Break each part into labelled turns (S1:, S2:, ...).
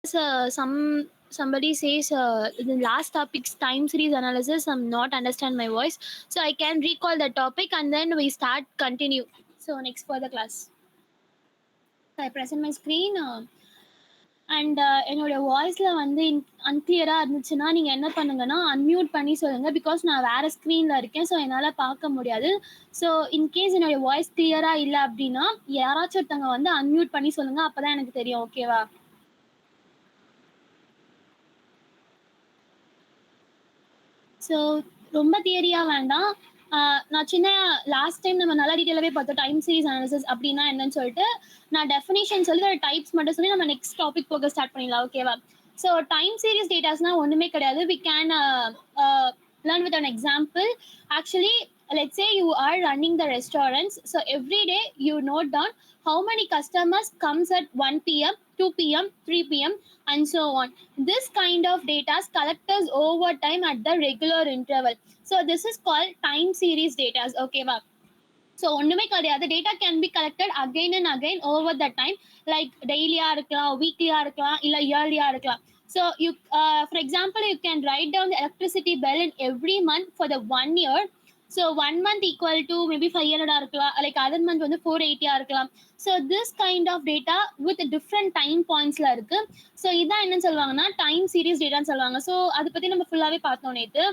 S1: Somebody says the last topic's time series analysis, I'm not understand my voice, so I can recall the topic and then we start continue. So next for the class, so I present my screen. And என்னோட வாய்ஸில் வந்து அன்கிளியராக இருந்துச்சுன்னா நீங்கள் என்ன பண்ணுங்கன்னா unmute பண்ணி சொல்லுங்கள். Because நான் வேறு ஸ்க்ரீனில் இருக்கேன், ஸோ என்னால் பார்க்க முடியாது. ஸோ இன்கேஸ் என்னுடைய வாய்ஸ் கிளியராக இல்லை அப்படின்னா யாராச்சும் ஒருத்தவங்க வந்து அன்மியூட் பண்ணி சொல்லுங்கள், அப்போ தான் எனக்கு தெரியும். ஓகேவா? ஸோ ரொம்ப தியரியாக வேண்டாம். நான் சின்ன லாஸ்ட் டைம் நம்ம நல்லா டீட்டெயிலாகவே பார்த்தோம் டைம் சீரிஸ் அனாலிசிஸ் அப்படின்னா என்னன்னு சொல்லிட்டு. நான் டெஃபினேஷன் சொல்லி ஒரு டைப்ஸ் மட்டும் சொல்லி நம்ம நெக்ஸ்ட் டாபிக் போக ஸ்டார்ட் பண்ணிடலாம். ஓகேவா? ஸோ டைம் சீரிஸ் டேட்டாஸ்னால் ஒன்றுமே கிடையாது. We can learn with an example. Actually, let's say you are running the restaurants, so every day you note down how many customers comes at 1 p.m, 2 p.m, 3 p.m, and so on. This kind of data is collected over time at the regular interval. So this is called time series data. Okay va? So ஒண்ணுமே கிடையாது. data can be collected again and again over the time, like daily-ஆ இருக்கலாம், weekly-ஆ இருக்கலாம், இல்ல yearly-ஆ இருக்கலாம். So you for example, you can write down the electricity bill in every month for the 1 year. So 1 month equal to maybe 500 இருக்கலாம், like other month வந்து 480 இருக்கலாம். So this kind of data with different time pointsல இருக்கு. So இதான் என்னன்னு சொல்லுவாங்கன்னா time series dataன்னு சொல்லுவாங்க. So அதை பத்தி நம்ம ஃபுல்லாவே பார்த்தோம் நேத்து.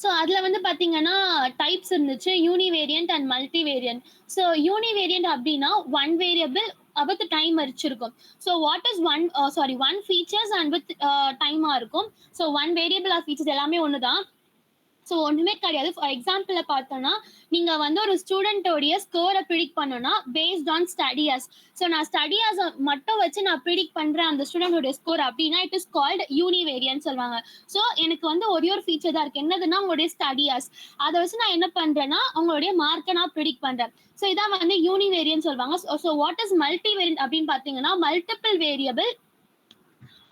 S1: ஸோ அதில் வந்து பார்த்தீங்கன்னா டைப்ஸ் இருந்துச்சு, யூனிவேரியன்ட் அண்ட் மல்டிவேரியன்ட். ஸோ யூனிவேரியன்ட் அப்படின்னா ஒன் வேரியபிள் வித் டைம் வச்சிருக்கும். So what is one features and with டைமாக இருக்கும். So one variable of features எல்லாமே ஒன்று தான். ஸோ ஒன்றுமே கிடையாது. ஃபார் எக்ஸாம்பிளில் பார்த்தோன்னா நீங்கள் வந்து ஒரு ஸ்டூடெண்ட்டோடைய ஸ்கோரை ப்ரிடிக்ட் பண்ணணும்னா பேஸ்ட் ஆன் ஸ்டடியாஸ். ஸோ நான் ஸ்டடியாஸை மட்டும் வச்சு நான் ப்ரிடிக்ட் பண்ணுறேன் அந்த ஸ்டூடெண்டோடைய ஸ்கோர் அப்படின்னா இட் இஸ் கால்டு யூனிவேரியன்ட் சொல்லுவாங்க. ஸோ எனக்கு வந்து ஒரே ஒரு ஃபீச்சர் தான் இருக்குது, என்னதுன்னா உங்களுடைய ஸ்டடியாஸ். அதை வச்சு நான் என்ன பண்ணுறேன்னா உங்களுடைய மார்க்கை நான் ப்ரிடிக்ட் பண்ணுறேன். ஸோ இதான் வந்து யூனிவேரியன்ட் சொல்லுவாங்க. ஸோ வாட் இஸ் மல்டிவேரியன்ட் அப்படின்னு பார்த்தீங்கன்னா multiple variable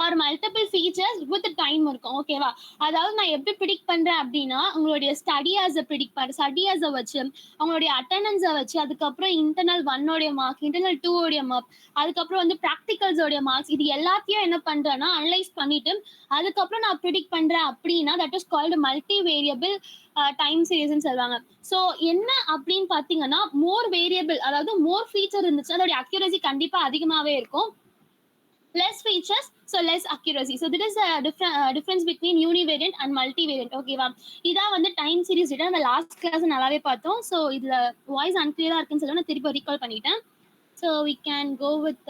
S1: or multiple features with time இருக்கும். ஓகேவா? அதாவது நான் எப்படி ப்ரிடிக்ட் பண்றேன் அப்படின்னா உங்களுடைய ஸ்டடியாஸை ப்ரிடிக்ட் பண்றேன். ஸ்டடியாஸை வச்சு அவங்களுடைய அட்டண்டன்ஸை வச்சு, அதுக்கப்புறம் இன்டர்னல் 1 மார்க், இன்டர்னல் 2 மார்க், அதுக்கப்புறம் வந்து ப்ராக்டிகல்ஸோடைய மார்க்ஸ், இது எல்லாத்தையும் என்ன பண்றேன்னா அனலைஸ் பண்ணிட்டு அதுக்கப்புறம் நான் ப்ரிடிக்ட் பண்றேன் அப்படின்னா that is called multi variable time சீரிஸ்ன்னு சொல்லுவாங்க. ஸோ என்ன அப்படின்னு பார்த்தீங்கன்னா மோர் வேரியபிள், அதாவது மோர் ஃபீச்சர் இருந்துச்சு அதோடைய அக்யூரசி கண்டிப்பா அதிகமாகவே இருக்கும். less features, so less accuracy. So that is the difference between univariant and multivariant. Okay va? இதான் வந்து டைம் சீரிஸ் டேட்டா நம்ம லாஸ்ட் கிளாஸ் நல்லாவே பார்த்தோம். ஸோ இதுல வாய்ஸ் அன்கிளியரா இருக்குன்னு சொல்லி நான் திருப்பி ரீகால் பண்ணிட்டேன். So we can go with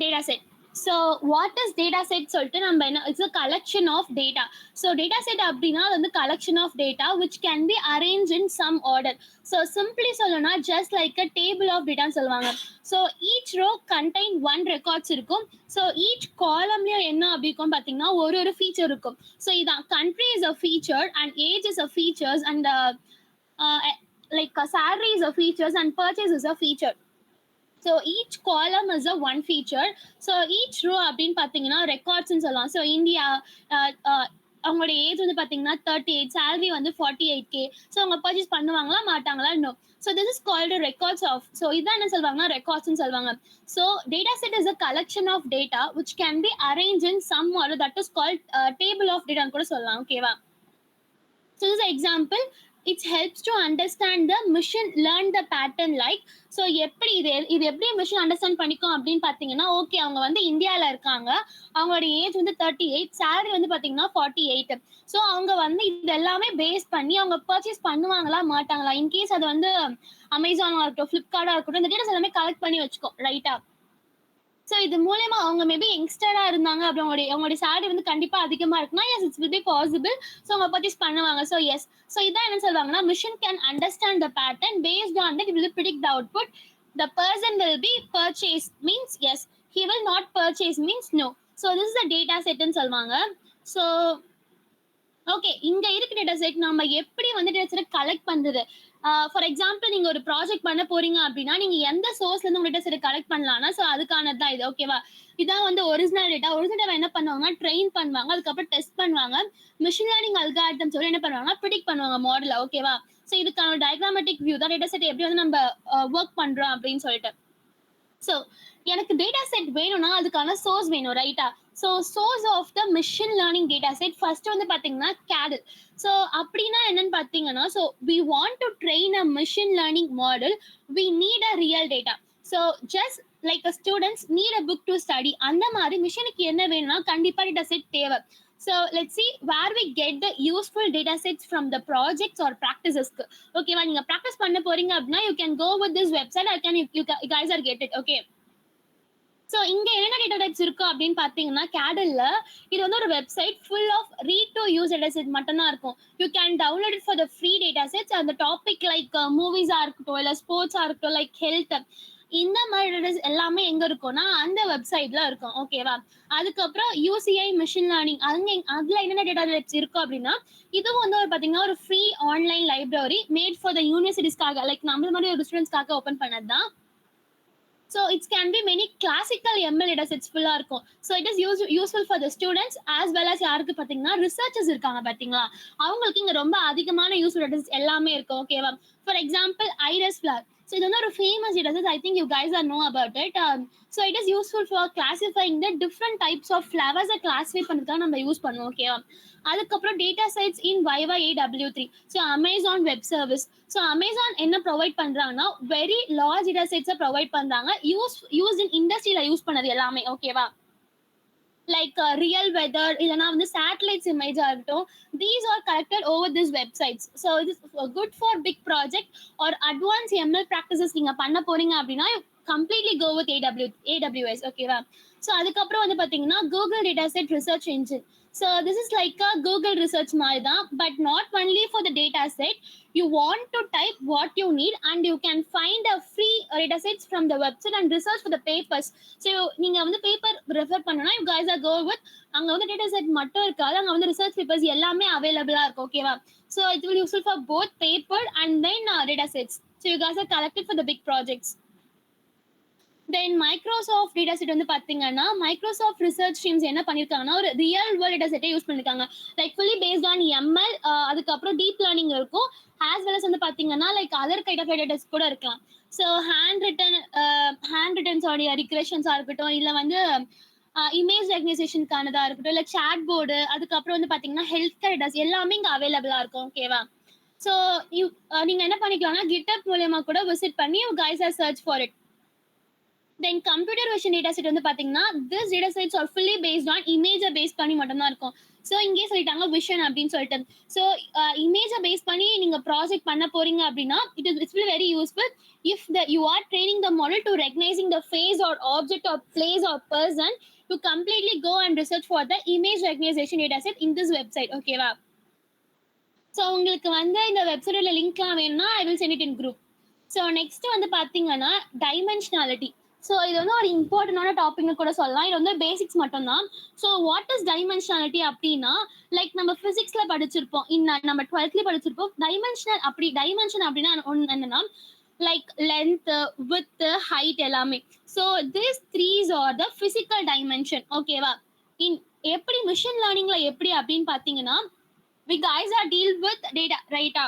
S1: data set. So what is data set சொல்லிட்டு நம்ம என்ன, it's a collection of data. So data set அப்படின்னா அது வந்து collection of data which can be arranged in some order. So simply சொல்லணும்னா just like a table of data சொல்லுவாங்க. So each row contain one records இருக்கும். So each columnலயும் என்ன அப்படிக்கும் பார்த்தீங்கன்னா ஒரு feature இருக்கும். So இதான் country is a feature and age is a features and like salary is a features and purchase is a feature. So each column is a one feature. So each row அப்படின்னு பார்த்தீங்கன்னா ரெக்கார்ட்ஸ்ன்னு சொல்லலாம். So India அவங்களோட age வந்து பார்த்தீங்கன்னா 38, salary வந்து 48K. So அவங்க purchase பண்ணுவாங்களா மாட்டாங்களா? No. So this is called records of. So இதான் என்ன சொல்லுவாங்கன்னா ரெக்கார்ட்ஸ்ன்னு சொல்லுவாங்க. So data set is a collection of data which can be arrange in some order, that is called table of டேட்டான்னு கூட சொல்லலாம். ஓகேவா? So this is an example. It helps to understand the machine learn the pattern like. So எப்படி இது எப்படி machine understand பண்ணிக்கும் அப்படின்னு பார்த்தீங்கன்னா, ஓகே அவங்க வந்து இந்தியாவில் இருக்காங்க, அவங்களோட ஏஜ் வந்து 38, சேலரி வந்து பார்த்தீங்கன்னா 48. ஸோ அவங்க வந்து இது எல்லாமே பேஸ் பண்ணி அவங்க பர்ச்சேஸ் பண்ணுவாங்களா மாட்டாங்களா, இன்கேஸ் அது வந்து அமேசானாக இருக்கட்டும், ஃப்ளிப்கார்ட்டாக இருக்கட்டும், இந்த டேட்டாஸ் எல்லாமே கலெக்ட் பண்ணி வச்சுக்கோ, ரைட்டா? ஸோ இது மூலயமா அவங்க மேபி யங்ஸ்டராக இருந்தாங்க, அப்படி அவங்களுடைய சேலரி வந்து கண்டிப்பாக அதிகமாக இருக்குன்னா yes it's will be possible. So அவங்க பர்ச்சேஸ் பண்ணுவாங்க. So yes. ஸோ இதான் என்ன சொல்லுவாங்கன்னா machine can understand the pattern based on that it will predict the output. The person will be purchase means yes, he will not purchase means no. So this is the data செட்னு சொல்லுவாங்க. So okay, இங்க இருக்க data set நம்ம எப்படி வந்து data set collect பண்றது? For example நீங்க ஒரு ப்ராஜெக்ட் பண்ண போறீங்க அப்படின்னா நீங்க எந்த சோர்ஸ்ல இருந்து உங்க டேட்டா செட் கலெக்ட் பண்ணலாம்னா, ஸோ அதுக்கானது தான் இது. ஓகேவா? இதான் வந்து ஒரிஜினல் டேட்டா. ஒரிஜினல் டேட்டா என்ன பண்ணுவாங்கன்னா ட்ரெயின் பண்ணுவாங்க, அதுக்கப்புறம் டெஸ்ட் பண்ணுவாங்க, மிஷின் லேர்னிங் அல்காரிதம் சொல்லி என்ன பண்ணுவாங்கன்னா ப்ரிடிக்ட் பண்ணுவாங்க மாடல. ஓகேவா? ஸோ இதுக்கான டயக்ராமேட்டிக் வியூ தான் டேட்டா செட் எப்படி வந்து நம்ம ஒர்க் பண்றோம் அப்படின்னு சொல்லிட்டு. ஸோ எனக்கு டேட்டா செட் வேணும்னா அதுக்கான சோர்ஸ் வேணும், ரைட்டா? So source of the machine learning data set first வந்து பார்த்தீங்கன்னா கேடில். ஸோ அப்படின்னா என்னன்னு பார்த்தீங்கன்னா, so we want to train a machine learning model, we need a real data. So just like students need a book to study, அந்த மாதிரி மிஷினுக்கு என்ன வேணும்னா கண்டிப்பாக டேட்டா செட் தேவை. So let's see where we get the useful data sets from the projects or practices. Okay, when you practice panna poringa appadina, you can go with this website. I can, you guys are get it. Okay. So இங்க என்ன data types இருக்கும் அப்படின்னு பார்த்தீங்கன்னா, கேடல்ல இது வந்து ஒரு website full of ready to use data set மட்டும் தான் இருக்கும். You can download it for the free data sets. அந்த டாபிக் லைக் மூவிஸா இருக்கட்டும், இல்லை ஸ்போர்ட்ஸா இருக்கட்டும், லைக் ஹெல்த், இந்த மாதிரி டேட்டாஸ் எல்லாமே எங்க இருக்கும்னா அந்த வெப்சைட்ல இருக்கும். ஓகேவா? அதுக்கப்புறம் யூசிஐ மிஷின் லேர்னிங், அதுல என்னென்ன டேட்டா டைப்ஸ் இருக்கும் அப்படின்னா, இதுவும் வந்து ஒரு பார்த்தீங்கன்னா ஒரு free online library made for the யூனிவர்சிட்டிஸ்க்காக, லைக் நம்மள மாதிரி ஒரு ஸ்டூடெண்ட்ஸ்க்காக ஓப்பன் பண்ணது தான். So it can be many classical ML data sets full இருக்கும். So it is useful for the students as well as யாருக்கு பார்த்தீங்கன்னா ரிசர்ச்சர்ஸ் இருக்காங்க பார்த்தீங்களா, அவங்களுக்கு இங்க ரொம்ப அதிகமான யூஸ்ஃபுல் டேட்டா செட்ஸ் எல்லாமே இருக்கும். ஓகேவா? For example iris flower. So இது வந்து ஒரு famous data set. I think you guys are know about it. So it is useful for classifying the different types of ஃப்ளவர்ஸை கிளாஸிஃபை பண்ணுறதுக்காக நம்ம யூஸ் பண்ணுவோம். ஓகேவா? அதுக்கப்புறம் டேட்டா சைட்ஸ் இன் வைவா AW3. So Amazon web service. So Amazon என்ன provide பண்றாங்கன்னா very large data செட்ஸை ப்ரொவைட் பண்றாங்க, யூஸ் இன் இண்டஸ்ட்ரியில யூஸ் பண்ணது எல்லாமே. ஓகேவா? லைக் ரியல் வெதர், இல்லைனா வந்து சேட்டலைட்ஸ் இமேஜா இருக்கட்டும், these are collected over this websites. So it is good for big project or advance ML practices நீங்க பண்ண போறீங்க அப்படின்னா கம்ப்ளீட்லி கோ வித் AWS. ஓகேவா? ஸோ அதுக்கப்புறம் வந்து பார்த்தீங்கன்னா Google data set research engine. So this is like a Google research மாதிரி தான், but not only for the data set. You want to type what you need and you can find a free data sets from the website and research for the papers. So நீங்க வந்து paper refer பண்ணனும்னா you guys are go with, அங்க வந்து data set மட்டும் இருக்காது, அங்க வந்து research papers எல்லாமே அவைலபிளா இருக்கும். ஓகேவா? So it will be useful for both paper and then data sets. So you guys are collected for the big projects. Then Microsoft data set வந்து பார்த்தீங்கன்னா, மைக்ரோசாஃப்ட் ரிசர்ச் டீம்ஸ் என்ன பண்ணியிருக்காங்கன்னா ஒரு ரியல் வேர்ல்ட் டேட்டா செட்டை use பண்ணியிருக்காங்க. Like fully based on ML, அதுக்கப்புறம் deep learning இருக்கும். As well as வந்து பார்த்தீங்கன்னா like other kind of datas கூட இருக்கலாம். ஸோ ஹேண்ட் ரிட்டன்ஸோடைய ரிக்ரெஷன்ஸாக இருக்கட்டும், இல்லை வந்து இமேஜ் ரெகனைசேஷனுக்கானதாக இருக்கட்டும், இல்லை சாட் போர்டு, அதுக்கப்புறம் வந்து பார்த்தீங்கன்னா ஹெல்த் கேர் டேட்டாஸ் எல்லாமே இங்கே அவைலபிளாக இருக்கும். ஓகேவா? ஸோ நீங்கள் என்ன பண்ணிக்கலாம்னா GitHub மூலமா கூட விசிட் பண்ணி you guys are search for it. Then computer vision data set வந்து பாத்தீங்கன்னா this data sets are fully based on image based பண்ணி மட்டும் தான் இருக்கும். ஸோ இங்கே சொல்லிட்டாங்க விஷன் அப்படின்னு சொல்லிட்டு. ஸோ இமேஜை பேஸ் பண்ணி நீங்க ப்ராஜெக்ட் பண்ண போறீங்க அப்படின்னா it's very useful if you are training the model to recognising the face or object or place or person to completely go and research for the image recognition data set in this website. ஓகேவா? ஸோ உங்களுக்கு வந்து இந்த வெப்சைட்ல லிங்க்லாம் வேணும்னா I will send it in group. So next வந்து பார்த்தீங்கன்னா டைமென்ஷனாலிட்டி. ஸோ இது வந்து ஒரு இம்பார்ட்டன்டான டாபிக்னு கூட சொல்லலாம். இது வந்து பேசிக்ஸ் மட்டும்தான். ஸோ வாட் இஸ் டைமென்ஷனாலிட்டி அப்படின்னா, லைக் நம்ம ஃபிசிக்ஸ்ல படிச்சிருப்போம், நம்ம 12th படிச்சிருப்போம். டைமென்ஷன் அப்படின்னா என்னன்னா லைக் லென்த், வித், ஹைட் எல்லாமே. So this threes are the physical dimension. ஓகேவா? எப்படி மிஷின் லேர்னிங்ல எப்படி அப்படின்னு பார்த்தீங்கன்னா, we guys are deal with data, right?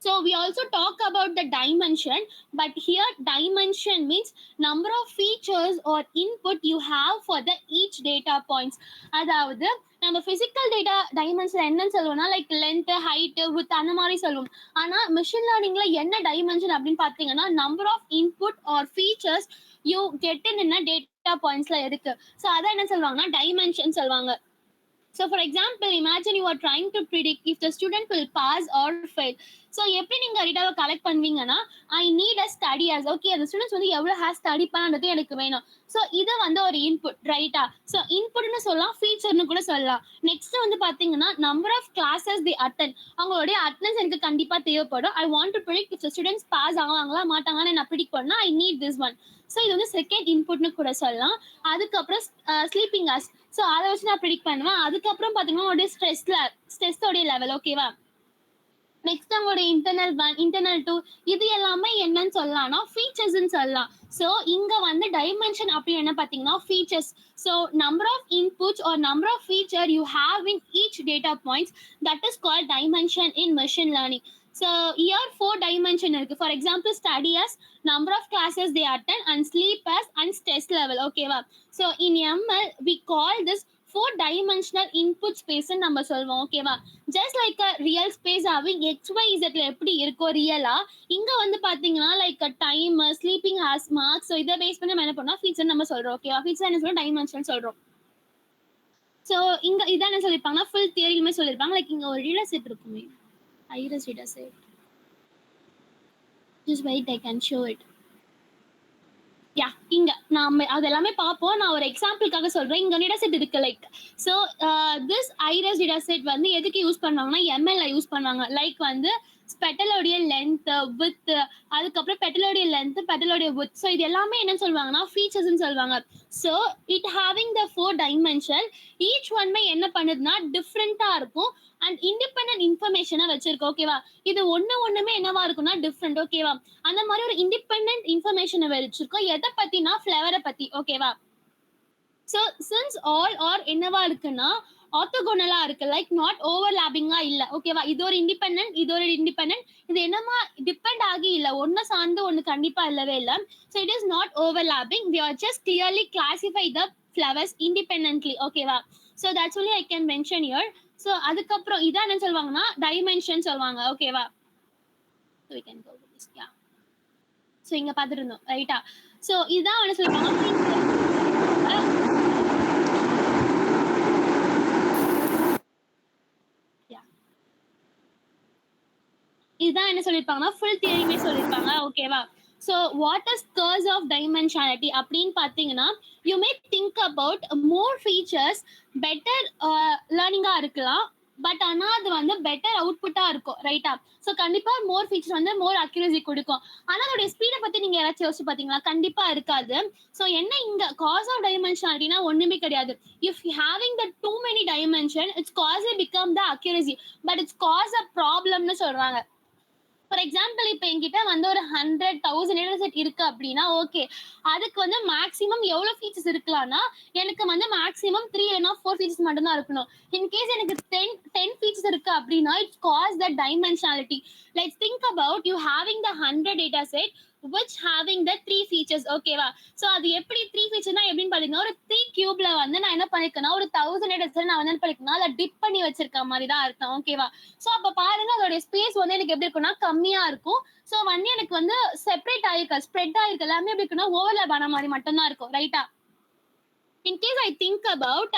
S1: So we also talk about the dimension, but here dimension means number of features or input you have for the each data points. அதாவது நம்ம physical data dimension என்னன்னு சொல்லுவோம்னா like length, height, with அந்த மாதிரி சொல்லுவோம். ஆனா machine லேர்னிங்ல என்ன dimension அப்படின்னு பார்த்தீங்கன்னா number of input or features you get in data பாயிண்ட்ஸ்ல இருக்கு. ஸோ அதான் என்ன சொல்லுவாங்கன்னா டைமென்ஷன் சொல்லுவாங்க. So for example, imagine you are trying to predict if the student will pass or fail. So எப்படி நீங்க டேட்டாவை கலெக்ட் பண்ணுவீங்கன்னா I need a study as, okay அந்த ஸ்டூடெண்ட்ஸ் வந்து எவ்வளவு ஹேர் ஸ்டடி பண்ணது எனக்கு வேணும். ஸோ இது வந்து ஒரு இன்புட், ரைட்டா? ஸோ இன்புட்னு சொல்லலாம், ஃபீச்சர்னு கூட சொல்லலாம். நெக்ஸ்ட் வந்து பாத்தீங்கன்னா number of classes they attend, அவங்களுடைய அட்டெண்டன்ஸ் எனக்கு கண்டிப்பா தேவைப்படும். I want to predict if students pass ஆவாங்களா மாட்டாங்கன்னு நான் ப்ரிடிக்ட் பண்ணா I need this one. So இது வந்து செகண்ட் இன்புட்னு கூட சொல்லலாம். அதுக்கப்புறம் ஸ்லீப்பிங் ஹார்ஸ், ஸோ அதை வச்சு நான் ப்ரிடிக்ட் பண்ணுவேன். அதுக்கப்புறம் பார்த்தீங்கன்னா உங்களுடைய ஸ்ட்ரெஸ்ஸோடைய லெவல். ஓகேவா? நெக்ஸ்ட் அவங்களுடைய இன்டர்னல் டூ, இது எல்லாமே என்னன்னு சொல்லலாம்னா ஃபீச்சர்ஸ்ன்னு சொல்லலாம். ஸோ இங்க வந்து டைமென்ஷன் அப்படி என்ன பார்த்தீங்கன்னா features. So number of inputs or number of feature you have in each data points, that is called dimension in machine learning. So here 4 dimension இருக்கு. For example, study as number of classes they attend and sleep as and stress level. Okay வா? So in ML we call this 4 dimensional input space ன்னு நம்ம சொல்வோம். ஓகேவா? Just like a real space having XYZ ல எப்படி இருக்கோ ரியலா, இங்க வந்து பாத்தீங்கன்னா like time, sleeping hours, marks, so இதை பேஸ் பண்ணி நம்ம என்ன பண்ணோம் ஃபீச்சர் நம்ம சொல்றோம். ஓகேவா? ஃபீச்சர் என்ன சொல்றோம், டைமென்ஷன் சொல்றோம். ஸோ இங்க இதான் என்ன சொல்லியிருப்பாங்கன்னா ஃபுல் தியரியுமே சொல்லியிருப்பாங்க. லைக் இங்க ஒரு டேட்டா செட் இருக்குமே, Iris data set. Just wait, I can show it. யா இங்க நாம அது எல்லாமே பார்ப்போம். நான் ஒரு எக்ஸாம்பிளுக்காக சொல்றேன். இங்க டேட்டா செட் இருக்கு like. So this Iris data set வந்து எதுக்கு யூஸ் பண்ணுவாங்கன்னா எம்எல்ல யூஸ் பண்ணுவாங்க. லைக் வந்து பெட்டலோடைய லென்த், வித், அதுக்கப்புறம் பெட்டலோடைய லென்த், பெட்டலோடைய வித். ஸோ இது எல்லாமே என்னன்னு சொல்லுவாங்கன்னா ஃபீச்சர்ஸ்ன்னு சொல்லுவாங்க. So it having the 4 dimension, each ஒன்மே என்ன பண்ணுதுன்னா டிஃப்ரெண்டா இருக்கும் அண்ட் இண்டிபெண்டன்ட் இன்ஃபர்மேஷனை வச்சிருக்கோம். ஓகேவா? இது ஒண்ணுமே என்னவா இருக்கும்னா டிஃப்ரெண்ட். ஓகேவா? அந்த மாதிரி ஒரு இண்டிபெண்டன்ட் இன்ஃபர்மேஷனை வச்சிருக்கோம். எதை பத்தினா ஃபிளவரை பத்தி. ஓகேவா? ஸோ சின்ஸ் ஆல் ஆர் என்னவா இருக்குன்னா ஆர்த்தோகோனலா இருக்கு, லைக் நாட் ஓவர்லாப்பிங்கா இல்ல. ஓகேவா? இது ஒரு இண்டிபெண்டன்ட், இது ஒரு இண்டிபெண்டன்ட், இது என்னமா டிபெண்ட் ஆகி இல்ல, ஒன்னு சார்ந்து ஒன்னு கண்டிப்பா இல்லவே இல்ல. So it is not overlapping, we are just clearly classify the flowers independently. ஓகேவா? So that's only I can mention here. So அதுக்கப்புறம் இதான் என்ன சொல்லுவாங்கன்னா டைமென்ஷன் சொல்லுவாங்க. ஓகேவா? So we can go with this. Yeah, so இங்க பார்த்துட்டு இருந்தோம் ரைட்டா? ஸோ இதான் என்ன சொல்லுவாங்க, இதுதான் என்ன சொல்லியிருப்பாங்கன்னா ஃபுல் தியரியுமே சொல்லியிருப்பாங்க. ஓகேவா? So what is curse of dimensionality அப்படின்னு பார்த்தீங்கன்னா, you may think about more features, better லேர்னிங்காக இருக்கலாம், பட் ஆனால் அது வந்து பெட்டர் அவுட்புட்டாக இருக்கும். ரைட்டா? ஸோ கண்டிப்பாக மோர் ஃபீச்சர் வந்து மோர் அக்யூரசி கொடுக்கும். ஆனால் அதோடைய ஸ்பீடை பற்றி நீங்கள் யாராச்சும் யோசிச்சு பார்த்தீங்களா? கண்டிப்பாக இருக்காது. ஸோ என்ன இங்கே காஸ் ஆஃப் டைமென்ஷனாலிட்டினா ஒன்றுமே கிடையாது. If having the too many dimension it's cause become the accuracy, but it's cause a ப்ராப்ளம்னு சொல்கிறாங்க. ஃபார் எக்ஸாம்பிள் இப்போ என்கிட்ட வந்து ஒரு 100,000 டேட்டா செட் இருக்கு அப்படின்னா, ஓகே, அதுக்கு வந்து மேக்ஸிமம் எவ்வளோ ஃபீச்சர்ஸ் இருக்கலாம்னா, எனக்கு வந்து மேக்ஸிமம் 3 இல்லைனா 4 ஃபீச்சர்ஸ் மட்டும் தான் இருக்கணும். இன்கேஸ் எனக்கு 10 ஃபீச்சர்ஸ் இருக்கு அப்படின்னா it's cause the dimensionality. Like think about you having the 100 data set which having the 3 features. ஓகேவா? ஸோ அது எப்படி 3 ஃபீச்சர்னா எப்படின்னு பார்த்தீங்கன்னா, ஒரு 3 கியூப்ல வந்து நான் என்ன பண்ணிருக்கேன்னா ஒரு 1000 டேட்டா செட் நான் வந்து என்ன பண்ணிருக்கேன்னா அதை டிப் பண்ணி வச்சிருக்க மாதிரி தான் இருக்கும். ஓகேவா? ஸோ அப்போ பாருங்க அதோட ஸ்பேஸ் வந்து எனக்கு எப்படி இருக்கும்னா கம்மியா இருக்கும். ஸோ வந்து எனக்கு வந்து செப்பரேட் ஆயிருக்கு, ஸ்ப்ரெட் ஆயிருக்கு, எல்லாமே எப்படி இருக்குன்னா ஓவர்லாப் ஆன மாதிரி மட்டும்தான் இருக்கும். ரைட்டா? இன்கேஸ் ஐ திங்க் அபவுட்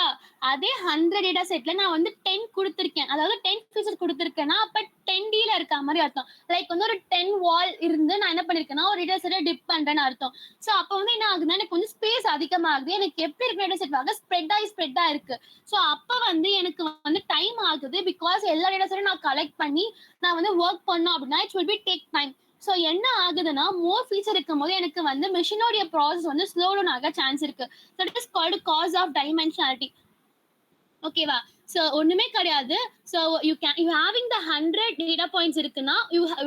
S1: அதே 100 டேட்டா செட்ல நான் வந்து 10 கொடுத்துருக்கேன், அதாவது 10 ஃபீச்சர் கொடுத்துருக்கேன்னா அப்ப 10D இருக்க மாதிரி அர்த்தம். லைக் வந்து ஒரு 10 வால் இருந்து நான் என்ன பண்ணிருக்கேன்னா ஒரு டேட்டா செட்டை டிப் பண்றேன்னு அர்த்தம். ஸோ அப்போ வந்து என்ன ஆகுதுன்னா எனக்கு கொஞ்சம் ஸ்பேஸ் அதிகமாகுது. எனக்கு எப்படி இருக்க டேட்டா செட் ஆகுது, ஸ்ப்ரெட் இருக்கு. ஸோ அப்போ வந்து எனக்கு வந்து டைம் ஆகுது. பிகாஸ் எல்லா டேட்டா செட்டும் நான் கலெக்ட் பண்ணி நான் வந்து ஒர்க் பண்ணோம் அப்படின்னா it will B take time. So என்ன ஆகுதுன்னா மோர் ஃபீச்சர் இருக்கும் போது எனக்கு வந்து மிஷினோடைய ப்ராசஸ் வந்து ஸ்லோ டவுன் ஆக சான்ஸ் இருக்கு. So it is called cause of dimensionality. ஓகேவா? ஸோ ஒண்ணுமே கிடையாது. So you having the 100 data points இருக்குன்னா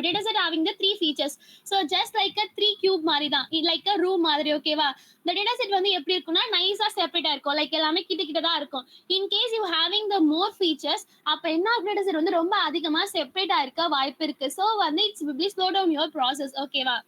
S1: data set having the 3 features. So just like a 3 cube மாதிரி தான், லைக் a room மாதிரி. ஓகேவா? இந்த டேட்டா செட் வந்து எப்படி இருக்குன்னா நைஸா செப்பரேட்டா இருக்கும், லைக் எல்லாமே கிட்ட தான் இருக்கும். In case you having the more features, அப்ப என்ன டேட்டா செட் வந்து ரொம்ப அதிகமா செப்பரேட்டா இருக்க வாய்ப்பு இருக்கு. ஸோ வந்து it's will be slow down your process. ஓகேவா?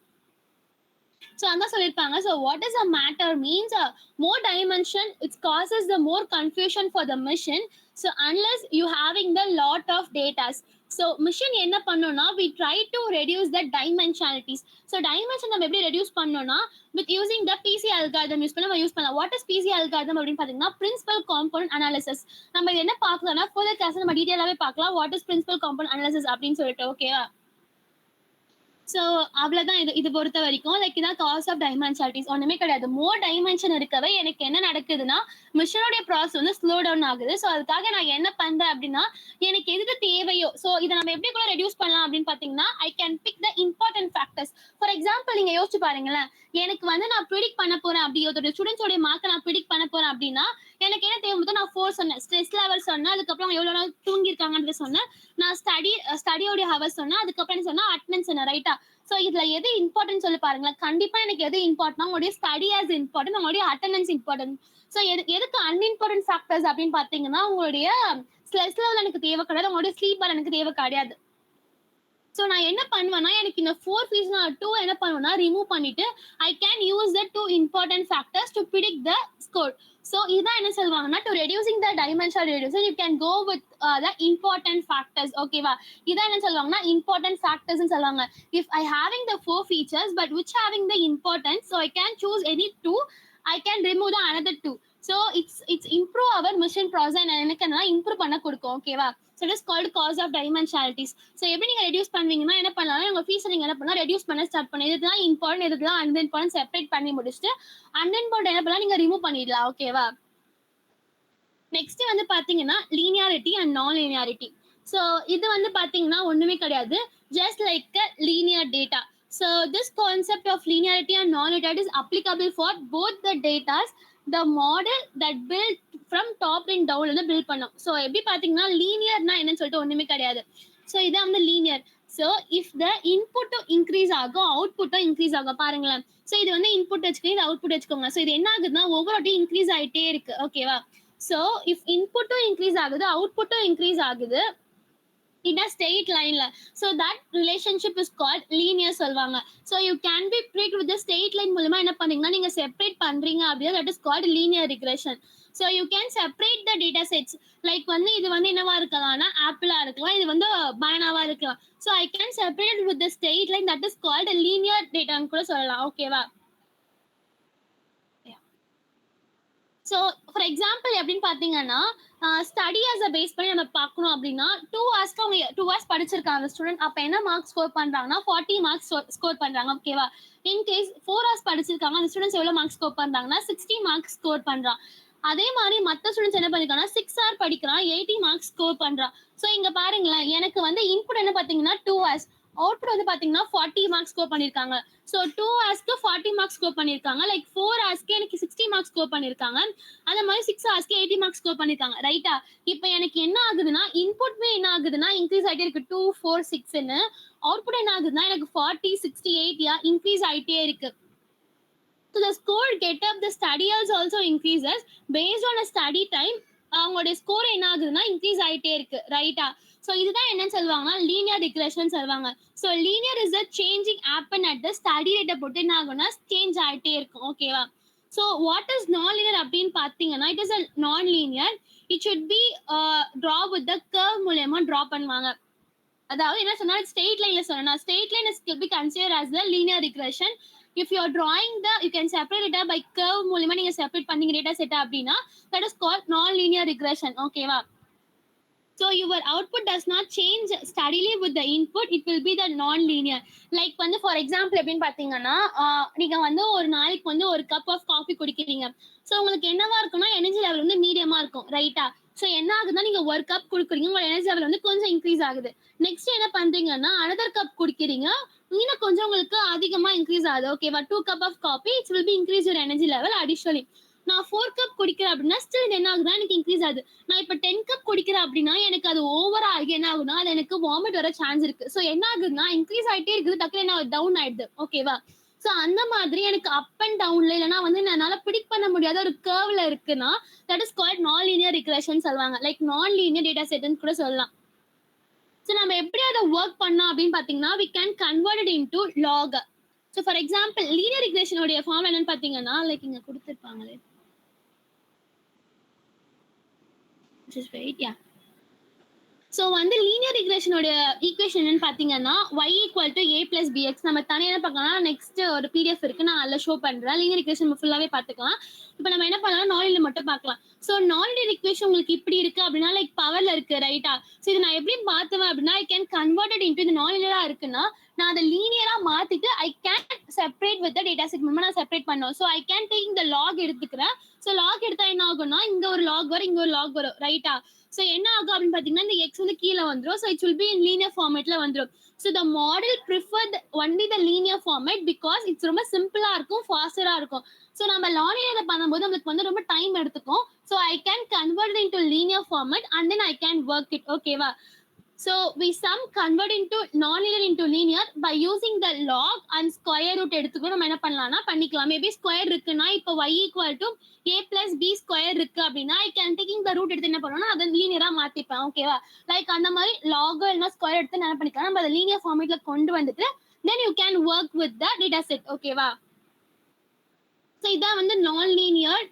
S1: ஸோ அதான் சொல்லியிருப்பாங்க. So what is a matter means more dimension it's causes the more confusion for the machine. So unless you having the lot of datas. So machine என்ன பண்ணோம்னா we try to reduce the dimensionalities. So dimension நம்ம எப்படி reduce பண்ணோம்னா with using the PC algorithm use பண்ணி நம்ம use பண்ணலாம். What is PC algorithm அப்படின்னு பார்த்தீங்கன்னா பிரின்சிபல் காம்பவுண்ட் அனாலிசிஸ். நம்ம இது என்ன பார்க்கலாம்னா ஃபர்தர் கிளாஸ் நம்ம டீட்டெயிலாகவே பார்க்கலாம் what is principal compound analysis அப்படின்னு சொல்லிட்டு. ஓகேவா? ஸோ அவ்வளோதான். இது பொறுத்த வரைக்கும் லைக் இதான் காஸ் ஆஃப் டைமென்ஷனாலிட்டிஸ். ஒன்றுமே கிடையாது. மோர் டைமென்ஷன் இருக்கவே எனக்கு என்ன நடக்குதுன்னா மிஷினோடைய ப்ராசஸ் வந்து ஸ்லோ டவுன் ஆகுது. ஸோ அதுக்காக நான் என்ன பண்றேன் அப்படின்னா எனக்கு எதுக்கு தேவையோ ஸோ இதை நம்ம எப்படி கூட ரெடியூஸ் பண்ணலாம் அப்படின்னு பார்த்தீங்கன்னா I can pick the important factors. For example நீங்க யோசிச்சு பாருங்களேன், எனக்கு வந்து நான் ப்ரிடிக்ட் பண்ண போறேன் அப்படி ஒரு ஸ்டூடெண்ட்ஸோடைய மார்க்கை நான் ப்ரிடிக்ட் பண்ண போறேன் அப்படின்னா எனக்கு என்ன தேவை, நான் 4 சொன்னேன், ஸ்ட்ரெஸ் லெவல் சொன்னேன், அதுக்கப்புறம் எவ்வளவு நாள் தூங்கியிருக்காங்கன்றது சொன்னேன், நான் ஸ்டடியோடைய ஹவர்ஸ் சொன்னேன், அதுக்கப்புறம் என்ன சொன்னா அட்டெண்டன்ஸ் சொன்னேன். ரைட்டா? ஸோ இதுல எது இம்பார்ட்டன்ட் சொல்லி பாருங்களேன். கண்டிப்பா எனக்கு எது இம்பார்ட்டன், உங்களுடைய ஸ்டடி ஆஸ் இம்பார்ட்டன்ட், உங்களுடைய அட்டெண்டன்ஸ் இம்பார்ட்டன்ட். ஸோ எதுக்கு அன்இம்பார்ட்டன்ட் ஃபேக்டர்ஸ் அப்படின்னு பாத்தீங்கன்னா உங்களுடைய ஸ்ட்ரெஸ் லெவல் எனக்கு தேவை கிடையாது, உங்களுடைய ஸ்லீப் எனக்கு தேவை கிடையாது. ஸோ நான் என்ன பண்ணுவேன்னா, எனக்கு இந்த 4 ஃபீஸ் நான் 2 என்ன பண்ணுவேன்னா, ரிமூவ் பண்ணிட்டு, I can use the 2 important factors to predict the score. So இதுதான் என்ன சொல்லுவாங்கன்னா, to reducing the dimensional reduction, you can go with the important factors. ஓகேவா? இதான் என்ன சொல்லுவாங்கன்னா, இம்பார்ட்டன்ட் ஃபேக்டர்ஸ்ன்னு சொல்லுவாங்க. If I having the 4 features, but which having the importance, so I can choose any 2, I can remove the another 2. So it's improve our machine process எனக்கு என்னன்னா improve பண்ண கொடுக்கும். ஓகேவா? So it is called curse of dimensionalities. So எப்படி நீங்க reduce பண்ணுவீங்கன்னா என்ன பண்ணலாம், உங்க ஃபீஸ் நீங்க என்ன பண்ணலாம், ரெடியூஸ் பண்ண ஸ்டார்ட் பண்ணி இதுதான் இம்பார்ட்டன்ட், இதுதான் அன்இம்பார்ட்டன்ட் செப்பரேட் பண்ணி முடிச்சுட்டு அன்இம்பார்ட்டன்ட் என்ன பண்ணலாம், நீங்க ரிமூவ் பண்ணிடலாம். ஓகேவா? நெக்ஸ்ட் வந்து பாத்தீங்கன்னா linearity and non linearity. So இது வந்து பாத்தீங்கன்னா ஒண்ணுமே கிடையாது, just like a linear data. So this concept of linearity and non linearity is applicable for both the datas the model that build from top and down வந்து build பண்ணோம். ஸோ எப்படி பாத்தீங்கன்னா லீனியர்னா என்னன்னு சொல்லிட்டு ஒண்ணுமே கிடையாது. ஸோ இதான் வந்து லீனியர். ஸோ இஃப் த இன்புட்டும் இன்க்ரீஸ் ஆகும், அவுட்புட்டும் இன்க்ரீஸ் ஆகும். பாருங்களேன், ஸோ இது வந்து இன்புட் வச்சுக்கோங்க, இது அவுட்புட் வச்சுக்கோங்க. ஸோ இது என்ன ஆகுதுன்னா ஒவ்வொரு இன்க்ரீஸ் ஆயிட்டே இருக்கு. ஓகேவா? So if input increase ஆகுது, output increase ஆகுது in a straight line. So that relationship is called linear சொல்வாங்க. So you can be predict with the straight line மூலமா என்ன பண்ணீங்கன்னா நீங்க செப்பரேட் பண்றீங்க அப்படின்னா that is called linear regression. So you can separate the data sets. Like வந்து இது வந்து என்னவா இருக்கலாம்னா ஆப்பிளா இருக்கலாம், இது வந்து பனானாவா இருக்கலாம். So I can separate it with the straight line, that is called linear data ன்னு கூட சொல்லலாம். ஓகேவா? ஸோ ஃபார் எக்ஸாம்பிள் எப்படின்னு பார்த்தீங்கன்னா ஸ்டடி ஆஸ் அ பேஸ் பண்ணி நம்ம பார்க்கணும் அப்படின்னா 2 ஹவர்ஸ்க்கு அவங்க 2 ஹவர்ஸ் படிச்சிருக்காங்க ஸ்டூடெண்ட். அப்போ என்ன மார்க்ஸ் ஸ்கோர் பண்ணுறாங்கன்னா 40 மார்க்ஸ் ஸ்கோர் பண்ணுறாங்க. ஓகேவா? இன்கேஸ் 4 ஹவர்ஸ் படிச்சிருக்காங்க, அந்த ஸ்டூடெண்ட்ஸ் எவ்வளோ மார்க்ஸ் ஸ்கோர் பண்ணுறாங்கன்னா 60 மார்க்ஸ் ஸ்கோர் பண்ணுறான். அதே மாதிரி மற்ற ஸ்டூடெண்ட்ஸ் என்ன பண்ணிருக்காங்கன்னா 6 ஹவர் படிக்கிறான், 80 மார்க்ஸ் ஸ்கோர் பண்ணுறான். ஸோ இங்கே பாருங்களேன், எனக்கு வந்து இன்புட் என்ன பார்த்தீங்கன்னா 2 ஹவர்ஸ், அவுட்புட் வந்து பாத்தீங்கன்னா 40 மார்க்ஸ் ஸ்கோர் பண்ணிருக்காங்க. ஸோ 2 ஹவர்ஸ்க்கு 40 மார்க்ஸ் ஸ்கோர் பண்ணிருக்காங்க. லைக் 4 ஹவர்ஸ்க்கு எனக்கு 60 மார்க்ஸ் ஸ்கோர் பண்ணிருக்காங்க. அந்த மாதிரி 6 ஹவர்ஸ்க்கு 80 மார்க்ஸ் ஸ்கோர் பண்ணிருக்காங்க. ரைட்டா? இப்போ எனக்கு என்ன ஆகுதுன்னா இன்புட்மே என்ன ஆகுதுன்னா இன்க்ரீஸ் ஆகிட்டே இருக்கு, 2, 4, 6ன்னு. அவுட்புட் என்ன ஆகுதுன்னா எனக்கு 40, 60, 80 இன்க்ரீஸ் ஆகிட்டே இருக்கு. So the score get up the study hours also increases based on a study time. அவங்களுடைய ஸ்கோர் என்ன ஆகுதுன்னா இன்க்ரீஸ் ஆகிட்டே இருக்கு. ரைட்டா? ஸோ இதுதான் என்னன்னு சொல்லுவாங்கன்னா லீனியர் ரிக்ரெஷன் சொல்லுவாங்க. So linear is the changing happen at the study ரேட்டை பொறுத்து என்ன ஆகும்னா சேஞ்ச் ஆகிட்டே இருக்கும். ஓகேவா? So what is non linear அப்படின்னு பார்த்தீங்கன்னா it is a non linear. It should be draw with the curve மூலயமா ட்ரா பண்ணுவாங்க. அதாவது என்ன சொன்னா ஸ்ட்ரெயிட் லைன்ல சொன்னா straight line is be considered as the linear regression. If you are drawing the you can separate it by curve மூலமா நீங்க separate பண்ணீங்க டேட்டா செட் அப்படின்னா that is called non linear regression. ஓகேவா? So your output does not change steadily with the input, it will be the non-linear. Like வந்து for example எப்படின்னு பார்த்தீங்கன்னா நீங்க வந்து ஒரு நாளைக்கு வந்து ஒரு கப் ஆஃப் காஃபி குடிக்கிறீங்க. ஸோ உங்களுக்கு என்னவா இருக்குன்னா எனர்ஜி லெவல் வந்து மீடியமா இருக்கும். ரைட்டா? ஸோ என்ன ஆகுதுன்னா நீங்க ஒரு கப் குடிக்கிறீங்க, உங்களோட எனர்ஜி லெவல் வந்து கொஞ்சம் இன்க்ரீஸ் ஆகுது. நெக்ஸ்ட் என்ன பண்றீங்கன்னா அனதர் கப் குடிக்கிறீங்க, இன்னும் கொஞ்சம் உங்களுக்கு அதிகமா இன்க்ரீஸ் ஆகுது. ஓகேவா? 2 cup of coffee, it will be increase your energy level additionally. நான் 4 கப் குடிக்கிறேன் அப்படின்னா ஸ்டில் என்ன ஆகுதுன்னா எனக்கு இன்க்ரீஸ் ஆகுது. நான் இப்போ 10 கப் குடிக்கிறேன் அப்படின்னா எனக்கு அது ஓவரா ஆகி என்ன ஆகுதுன்னா அது எனக்கு வாமிட் வர சான்ஸ் இருக்கு. ஸோ என்ன ஆகுதுன்னா இன்க்ரீஸ் ஆகிட்டே இருக்குது, டக்குனு என்ன டவுன் ஆயிடுது. ஓகேவா? ஸோ அந்த மாதிரி எனக்கு அப் அண்ட் டவுன்ல இல்லைன்னா வந்து என்னால பிடிக் பண்ண முடியாத ஒரு கர்வ்ல இருக்குன்னா தட் இஸ் கால்ட் நான் லீனியர் ரிக்ரெஷன் சொல்லுவாங்க. லைக் நான் லீனியர் டேட்டா செட்னு கூட சொல்லலாம். ஸோ நம்ம எப்படி அதை ஒர்க் பண்ணோம் அப்படின்னு பார்த்தீங்கன்னா we can convert it into log. So for example linear ரிக்ரெஷனுடைய ஃபார்ம் என்னன்னு பார்த்தீங்கன்னா லைக் இங்க கொடுத்துருப்பாங்களே, just wait, yeah. ஸோ வந்து லீனியர் ரிக்ரெஷனோட ஈக்குவேஷன் என்னன்னு பார்த்தீங்கன்னா y equal to a plus bx. நம்ம தனியாக என்ன பார்க்கலாம், நெக்ஸ்ட் ஒரு பிடிஎஃப் இருக்கு, நான் அதில் ஷோ பண்ணுறேன். லீனியர் ரிக்ரெஷன் நம்ம ஃபுல்லாகவே பார்த்துக்கலாம். இப்போ நம்ம என்ன பண்ணலாம், நாலில் மட்டும் பார்க்கலாம். ஸோ நாலில் ரிக்வேஷன் உங்களுக்கு இப்படி இருக்கு அப்படின்னா லைக் பவர்ல இருக்கு. ரைட்டா? ஸோ இது நான் எப்படி மாற்றுவேன் அப்படின்னா ஐ கேன் கன்வெர்டட் இன்டு இது நாலினரா இருக்குன்னா நான் அதை லீனியரா மாத்திட்டு I can separate with data set மூலமா நான் செப்பரேட் பண்ணுவோம். ஸோ ஐ கேன் டேக் இந்த லாக் எடுத்துக்கிறேன். ஸோ லாக் எடுத்தா என்ன ஆகும்னா இங்க ஒரு லாக் வரும், இங்க ஒரு லாக் வரும். ரைட்டா? ஸோ என்ன ஆகும் அப்படின்னு பார்த்தீங்கன்னா இந்த எக்ஸ் வந்து கீழே வந்துடும். So it will be in linear ஃபார்மேட்ல வந்துடும். So the model prefer only the linear format because it's ரொம்ப சிம்பிளா இருக்கும், ஃபாஸ்டரா இருக்கும். ஸோ நம்ம லானியர் பண்ணும்போது நம்மளுக்கு வந்து ரொம்ப டைம் எடுத்துக்கும். So I can convert into linear format and then I can work it. ஓகேவா? So we sum convert into non-linear into linear by using the log and square root எடுத்துக்கோ நம்ம என்ன பண்ணலாம்னா பண்ணிக்கலாம். மேபி ஸ்கொயர் இருக்குன்னா இப்போ y equal to a plus b square இருக்கு அப்படின்னா I can taking the root எடுத்து என்ன பண்ணுவோம்னா அதை லீனியரா மாத்திப்பேன். ஓகேவா? லைக் அந்த மாதிரி லாக் இல்லைன்னா ஸ்கொயர் எடுத்து என்ன பண்ணிக்கலாம், நம்ம அதை லீனியர் ஃபார்மேட்ல கொண்டு வந்துட்டு then you can work with the data set. ஓகேவா? ஸோ இதான் வந்து நான் லீனியர்,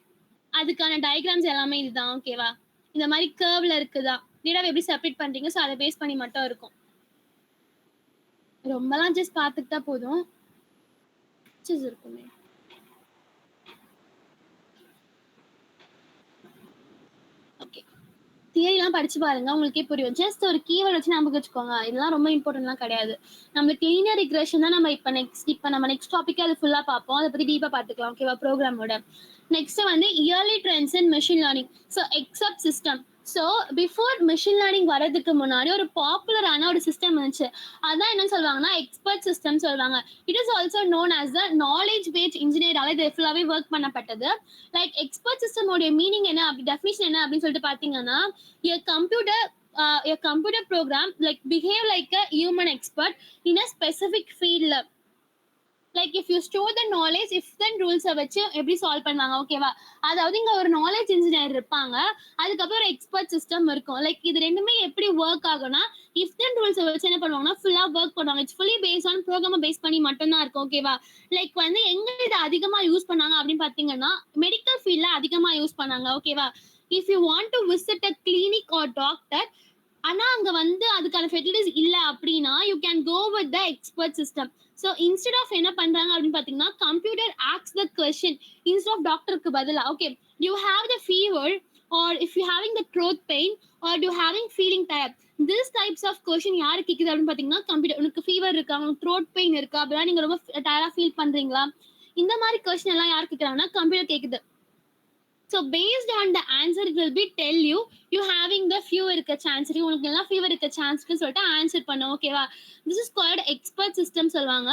S1: அதுக்கான டயக்ராம்ஸ் எல்லாமே இதுதான். ஓகேவா? இந்த மாதிரி கர்வ்ல இருக்குதா, டேட்டாவை எப்படி செப்பரேட் பண்றீங்க, ஸோ அதை பேஸ் பண்ணி மட்டும் இருக்கும். ரொம்பலாம் ஜஸ்ட் பார்த்துக்கிட்டா போதும், இருக்குமே. ஓகே, தியரிலாம் படிச்சு பாருங்க, உங்களுக்கே புரியும். ஜஸ்ட் ஒரு கீவேர்ட் வச்சு ஞாபகம் வச்சுக்கோங்க, இதெல்லாம் ரொம்ப இம்பார்ட்டன்ட்லாம் கிடையாது. நம்மளுக்கு லீனியர் ரிக்ரெஷன் தான் நம்ம இப்போ நம்ம நெக்ஸ்ட் டாபிக்கே அது ஃபுல்லா பார்ப்போம், அதை பத்தி டீப்பா பார்த்துக்கலாம். ஓகேவா? ப்ரோக்ராமோட நெக்ஸ்ட் வந்து early trends in machine learning. So expert system. So before machine learning வரதுக்கு முன்னாடி ஒரு பாப்புலரான ஒரு சிஸ்டம் இருந்துச்சு, அதான் என்ன சொல்லுவாங்கன்னா எக்ஸ்பர்ட் சிஸ்டம் சொல்லுவாங்க. It is also known as the knowledge based இன்ஜினியரால இது ஃபுல்லாவே ஒர்க் பண்ணப்பட்டது. லைக் எக்ஸ்பர்ட் சிஸ்டமோட மீனிங் என்ன, அப்படி டெஃபினிஷன் என்ன அப்படின்னு சொல்லிட்டு பாத்தீங்கன்னா, a computer program like behave like a human expert in a specific field. Like if you store the knowledge if then ரூல்ஸை வச்சு எப்படி சால்வ் பண்ணுவாங்க. ஓகேவா? அதாவது இங்க ஒரு நாலேஜ் இன்ஜினியர் இருப்பாங்க, அதுக்கப்புறம் ஒரு எக்ஸ்பர்ட் சிஸ்டம் இருக்கும். லைக் இது ரெண்டுமே எப்படி ஒர்க் ஆகும்னா இஃப் தென் ரூல்ஸை வச்சு என்ன பண்ணுவாங்கன்னா ஃபுல்லா ஒர்க் பண்ணுவாங்க. இட்ஸ் ஃபுல்லி பேஸ்ட் ஆன் ப்ரோக்ராமை பேஸ் பண்ணி மட்டும்தான் இருக்கும். ஓகேவா? லைக் வந்து எங்க இதை அதிகமா யூஸ் பண்ணாங்க அப்படின்னு பாத்தீங்கன்னா மெடிக்கல் ஃபீல்ட்ல அதிகமா யூஸ் பண்ணாங்க. ஓகேவா? If you want to visit a clinic or doctor, ஆனா அங்க வந்து அதுக்கான ஃபெசிலிட்டிஸ் இல்ல அப்படின்னா you can go with the expert system. So instead of என்ன பண்றாங்க அப்படின்னு பாத்தீங்கன்னா computer asks the question instead of டாக்டருக்கு பதிலா. Okay, you have the fever or if you having the throat pain or you having feeling tired, this types of question யாரு கேக்குது அப்படின்னு பாத்தீங்கன்னா கம்ப்யூட்டர். உனக்கு ஃபீவர் இருக்கா, உனக்கு த்ரோட் பெயின் இருக்கா, அப்படின்னா நீங்க ரொம்ப டயர்டா ஃபீல் பண்றீங்களா, இந்த மாதிரி கொஸ்டின் எல்லாம் யார் கேட்கறாங்கன்னா கம்ப்யூட்டர் கேக்குது. So based on the answer it will be tell you you having the fever இருக்க சான்ஸ் இருக்கு, உங்களுக்கு எல்லாம் ஃபீவர் இருக்க சான்ஸ்னு சொல்லிட்டு ஆன்சர் பண்ணும். ஓகேவா? This is called expert system சொல்லுவாங்க.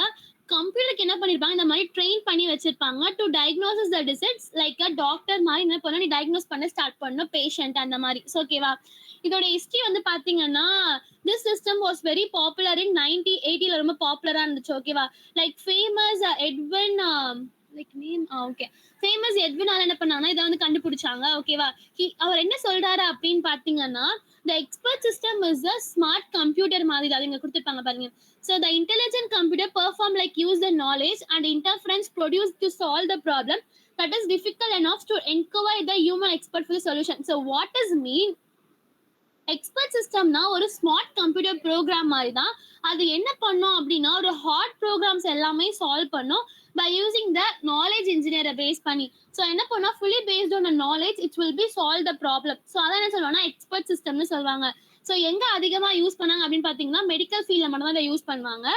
S1: கம்ப்யூட்டருக்கு என்ன பண்ணிருப்பாங்க, இந்த மாதிரி ட்ரெயின் பண்ணி வச்சிருப்பாங்க to diagnosis the disease. Like a doctor மாதிரி என்ன பண்ணணும், நீ டயக்னோஸ் பண்ண ஸ்டார்ட் பண்ணணும் பேஷண்ட் அந்த மாதிரி. ஓகேவா? இதோட ஹிஸ்டரி வந்து பாத்தீங்கன்னா this system was very popular in 1980ல, ரொம்ப பாப்புலரா இருந்துச்சு. ஓகேவா? Like famous Edwin like name okay famous எட்வினால என்ன பண்ணாங்கன்னா இதை வந்து கண்டுபிடிச்சாங்க. ஓகேவா? அவர் என்ன சொல்றாரு அப்படின்னு பாத்தீங்கன்னா த expert system is a smart computer மாதிரி. அது இங்க கொடுத்துருப்பாங்க பாருங்க. So the intelligent computer perform like use the knowledge and interference produce to solve the problem that is difficult enough to encover the human expert for the solution. So what does mean? Expert சிஸ்டம்னா ஒரு smart computer program மாதிரி தான். அது என்ன பண்ணும் அப்படின்னா ஒரு hard programs எல்லாமே சால்வ் பண்ணும் பை யூசிங் த நாலேஜ் இன்ஜினியரை பேஸ் பண்ணி. ஸோ என்ன பண்ணா fully based on knowledge it will be solve the problem. So அதான் என்ன சொல்லுவாங்கன்னா எக்ஸ்பர்ட் சிஸ்டம்னு சொல்லுவாங்க. ஸோ எங்க அதிகமா யூஸ் பண்ணாங்க அப்படின்னு பாத்தீங்கன்னா மெடிக்கல் ஃபீல்ட்ல மட்டும் தான் அதை யூஸ் பண்ணுவாங்க.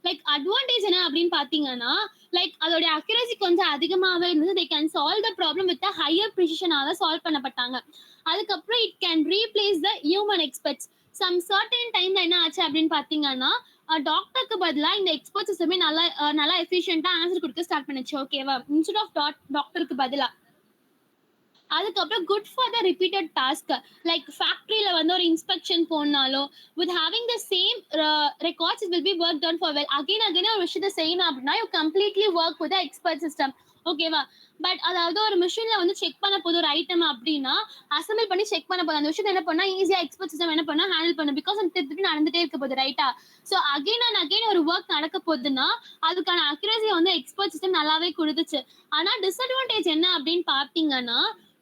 S1: லைக் அட்வான்டேஜ் என்ன அப்படின்னு பாத்தீங்கன்னா லைக் அதோட அக்யூரசி கொஞ்சம் அதிகமாகவே இருந்தது. They can solve the problem with higher ப்ரிசிஷனால சால்வ் பண்ணப்பட்டாங்க. அதுக்கப்புறம் it can replace the human experts. Some certain டைம்ல என்ன ஆச்சு அப்படின்னு பாத்தீங்கன்னா டாக்டருக்கு பதிலா இந்த எக்ஸ்பர்ட் சிஸ்டமே நல்லா எஃபிஷியன்ட்டா ஆன்சர் கொடுக்க ஸ்டார்ட் பண்ணுச்சு. ஓகேவா? இன்ஸ்டெட் ஆஃப் டாக்டருக்கு பதிலா. அதுக்கப்புறம் good for the repeated task. Like ஃபேக்டரியில வந்து ஒரு இன்ஸ்பெக்ஷன் போனாலோ with having the same records it will be work done for well. Again ஒரு விஷயத்தை செய்யணும் அப்படின்னா you completely work with expert system. ஓகேவா? பட் அதாவது ஒரு மிஷின்ல வந்து செக் பண்ண போது ஒரு ஐட்டம் அப்படின்னா அசம்பிள் பண்ணி செக் பண்ண போது அந்த விஷயத்தை என்ன பண்ணா ஈஸியா எக்ஸ்பர்ட் சிஸ்டம் என்ன பண்ணா ஹேண்டில் பண்ணும். பிகாஸ் அது திருப்பி நடந்துட்டே இருக்க போகுது. ரைட்டா? ஸோ அகைன் அண்ட் அகைன் ஒரு ஒர்க் நடக்க போகுதுன்னா அதுக்கான அக்யூரசி வந்து எக்ஸ்பர்ட் சிஸ்டம் நல்லாவே கொடுத்துச்சு. ஆனா டிஸ்அட்வான்டேஜ் என்ன அப்படின்னு பாத்தீங்கன்னா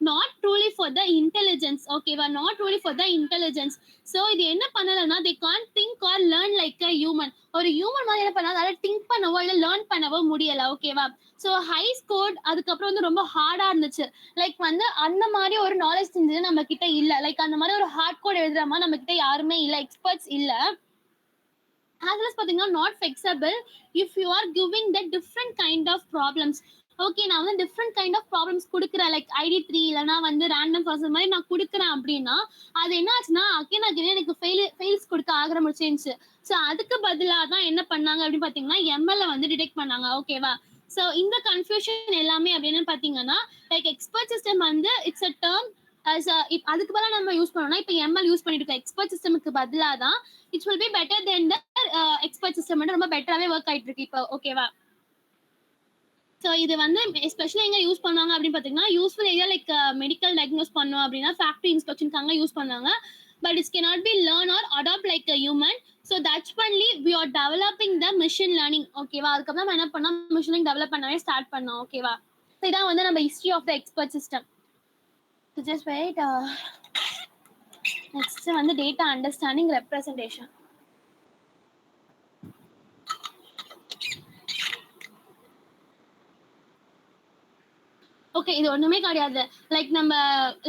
S1: not truly for the intelligence. ஓகேவா? not truly for the intelligence. so இது என்ன பண்ணலன்னா they can't think or learn like a human. ஒரு ஹியூமன் மாதிரி என்ன பண்ணாலும் அதை திங்க் பண்ணவோ இல்லை லேர்ன் பண்ணவோ முடியல. ஓகேவா? ஸோ ஹை ஸ்கோர்ட் அதுக்கப்புறம் வந்து ரொம்ப ஹார்டா இருந்துச்சு. லைக் வந்து அந்த மாதிரி ஒரு நாலேஜ் செஞ்சது நம்ம கிட்ட இல்ல. லைக் அந்த மாதிரி ஒரு ஹார்ட் கோட் எழுதுற மாதிரி நம்ம கிட்ட யாருமே இல்ல, எக்ஸ்பர்ட்ஸ் இல்ல. அதுல பாத்தீங்கன்னா not flexible if you are giving the different kind of problems. Okay, நான் வந்து டிஃப்ரெண்ட் கைண்ட் ஆஃப் ப்ராப்ளம்ஸ் கொடுக்குறேன் லைக் ID3 இல்லைனா வந்து ரேண்டம் ப்ராசஸ் மாதிரி நான் கொடுக்குறேன் அப்படின்னா அது என்ன ஆச்சுன்னா அகைன் எனக்கு ஃபெயில்ஸ் கொடுக்க ஆரம்பிச்சிருந்துச்சு. ஸோ அதுக்கு பதிலாக தான் என்ன பண்ணாங்க அப்படின்னு பார்த்தீங்கன்னா ML வந்து டிடெக்ட் பண்ணாங்க. ஓகேவா? ஸோ இந்த கன்ஃபியூஷன் எல்லாமே அப்படின்னு பார்த்தீங்கன்னா லைக் எக்ஸ்பர்ட் சிஸ்டம் வந்து இட்ஸ் அ டேர்ம் அதுக்கு பதிலா நம்ம யூஸ் பண்ணோம்னா இப்ப எம்எல் யூஸ் பண்ணிட்டு இருக்கோம். எக்ஸ்பர்ட் சிஸ்டமுக்கு பதிலா தான் it will be better then the expert system. ரொம்ப பெட்டராவே ஒர்க் ஆயிட்டு இருக்கு இப்போ. ஓகேவா? ஸோ இது வந்து எஸ்பெஷலி எங்க யூஸ் பண்ணுவாங்க அப்படின்னு பார்த்தீங்கன்னா, useful area like medical diagnose பண்ணோம் அப்படின்னா ஃபேக்டரி இன்ஸ்பெக்ஷனுக்காக யூஸ் பண்ணுவாங்க. But it's cannot be learn or adapt like a human. So that's only we are developing the machine learning. ஓகேவா? அதுக்கப்புறம் நம்ம என்ன பண்ணோம், மிஷின் லேர்னிங் டெவலப் பண்ணவே ஸ்டார்ட் பண்ணோம். ஓகேவா? ஸோ இதான் வந்து நம்ம history of the expert system. So just wait. Next வந்து டேட்டா அண்டர்ஸ்டாண்டிங் ரெப்ரசன்டேஷன். ஓகே, இது ஒண்ணுமே கிடையாது. லைக் நம்ம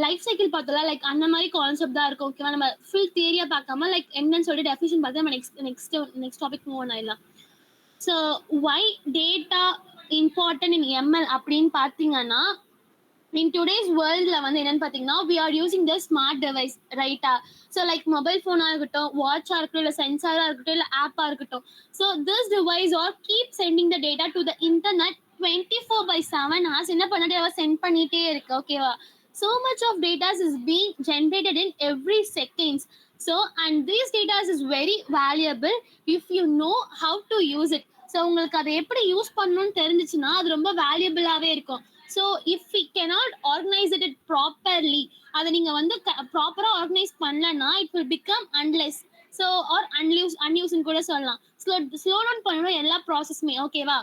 S1: லைஃப் சைக்கிள் பார்த்தோம்ல, லைக் அந்த மாதிரி கான்செப்ட் தான் இருக்கும். ஓகேவா? நம்ம ஃபுல் தியரியா பார்க்காம லைக் என்னன்னு சொல்லிட்டு டெஃபினிஷன் பார்த்து நம்ம நெக்ஸ்ட் டாபிக் மூவ் ஆயிடலாம். So why data important in ML அப்படின்னு பார்த்தீங்கன்னா, in today's world la வந்து என்னன்னு பாத்தீங்கன்னா we are using the smart device, right? So like mobile phone ஆ இருக்கட்டும், watch ஆ இருக்கட்டும், இல்ல sensor ஆ இருக்கட்டும், இல்ல app ஆ இருக்கட்டும். So this device or keep sending the data to the internet 24/7 hours என்ன பண்ணிட்டே சென்ட் பண்ணிட்டே இருக்கு. ஓகேவா? So much of data is being generated in every seconds. So and these data is very valuable if you know how to use it. So உங்களுக்கு அதை எப்படி use பண்ணணும்னு தெரிஞ்சிச்சுன்னா அது ரொம்ப வேல்யூபிளாவே இருக்கும். So if we cannot organise it properly, அதை நீங்க வந்து ப்ராப்பரா ஆர்கனைஸ் பண்ணலன்னா it will become unless. So or அன்யூஸ்ன்னு கூட சொல்லலாம். ஸ்லோ டவுன் பண்ணணும் எல்லா ப்ராசஸுமே. ஓகேவா?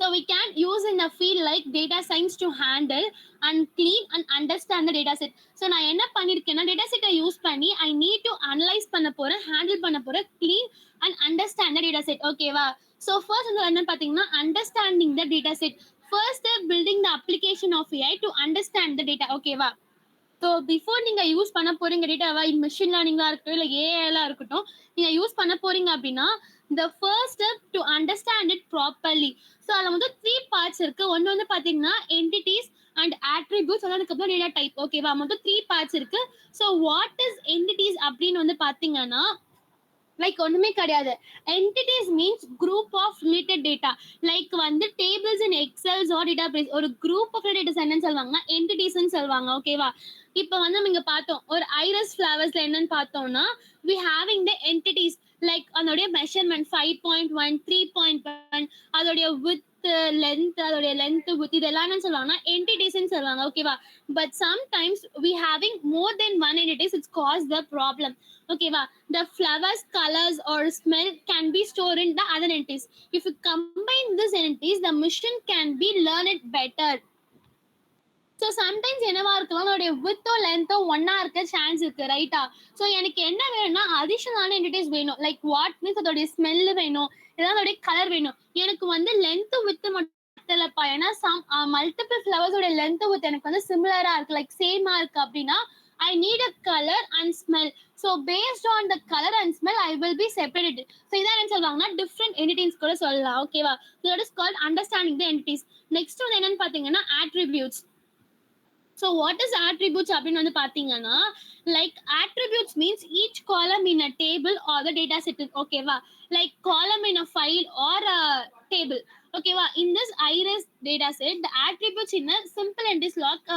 S1: So we can use in a field like data science to handle and clean and understand the data set. So நான் என்ன பண்ணிருக்கேன்னா data set யூஸ் பண்ணி I need to analyze பண்ண போறேன், handle பண்ண போறேன், clean and understand the data set. ஓகேவா? So first வந்து என்ன பாத்தீங்கன்னா understanding the data set. First building the application of AI to understand the data. ஓகேவா? ஸோ பிஃபோர் நீங்க யூஸ் பண்ண போறீங்க டேட்டாவா, மிஷின் லேர்னிங்கா இருக்கட்டும், இல்லை ஏஐலாம் இருக்கட்டும், நீங்க யூஸ் பண்ண போறீங்க அப்படின்னா the first step to understand it properly. So அதில் வந்து 3 பார்ட்ஸ் இருக்கு. ஒன்று வந்து பார்த்தீங்கன்னா என்டிட்டிஸ் அண்ட் ஆட்ரிபியூட்ஸ், அதுக்கப்புறம் டேட்டா டைப். ஓகேவா? மொத்தம் 3 பார்ட்ஸ் இருக்கு. ஸோ வாட் இஸ் என்டிட்டிஸ் அப்படின்னு வந்து பார்த்தீங்கன்னா லைக் ஒண்ணுமே கிடையாது. Entities means group of related data. Like வந்து tables in Excels or data base ஒரு குரூப் ஆஃப் டேட்டாஸ் என்னன்னு சொல்லுவாங்கன்னா என்டிட்டிஸ்ன்னு சொல்லுவாங்க. ஓகேவா? இப்போ வந்து நம்ம இங்க பார்த்தோம் ஒரு ஐரஸ் ஃபிளவர்ஸ்ல என்னன்னு பார்த்தோம்னா we having the entities like அதோடைய மெஷர்மெண்ட் 5.1 3.1 அதோடைய வித் லென்த் அதோடைய லென்த் வித் இதெல்லாம் என்ன சொல்லுவாங்கன்னா என்டிட்டிஸ்ன்னு சொல்லுவாங்க. ஓகேவா? But sometimes we having more than one entities it's cause the problem. ஓகேவா? The flowers, colors or smell can be stored in the other entities. If you combine these entities, the machine can be learn it better. So sometimes என்னவா இருக்கலாம், அதோடைய வித்தோ லென்த்தோ ஒன்னா இருக்க chance இருக்கு. ரைட்டா? So எனக்கு என்ன வேணும்னா அடிஷனலான என்டிட்டிஸ் வேணும். லைக் வாட் மீன்ஸ் அதோடைய ஸ்மெல் வேணும், ஏதாவது அதோடைய கலர் வேணும். எனக்கு வந்து லென்த் வித் மட்டும் இல்லப்பா, ஏன்னா மல்டிபிள் ஃபிளவர்ஸோட லென்த் வித் எனக்கு வந்து சிமிலரா இருக்கு, லைக் சேமா இருக்கு அப்படின்னா I need a color and smell. So based on the color and smell, I will be separated. So இதான் என்ன சொல்றாங்கன்னா டிஃப்ரெண்ட் என்டிட்டிஸ் கூட சொல்லலாம். ஓகேவா? So that is called understanding the entities. Next வந்து என்னன்னு பாத்தீங்கன்னா attributes. So what is attributes அப்படின்னு வந்து பாத்தீங்கன்னா like attributes means each column in a table or the data set. ஓகேவா? Like column in a file or a table. ஓகேவா? In this iris data set the attributes in a simple entities log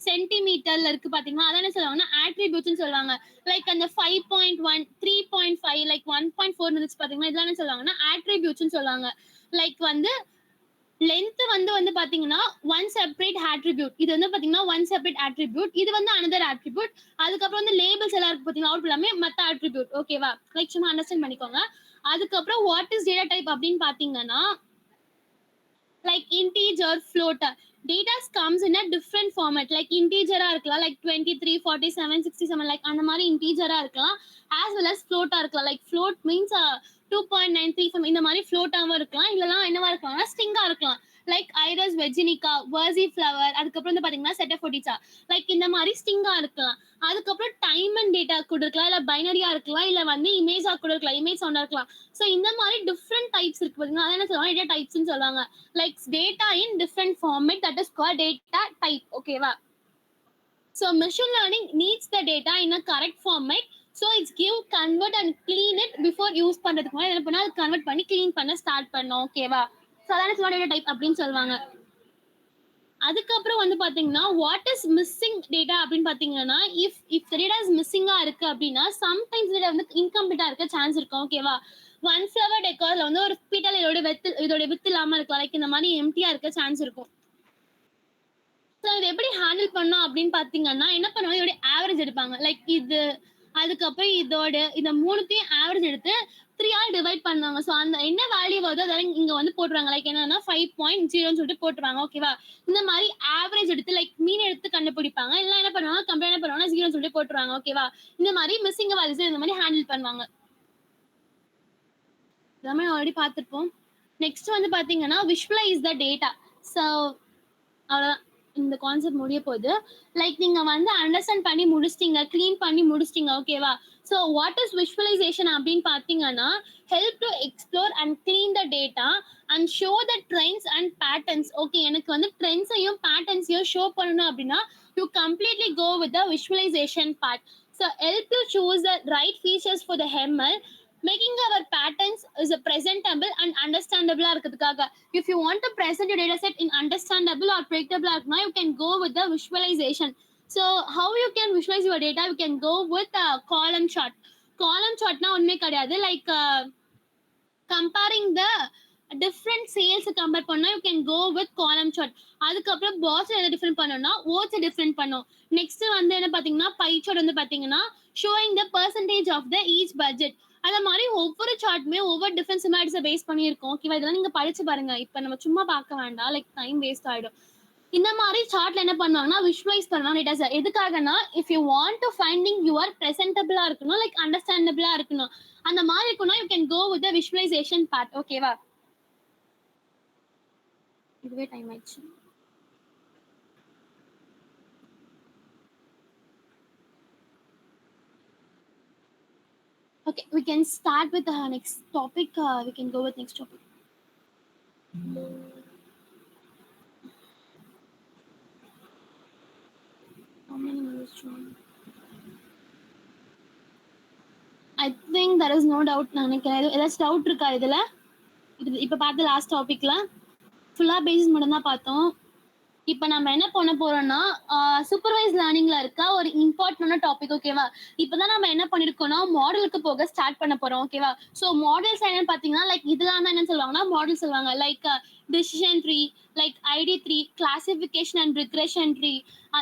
S1: சென்டிமீட்டர்ல இருக்கு பாத்தீங்கன்னா அதான் என்ன சொல்லுவாங்கன்னா attributes சொல்லுவாங்க. Like அந்த 5.1 3.5 like 1.4 minutes பாத்தீங்கன்னா இதெல்லாம் என்ன சொல்லுவாங்கன்னா attributes சொல்லுவாங்க. லைக் வந்து லென்த் வந்து பாத்தீங்கன்னா ஒன் செப்பரேட் ஆட்ரிபியூட். இது வந்து பாத்தீங்கன்னா ஒன் செப்பரேட் ஆட்ரிபியூட். இது வந்து அனதர் ஆட்ரிபியூட். அதுக்கப்புறம் வந்து லேபிள்ஸ் எல்லாம் இருக்கு பாத்தீங்கன்னா அவுட் எல்லாமே மத்த ஆட்ரிபியூட். ஓகேவா? லைக் சும்மா அண்டர்ஸ்டாண்ட் பண்ணிக்கோங்க. அதுக்கப்புறம் வாட் இஸ் டேட்டா டைப் அப்படின்னு பாத்தீங்கன்னா like integer float data comes in a different format like integer இருக்கலாம் like 23 47 67 like அந்த மாதிரி integer இருக்கலாம் as well as float இருக்கலாம் like float means 2.935 இந்த மாதிரி float இருக்கலாம் இல்லனா என்னவா இருக்கலாம்னா string இருக்கலாம் like iris virginica verzi flower அதுக்கப்புறம் வந்து பாத்தீங்கன்னா setaphotica like இந்த மாதிரி string இருக்கலாம். அதுக்கப்புறம் டைம் அண்ட் டேட்டா கொடுக்கலாம், இல்ல பைனரியா இருக்கலாம், இல்ல வந்து இமேஜா கொடுக்கலாம், இமேஜ் சவுண்டா இருக்கலாம். ஸோ இந்த மாதிரி டிஃப்ரெண்ட் டைப்ஸ் இருக்கு பாத்தீங்கன்னா அதான் என்ன சொல்லுவாங்க டேட்டா டைப்ஸ்னு சொல்லுவாங்க. Like data in different format that is called data type. ஓகேவா? So machine learning needs the data in a correct format. So it's give convert and clean it before use பண்றதுக்கு முன்னாடி என்ன பண்ணா அது கன்வெர்ட் பண்ணி clean பண்ண start பண்ணோம். ஓகேவா? ஸோ அதான் சொல்லுவாங்க டேட்டா டைப் அப்படின்னு சொல்லுவாங்க. அதுக்கப்புறம் வந்து பாத்தீங்கன்னா வாட் இஸ் மிஸ்ஸிங் டேட்டா அப்படின்னு பாத்தீங்கன்னா இஃப் டேட்டா இஸ் மிஸ்ஸிங்கா இருக்கு அப்படின்னா சம்டைம்ஸ் இதுல வந்து இன்கம்ப்ளீட்டா இருக்க சான்ஸ் இருக்கும். ஓகேவா? ஒன் ஃபிளவர் டெக்கார்ல வந்து ஒரு பீட்டல் இதோட வித்து இல்லாம இருக்கலாம். லைக் இந்த மாதிரி எம்டியா இருக்க சான்ஸ் இருக்கும். ஸோ இதை எப்படி ஹேண்டில் பண்ணோம் அப்படின்னு பாத்தீங்கன்னா என்ன பண்ணுவாங்க, இதோட ஆவரேஜ் எடுப்பாங்க. லைக் இது அதுக்கப்புறம் இந்த மூணுத்தையும் ஆவரேஜ் எடுத்து 3 ஆல் டிவைட் பண்ணுவாங்க. ஸோ அந்த என்ன வேல்யூ வருதோ அதெல்லாம் இங்க வந்து போட்டுருவாங்க. லைக் என்னன்னா 5.0 சொல்லிட்டு போட்டுருவாங்க. ஓகேவா? இந்த மாதிரி ஆவரேஜ் எடுத்து லைக் மீன் எடுத்து கண்டுபிடிப்பாங்க. இல்லை என்ன பண்ணுவாங்க, கம்பேர் என்ன பண்ணுவாங்க, 0 சொல்லிட்டு போட்டுருவாங்க. ஓகேவா? இந்த மாதிரி மிஸ்ஸிங் வேல்யூஸ் இந்த மாதிரி ஹேண்டில் பண்ணுவாங்க. எல்லாமே ஆல்ரெடி பார்த்துருப்போம். நெக்ஸ்ட் வந்து பாத்தீங்கன்னா விஷுவலைஸ் த டேட்டா. ஸோ அவ்வளோதான், இந்த கான்செப்ட் முடிய போகுது. லைக் நீங்க வந்து அண்டர்ஸ்டாண்ட் பண்ணி முடிச்சிட்டீங்க, க்ளீன் பண்ணி முடிச்சிட்டீங்க. ஓகேவா? ஸோ வாட் இஸ் விஷுவலைசேஷன் அப்படின்னு பார்த்தீங்கன்னா help to explore and clean the data and show the trends and patterns. Okay, எனக்கு வந்து ட்ரெண்ட்ஸையும் பேட்டர்ன்ஸையும் ஷோ பண்ணணும் அப்படின்னா you completely go with the visualisation part. So help to choose the right features for the HTML, making our patterns is a presentable and understandable இருக்கிறதுக்காக. If you want to present your data set in understandable or predictable இருக்குன்னா you can go with the visualization. So how you can visualize your data, you can go with a column chart. Column chartனா ஒண்ணுமே கிடையாது, like comparing the different sales compare பண்ணா you can go with column chart. அதுக்கப்புறம் box எதை different பண்ணோம்னா ஓட்ஸ் different பண்ணும். Next வந்து என்ன பாத்தீங்கன்னா பை சார்ட் வந்து பாத்தீங்கன்னா showing the percentage of the each budget. அந்த மாதிரி ஒவ்வொரு சார்ட்டுமே ஒவ்வொரு டிஃப்ரெண்ட் சிமாட்டிஸை பேஸ் பண்ணியிருக்கோம். ஓகேவா? இதெல்லாம் நீங்க படிச்சு பாருங்க, இப்ப நம்ம சும்மா பார்க்க வேண்டாம், லைக் டைம் வேஸ்ட் ஆயிடும். இந்த மாதிரி சார்ட்ல என்ன பண்ணுவாங்கன்னா விஷுவலைஸ் பண்ணுவாங்க டேட்டா. எதுக்காகனா if you want to finding your பிரசன்டபிளா இருக்கணும், லைக் அண்டர்ஸ்டாண்டபிளா இருக்கணும், அந்த மாதிரி இருக்கும்னா you can go with the visualisation part. ஓகேவா? இதுவே டைம் ஆயிடுச்சு. Okay, we can start with the next topic. We can go with next topic. How many minutes? I think there is no doubt. நினைக்கிறேன் ஏதாச்சும் doubt இருக்கா இதுல? இப்ப பார்த்த last டாபிக்ல ஃபுல்லா பேசிஸ் மட்டும் தான் பார்த்தோம். இப்ப நம்ம என்ன பண்ண போறோம்னா சூப்பர்வைஸ் லேர்னிங்ல இருக்க ஒரு இம்பார்ட்டன்டான டாபிக். ஓகேவா? இப்பதான் நம்ம என்ன பண்ணிருக்கோம்னா மாடலுக்கு போக ஸ்டார்ட் பண்ண போறோம். ஓகேவா? சோ மாடல்ஸ் என்னன்னு பாத்தீங்கன்னா லைக் இதெல்லாம் தான் என்ன சொல்லுவாங்கன்னா மாடல் சொல்லுவாங்க. Like decision tree, like ID tree, classification and regression tree,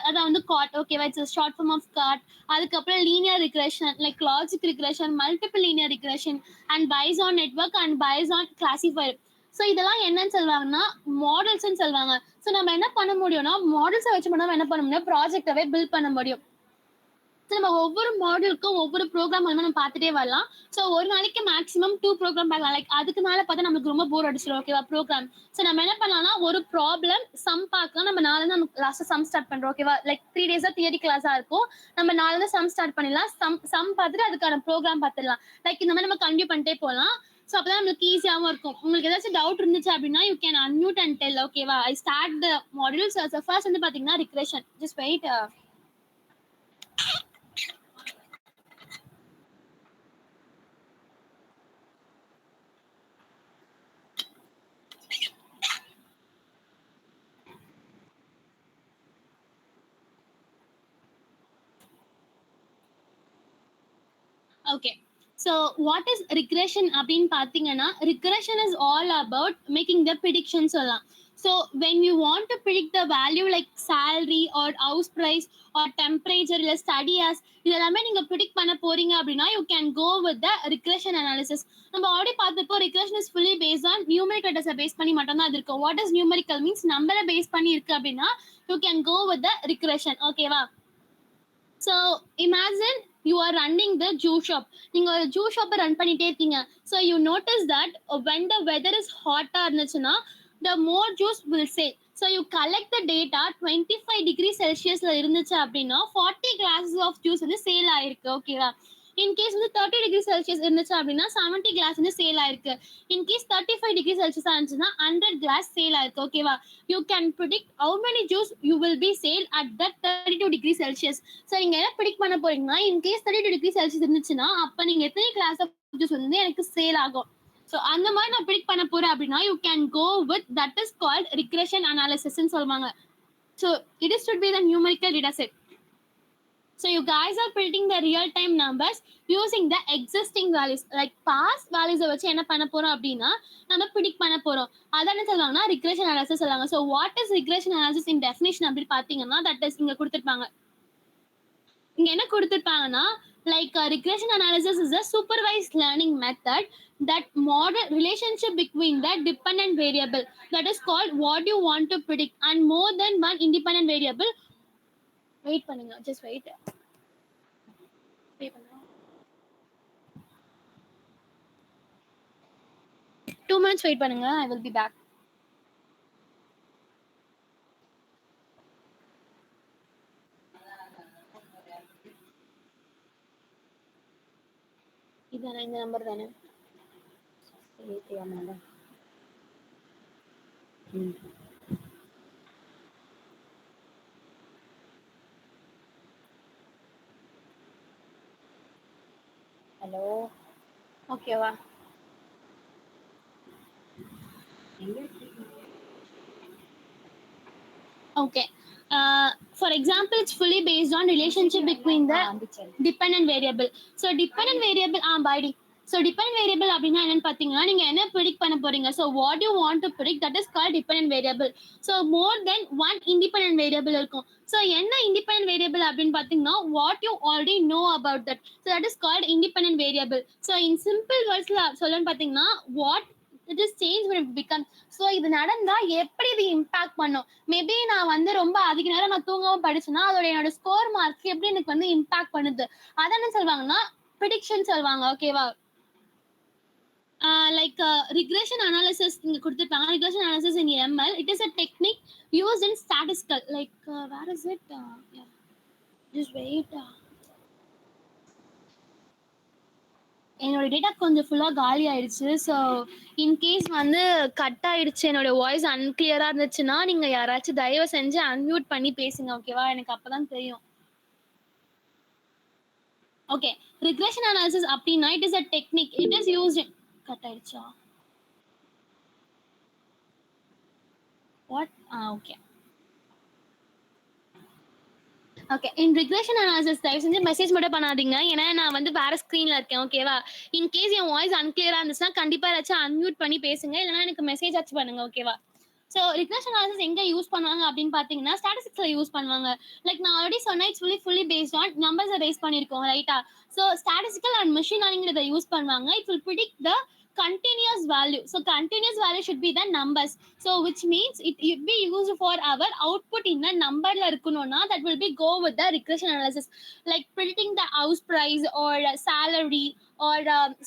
S1: அதான் வந்து காட். ஓகேவா? இட்ஸ் ஷார்ட் ஃபார்ம் ஆஃப் காட். அதுக்கப்புறம் linear regression, like logic regression, multiple linear regression and Bayesian network and Bayesian classifier. So இதெல்லாம் என்னன்னு சொல்லுவாங்கன்னா மாடல்ஸ்ன்னு சொல்லுவாங்க. ஸோ நம்ம என்ன பண்ண முடியும்னா மாடல்ஸை வச்சு மட்டும் என்ன பண்ண முடியும், ப்ராஜெக்டவே பில்ட் பண்ண முடியும். ஸோ நம்ம ஒவ்வொரு மாடலுக்கும் ஒவ்வொரு ப்ரோக்ராம் வந்து நம்ம பார்த்துட்டே வரலாம். ஸோ ஒரு நாளைக்கு மேக்ஸிமம் 2 ப்ரோக்ராம் பார்க்கலாம். லைக் அதுக்கு மேலே பார்த்தா நமக்கு ரொம்ப போர் அடிச்சிடும். ஓகேவா? ப்ரோக்ராம். ஸோ நம்ம என்ன பண்ணலாம்னா ஒரு ப்ராப்ளம் சம் பார்க்கலாம். நம்ம நாலு நமக்கு லாஸ்ட்டாக சம் ஸ்டார்ட் பண்ணுறோம். ஓகேவா? லைக் 3 days தியரி கிளாஸாக இருக்கும். நம்ம நாலு சம் ஸ்டார்ட் பண்ணிடலாம். சம் பார்த்துட்டு அதுக்கான ப்ரோக்ராம் பார்த்துடலாம். லைக் இந்த மாதிரி நம்ம கண்டினியூ பண்ணிட்டே போகலாம். ஸோ அப்பதான் நம்மளுக்கு ஈஸியாகவும் இருக்கும். உங்களுக்கு ஏதாச்சும் டவுட் இருந்துச்சு அப்படின்னா you can unmute and tell. ஓகேவா? I start the modules. First வந்து பார்த்தீங்கன்னா regression. Just wait. Okay, so what is regression அப்படின்னு பார்த்தீங்கன்னா regression is all about making the prediction சொல்லலாம். So when you want to predict the value like salary or house price or temperature இல்லை study hours, இதெல்லாமே நீங்கள் predict பண்ண போறீங்க அப்படின்னா you can go with the regression analysis. நம்ம already பார்த்தப்போ regression is fully based on numerical data base பண்ணி மட்டும் தான் அது இருக்கும். வாட் இஸ் நியூமெரிக்கல் மீன்ஸ் நம்பரை பேஸ் பண்ணி இருக்கு அப்படின்னா you can go with the regression. ஓகேவா? So imagine you are running the juice shop. நீங்க ஒரு ஜூ ஷாப்பை ரன் பண்ணிட்டே இருக்கீங்க. So you notice that when the weather is ஹாட்டா இருந்துச்சுன்னா the more juice will sale. So you collect the data 25 degree செல்சியஸ்ல இருந்துச்சு அப்படின்னா 40 கிளாஸஸ் ஆஃப் ஜூஸ் வந்து சேல் ஆயிருக்கு. ஓகேவா? இன்கேஸ் வந்து 30 டிகிரி செல்சியஸ் இருந்துச்சு அப்படின்னா 70 கிளாஸ் வந்து சேல் ஆயிருக்கு. இன்கேஸ் 35 டிகிரி செல்சியஸ் இருந்துச்சுன்னா 100 கிளாஸ் சேல் ஆயிருக்கு. ஓகேவா? You can predict how many juice you will be sale at that 32 degree Celsius. So நீங்க என்ன ப்ரிடிக்ட் பண்ண போறீங்கன்னா இன்கேஸ் 32 டிகிரி செல்சியஸ் இருந்துச்சுன்னா அப்ப நீங்க எத்தனை கிளாஸ் ஆஃப் ஜூஸ் வந்து எனக்கு சேல் ஆகும். ஸோ அந்த மாதிரி நான் ப்ரிடிக்ட் பண்ண போறேன் அப்படின்னா you can go with that is called regression அனாலிசிஸ்ன்னு சொல்லுவாங்க. So it is should be the numerical data set. So you guys are predicting the real time numbers using the existing values. Like past values வச்சு என்ன பண்ண போறோம் அப்படின்னா நம்ம predict பண்ண போறோம். அத என்ன சொல்றாங்கன்னா regression analysis சொல்றாங்க. So what is regression analysis in definition அப்படி பாத்தீங்கன்னா that is இங்க கொடுத்திருப்பாங்க. இங்க என்ன கொடுத்திருப்பாங்கன்னா like regression analysis is a supervised learning method that model relationship between the dependent variable that is called what you want to predict and more than one independent variable. Wait பண்ணுங்க, just wait. Wait பண்ணுங்க. 2 minutes wait பண்ணுங்க, I will be back. இதானே இந்த number தானே? Hello, ஓகேவா? Okay. For example, it's fully based on relationship between the dependent variable. So dependent variable body. So dependent variable அப்படின்னா என்னன்னு பாத்தீங்கன்னா நீங்க என்ன predict பண்ண போறீங்க. So what you want to predict, that is called dependent variable. So more than one independent variable இருக்கும். So என்ன independent variable அப்படின்னு பாத்தீங்கன்னா what you already know about that. So that is called independent variable. So in simple words சொல்லணும்னு பாத்தீங்கன்னா what it is change when it become. So இது நடந்தா எப்படி இது இம்பாக்ட் பண்ணும்? மேபி நான் வந்து ரொம்ப அதிக நேரம் நான் தூங்காம படிச்சேன்னா அதோட என்னோட ஸ்கோர் மார்க் எப்படி எனக்கு வந்து இம்பாக்ட் பண்ணுது, அதான் சொல்லுவாங்கன்னா ப்ரிடிக்ஷன் சொல்லுவாங்க. ஓகேவா? Like regression analysis இங்க கொடுத்திருப்பாங்க. Regression analysis in ML, it is a technique used in statistical. Like where is it? Yeah. Just wait. என்னோட டேட்டா கொஞ்சம் ஃபுல்லாக காலி ஆயிடுச்சு. ஸோ இன்கேஸ் வந்து கட் ஆயிடுச்சு, என்னோட வாய்ஸ் அன்கிளியராக இருந்துச்சுன்னா நீங்கள் யாராச்சும் தயவு செஞ்சு அன்மியூட் பண்ணி பேசுங்க. ஓகேவா? எனக்கு அப்போ தான் தெரியும். ஓகே, ரிக்ரெஷன் அனாலிசிஸ் அப்படின்னா it is a technique, it is used. Cut ஆயிடுச்சா? What? Okay okay. In regression analysis தயவு செஞ்சு மெசேஜ் மட்டும் பண்ணாதீங்க, ஏன்னா நான் வந்து வேற ஸ்க்ரீனில் இருக்கேன். ஓகேவா? இன்கேஸ் என் வாய்ஸ் அன்கிளியராக இருந்துச்சுன்னா கண்டிப்பாக ஏதாச்சும் அன்மியூட் பண்ணி பேசுங்க, இல்லைனா எனக்கு மெசேஜ் ஆச்சு பண்ணுங்க. ஓகேவா? ஸோ ரிக்ரெஷன் அனாலிசிஸ் எங்க யூஸ் பண்ணுவாங்க அப்படின்னு பார்த்தீங்கன்னா ஸ்டாட்டிஸ்டிக்ஸ்ல யூஸ் பண்ணுவாங்க. லைக் நான் ஆல்ரெடி சொன்னேன், இட்ஸ் ஃபுல்லி பேஸ்ட் ஆன் நம்பர்ஸை பேஸ் பண்ணியிருக்கோம், ரைட்டா? So statistical and machine learning இதை யூஸ் பண்ணுவாங்க. It will predict the continuous value. So continuous value should be the numbers. So which means it be used for our output in a number la irukunona, that will be go with the regression analysis, like predicting the house price or salary or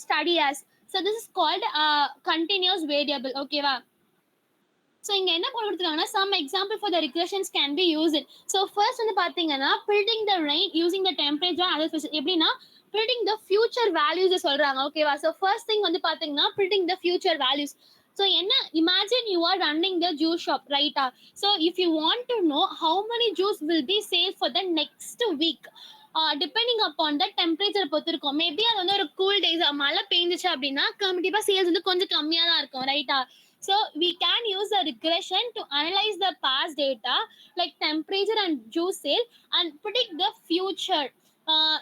S1: study as. So this is called continuous variable. Okay va? So இங்கே என்ன கொடுத்துருக்காங்கன்னா some example for the regressions can be use it. So first வந்து பார்த்தீங்கன்னா predicting the rain using the temperature other special. எப்படின்னா predicting the future values சொல்றாங்க. ஓகேவா? So first thing வந்து பார்த்தீங்கன்னா predicting the future values. So என்ன, imagine you are running the juice shop, ரைட்டா? So if you want to know how many juice will be sale for the next week, depending upon the temperature பொறுத்து இருக்கும். Maybe அது வந்து ஒரு cool days மழை பெஞ்சிச்சு அப்படின்னா கண்டிப்பாக சேல்ஸ் வந்து கொஞ்சம் கம்மியாக தான் இருக்கும், ரைட்டா? So we can use the regression to analyze the past data like temperature and juice sale and predict the future.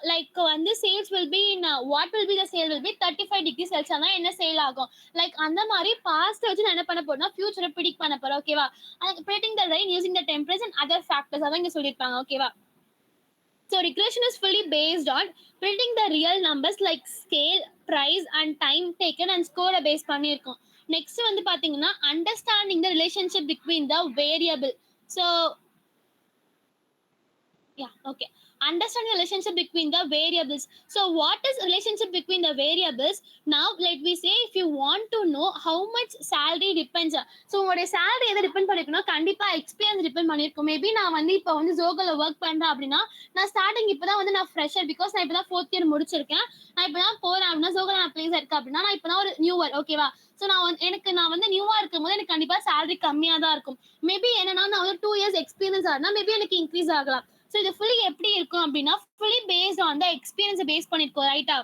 S1: Like வந்து sales will be in what will be the sale will be 35 degrees Celsius ஆனா என்ன sale ஆகும், like அந்த மாதிரி past வச்சு நான் என்ன பண்ண போறேன்னா ஃபியூச்சரை ப்ரிடிக்ட் பண்ண போறேன். ஓகேவா? predicting the rain using the temperature and other factors அதான் இங்க சொல்லியிருப்பாங்க. ஓகேவா? So regression is fully based on predicting the real numbers like scale, price and time taken and score base பண்ணியிருக்கோம். நெக்ஸ்ட் வந்து பாத்தீங்கன்னா understanding the relationship between the variable. So yeah, okay, understand the relationship between the variables. So what is relationship between the variables? Now let me say, if you want to know how much salary depends, so உங்களுடைய salary எதை depend பண்ணிருக்குன்னா கண்டிப்பா experience depend பண்ணிருக்கும். Maybe நான் வந்து இப்போ வந்து ஜோகோல work பண்றேன் அப்படின்னா நான் ஸ்டார்டிங் இப்பதான் வந்து நான் ஃப்ரெஷர், பிகாஸ் நான் இப்பதான் 4th இயர் முடிச்சிருக்கேன், நான் இப்பதான் போறேன் அப்படின்னா ஜோகோல நான் பிளேஸ் இருக்கேன் அப்படின்னா நான் இப்பதான் ஒரு நியூவர். ஓகேவா? ஸோ நான் வந்து நியூவா இருக்கும் போது எனக்கு கண்டிப்பா salary கம்மியா தான் இருக்கும். மேபி என்னன்னா நான் வந்து 2 years எக்ஸ்பீரியன்ஸ் ஆகுனா மேபி எனக்கு இன்க்ரீஸ் ஆகலாம். ஸோ இது ஃபுல்லி எப்படி இருக்கும் அப்படின்னா ஃபுல்லி பேஸ்ட் ஆன் த எக்ஸ்பீரியன்ஸை பேஸ் பண்ணிருக்கோம், ரைட்டா?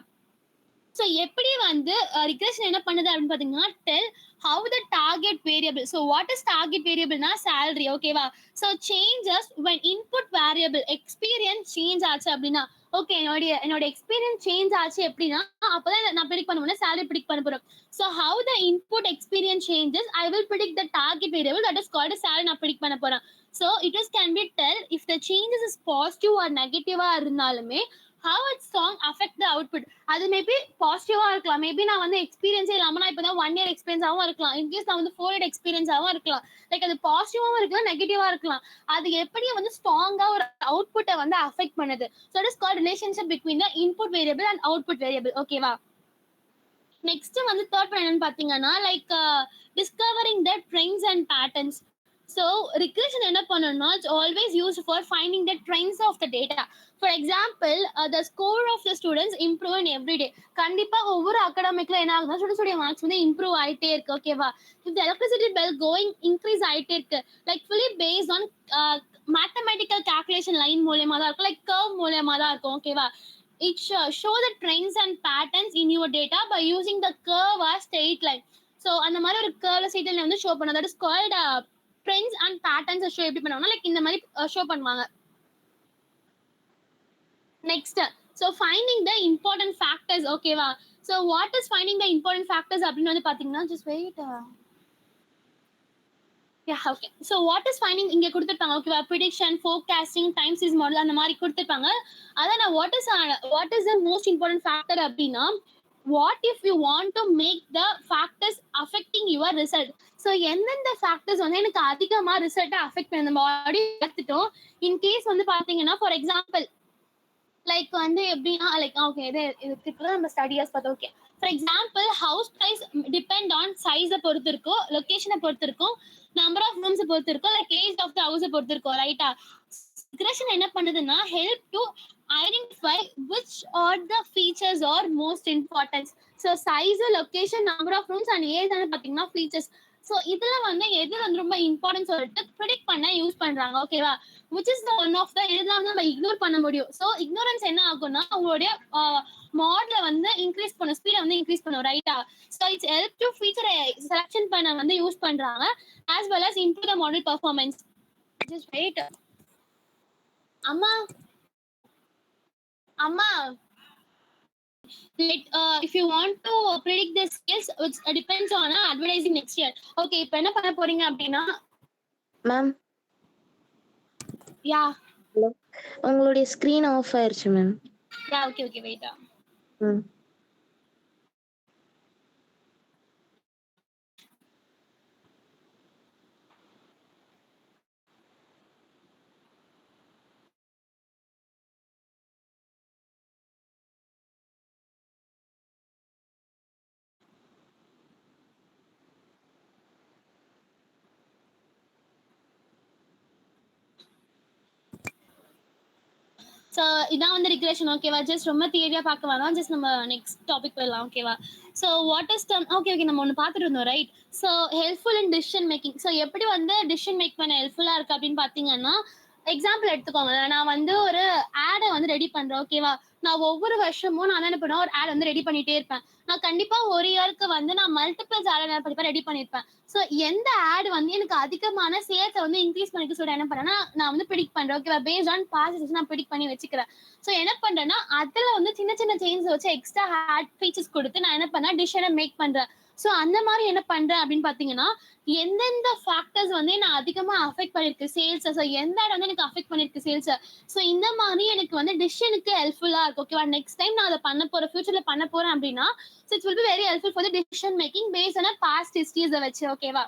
S1: ஸோ எப்படி வந்து ரிக்ரெஷன் என்ன பண்ணுது அப்படின்னு பார்த்தீங்கன்னா tell how the target variable. So what is target வேரியபிள்னா சேலரி, ஓகேவா? So changes when input variable experience change ஆச்சு அப்படின்னா, ஓகே என்னோட எக்ஸ்பீரியன்ஸ் சேஞ்ச் ஆச்சு எப்படின்னா அப்பதான் நான் ப்ரிடிக் பண்ண முடியும் சேலரி ப்ரிடிக் பண்ண போறோம். So how the input experience changes I will predict the target variable that is called salary நான் ப்ரிடிக் பண்ண போறேன். So it is can be del if the changes is positive or நெகட்டிவா இருந்தாலுமே how its song affect the output. அது maybe பாசிட்டிவா இருக்கலாம், maybe நான் வந்து எக்ஸ்பீரியன்ஸே இல்லாம நான் இப்பதான் 1 year எக்ஸ்பீரியன்ஸாவும் இருக்கலாம், இன்கேஸ் நான் வந்து 4 year எக்ஸ்பீரியன்ஸாவும் இருக்கலாம். லைக் அது பாசிட்டிவாவும் இருக்கலாம் நெகட்டிவா இருக்கலாம். அது எப்படி வந்து ஸ்ட்ராங்கா ஒரு அவுட்புட்டை வந்து அஃபெக்ட் பண்ணுது. So it is called relationship between the input variable and output variable, ஓகேவா? நெக்ஸ்ட் வந்து தேர்ட் ஒன் என்னன்னு பாத்தீங்கன்னா like discovering the trends and patterns. So regression என்ன பண்ணணும்னா it's always used for finding the trends of the data. For example the score of the students improve in every day. கண்டிப்பா ஒவ்வொரு அகாடமிக்ல என்ன ஆகுதுன்னா ஸ்டூடெண்ட்ஸோட marks வந்து improve ஆயிட்டே இருக்கு, ஓகேவா? இந்த எலக்ட்ரிசிட்டி பில் கோயிங் இன்க்ரீஸ் ஆயிட்டே இருக்கு, like fully based on mathematical calculation line மூலியமா தான் இருக்கும், லைக் கர்வ் மூலியமா தான் இருக்கும், ஓகேவா? It show the trends and patterns in your data by using the curve or straight line. So அந்த மாதிரி ஒரு curve straight line வந்து ஷோ பண்ணும். that is called trends and patterns show எப்படி பண்ணுவாங்கன்னா லைக் இந்த மாதிரி ஷோ பண்ணுவாங்க. Next so finding the important factors, ஓகேவா? so what is finding the important factors அப்படின்னு வந்து பாத்தீங்கன்னா just wait. Yeah, okay. So what is finding இங்க கொடுத்திருப்பாங்க, ஓகேவா? prediction, forecasting, time series model அந்த மாதிரி கொடுத்திருப்பாங்க. அதான் நான் what is the most important factor அப்படின்னா what if you want to make the factors affecting your result. so எந்தெந்த factors வந்து எனக்கு அதிகமா ரிசல்ட்டை அஃபெக்ட் பண்ண பாடி எடுத்துட்டோம். இன் கேஸ் வந்து பாத்தீங்கன்னா ஃபார் எக்ஸாம்பிள் லைக் வந்து எப்படின்னா லைக் ஓகே இதுக்கு நம்ம ஸ்டடியர்ஸ் பார்த்தோம், okay. For example house price depend on சைஸை பொறுத்து இருக்கும், லொகேஷனை பொறுத்து இருக்கும், நம்பர் ஆஃப் ரூம்ஸை பொறுத்து இருக்கும், லைக் ஏஜ் ஆஃப் த ஹவுஸை பொறுத்து இருக்கும், ரைட்டா? ரிக்ரெஷன் என்ன பண்ணுதுன்னா help to identify which are the features are most importance. So size, location, number of rooms and age வந்து பார்த்தீங்கன்னா ஃபீச்சர்ஸ். ஸோ இதுல வந்து எது வந்து ரொம்ப இம்பார்ட்டன்ஸ் சொல்லிட்டு ப்ரிடிக்ட் பண்ண யூஸ் பண்றாங்க, ஓகேவா? which is the one of the இதெல்லாம் வந்து நம்ம இக்னோர் பண்ண முடியும். ஸோ இக்னோரன்ஸ் என்ன ஆகும்னா உங்களுடைய மாடலை வந்து இன்க்ரீஸ் பண்ணும், ஸ்பீடை வந்து இன்க்ரீஸ் பண்ணும், ரைட்டா? ஸோ இட்ஸ் ஹெல்ப் டு ஃபீச்சரை செலக்ஷன் பண்ண வந்து யூஸ் பண்றாங்க as well as improve the model performance. just wait. அம்மா if you want to predict the sales which depends on advertising next year. okay இப்போ என்ன பண்ண போறீங்க அப்படின்னா
S2: மேம்
S1: யா
S2: உங்களுடைய ஸ்கிரீன் ஆஃப் ஆயிருச்சு ma'am.
S1: Yeah okay wait. So இதான் வந்து ரிக்ரெஷன், ஓகேவா? ஜஸ்ட் ரொம்ப தியரியா பார்க்க வேணாம், ஜஸ்ட் நம்ம நெக்ஸ்ட் டாபிக் போயிடலாம், ஓகேவா? ஸோ வாட் இஸ் ஓகே நம்ம ஒன்று பார்த்துட்டு இருந்தோம், right? So helpful in decision making. So எப்படி வந்து டிசிஷன் மேக் பண்ண ஹெல்ப்ஃபுல்லாக இருக்கு அப்படின்னு பார்த்தீங்கன்னா எக்ஸாம்பிள் எடுத்துக்கோங்க. நான் வந்து ஒரு ஆடை வந்து ரெடி பண்றேன், ஓகேவா? நான் ஒவ்வொரு வருஷமும் நான் என்ன பண்ணுவேன், ஒரு ஆட் வந்து ரெடி பண்ணிட்டே இருப்பேன். நான் கண்டிப்பா ஒரு இயருக்கு வந்து நான் மல்டிபிள்ஸ் ஆட் கண்டிப்பா ரெடி பண்ணிருப்பேன். ஸோ எந்த ஆட் வந்து எனக்கு அதிகமான சேல்ஸை வந்து இன்க்ரீஸ் பண்ணிக்க சொல்ல என்ன பண்றேன்னா நான் வந்து ப்ரிடிக்ட் பண்றேன், ஓகேவா? பேஸ்ட் ஆன் பாஸ்ட் நான் ப்ரிடிக்ட் பண்ணி வச்சுக்கிறேன். ஸோ என்ன பண்றேன்னா அதுல வந்து சின்ன சின்ன சேஞ்ச் வச்சு எக்ஸ்ட்ரா ஆட் ஃபீச்சர்ஸ் கொடுத்து நான் என்ன பண்ணேன் டிசிஷனை மேக் பண்றேன். ஸோ அந்த மாதிரி என்ன பண்றேன் அப்படின்னு பாத்தீங்கன்னா எந்தெந்த ஃபேக்டர்ஸ் வந்து நான் அதிகமா அஃபெக்ட் பண்ணிருக்கு சேல்ஸ், ஸோ எந்த ஆட் வந்து எனக்கு அஃபெக்ட் பண்ணிருக்கு சேல்ஸ், ஸோ இந்த மாதிரி எனக்கு வந்து டிசிஷனுக்கு ஹெல்ப்ஃபுல்லா இருக்கு, ஓகேவா? நெக்ஸ்ட் டைம் நான் அதை பண்ண போறேன், ஃபியூச்சர்ல பண்ண போறேன் அப்படின்னா so it's will be very helpful for the decision making based on past ஹிஸ்டரிஸை வச்சு, ஓகேவா?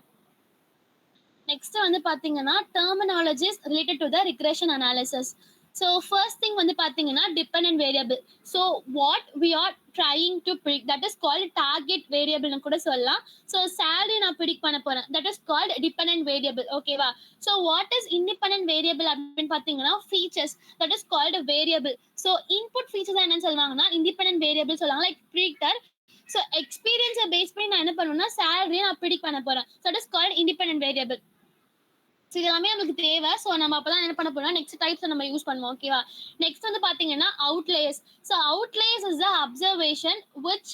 S1: நெக்ஸ்ட் வந்து பாத்தீங்கன்னா terminologies related to the regression analysis. So first thing வந்து பாத்தீங்கன்னா dependent variable. So what we are trying to predict that is called target வேரியபிள்னு கூட சொல்லலாம். ஸோ சேலரி நான் ப்ரிடிக்ட் பண்ண போறேன், that is called dependent variable, ஓகேவா? So what is independent variable அப்படின்னு பாத்தீங்கன்னா features, that is called variable. So input features என்னன்னு சொல்லுவாங்கன்னா இண்டிபெண்டன்ட் வேரியபிள் சொல்லுவாங்க, லைக் ப்ரிடிக்டர். ஸோ எக்ஸ்பீரியன்ஸை பேஸ் பண்ணி நான் என்ன பண்ணுவேன்னா சேலரியை நான் ப்ரிடிக்ட் பண்ண போறேன், so that is called independent variable. So இது எல்லாமே நமக்கு தேவை. ஸோ நம்ம அப்பதான் என்ன பண்ண போறோம், நெக்ஸ்ட் டைப்ஸ் நம்ம யூஸ் பண்ணுவோம். ஓகேவா? நெக்ஸ்ட் வந்து பாத்தீங்கன்னா outliers. So outliers is the observation which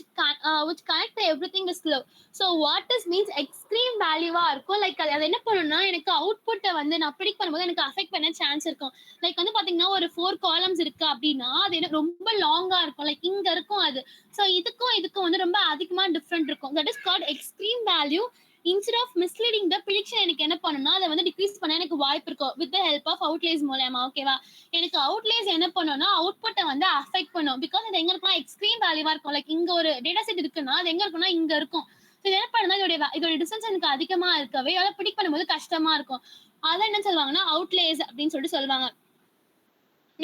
S1: connect everything is slow. So what is means extreme வேல்யூவா இருக்கும். லைக் அது என்ன பண்ணும்னா, எனக்கு அவுட்புட்டை வந்து நான் ப்ரிடிக்ட் பண்ணும்போது எனக்கு அஃபெக்ட் பண்ண சான்ஸ் இருக்கும். லைக் வந்து பாத்தீங்கன்னா ஒரு 4 காலம்ஸ் இருக்கு அப்படின்னா அது எனக்கு ரொம்ப லாங்கா இருக்கும். லைக் இங்க இருக்கும் அது. ஸோ இதுக்கும் வந்து ரொம்ப அதிகமா டிஃப்ரெண்ட் இருக்கும். That is called extreme value. Instead of misleading the prediction எனக்கு என்ன பண்ணும்னா, அதை வந்து டிக்ரீஸ் பண்ண எனக்கு வாய்ப்பு இருக்கும் வித் த ஹெல்ப் ஆஃப் அவுட்லேஸ் மூலமா. ஓகேவா? எனக்கு அவுட்லேஸ் என்ன பண்ணும்னா அவுட்புட்டை வந்து அஃபெக்ட் பண்ணும். பிகாஸ் அது எங்க இருக்குன்னா எக்ஸ்ட்ரீம் வேல்யூவா இருக்கும். லைக் இங்க ஒரு டேட்டா செட் இருக்குன்னா அது எங்க இருக்குன்னா இங்க இருக்கும். இது என்ன பண்ணுன்னா இதோட டிஸ்டன்ஸ் எனக்கு அதிகமா இருக்கவே அதை ப்ரிடிக்ட் பண்ணும்போது கஷ்டமா இருக்கும். அதான் என்ன சொல்லுவாங்கன்னா அவுட்லேஸ் அப்படின்னு சொல்லிட்டு சொல்லுவாங்க.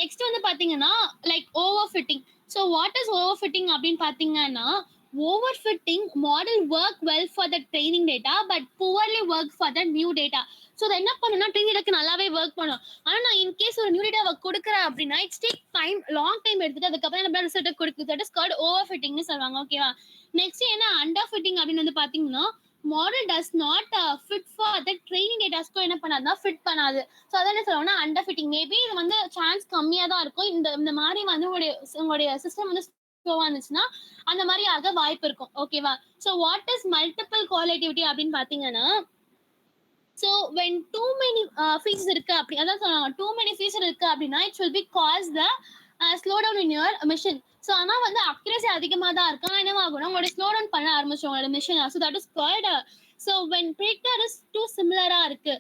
S1: நெக்ஸ்ட் வந்து பாத்தீங்கன்னா like over fitting. So what is over fitting அப்படின்னு பாத்தீங்கன்னா, over fitting model work well for the training data but poorly work for the new data. So அதை என்ன பண்ணுன்னா ட்ரைனிங் டேட்டாக்கு நல்லாவே ஒர்க் பண்ணும். ஆனா நான் இன்கேஸ் ஒரு நியூ டேட்டாவை கொடுக்குறேன் அப்படின்னா it's take time, long time எடுத்துட்டு அதுக்கப்புறம் நம்ம ரிசல்ட்டை கொடுக்குது. தட் இஸ் கால்ட் ஓவர் ஃபிட்டிங்னு சொல்லுவாங்க. ஓகேவா? நெக்ஸ்ட் என்ன அண்டர் ஃபிட்டிங் அப்படின்னு வந்து பாத்தீங்கன்னா, model does not fit for the training டேட்டாஸ்க்கும் என்ன பண்ணாதுன்னா ஃபிட் பண்ணாது. ஸோ அதான் என்ன சொல்லுவாங்கன்னா அண்டர் ஃபிட்டிங். மேபி இது வந்து சான்ஸ் கம்மியா தான் இருக்கும். இந்த மாதிரி வந்து உங்களுடைய சிஸ்டம் வந்து ஸ்லோவா இருந்துச்சுன்னா அந்த மாதிரி ஆக வாய்ப்பு இருக்கும். ஓகேவா? ஸோ வாட் இஸ் மல்டிபிள் குவாலிட்டிவிட்டி அப்படின்னு பாத்தீங்கன்னா, so when too many features இருக்கு அப்படி அதான் சொல்லுவாங்க, டூ மெனி ஃபீச்சர் இருக்கு அப்படின்னா it will be cause the slow down in your machine. So ஆனால் வந்து அக்யூரசி அதிகமாக தான் இருக்கு. ஆனால் என்னவாகும்னா உங்களோட ஸ்லோ டவுன் பண்ண ஆரம்பிச்சோம் உங்களோட machine. So that is called so when predictor is too சிமிலரா இருக்கு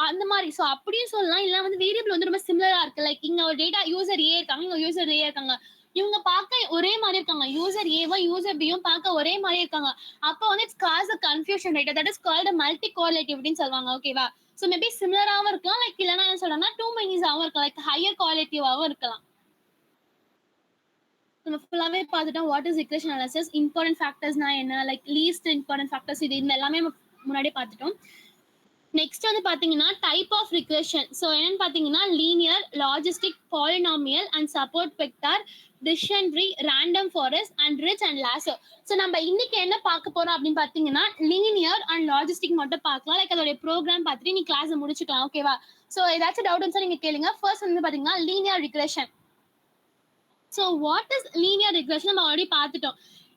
S1: அந்த மாதிரி. ஸோ அப்படியும் சொல்லலாம். இல்லை வந்து வேரியபிள் வந்து ரொம்ப சிமிலரா இருக்கு. லைக் இங்க ஒரு டேட்டா யூசர் ஏ இருக்காங்க, இங்க யூசர் ஏ இருக்காங்க. இவங்க பார்க்க ஒரே மாதிரி இருக்காங்க. யூசர் ஏவும் யூசர் பியும் பார்க்க ஒரே மாதிரி இருக்காங்க. அப்போ வந்து it's cause a confusion right. That is called multi குவாலிட்டிவிட்டின்னு சொல்லுவாங்க. ஓகேவா? ஸோ மேபி சிமிலராகவும் இருக்கலாம். லைக் இல்லைன்னா என்ன சொல்றாங்கன்னா டூ மெனிஸாகவும் இருக்கலாம். லைக் ஹையர் குவாலிட்டியாகவும் இருக்கலாம். நம்ம ஃபுல்லாவே பார்த்துட்டோம். What is regression analysis, important ஃபேக்டர்ஸ்னா என்ன, லைக் லீஸ்ட் இம்பார்ட்டன்ட் ஃபேக்டர்ஸ் இது இந்த எல்லாமே நம்ம முன்னாடியே பார்த்துட்டோம். நெக்ஸ்ட் வந்து பாத்தீங்கன்னா டைப் ஆஃப் ரிக்ரெஷன். ஸோ என்னன்னு பாத்தீங்கன்னா linear, logistic, polynomial and support vector, decision tree, random forest and rich and lasso. So நம்ம இன்னைக்கு என்ன பார்க்க போறோம் அப்படின்னு பாத்தீங்கன்னா லீனியர் அண்ட் லாஜிஸ்டிக் மட்டும் பார்க்கலாம். லைக் அதோட ப்ரோக்ராம் பார்த்துட்டு நீ கிளாஸ் முடிச்சுக்கலாம். ஓகேவா? ஸோ ஏதாச்சும் டவுட் இருந்தா நீங்க கேளுங்க. ஃபர்ஸ்ட் வந்து பாத்தீங்கன்னா linear regression. So what is linear regression? நம்ம already பார்த்துட்டோம்.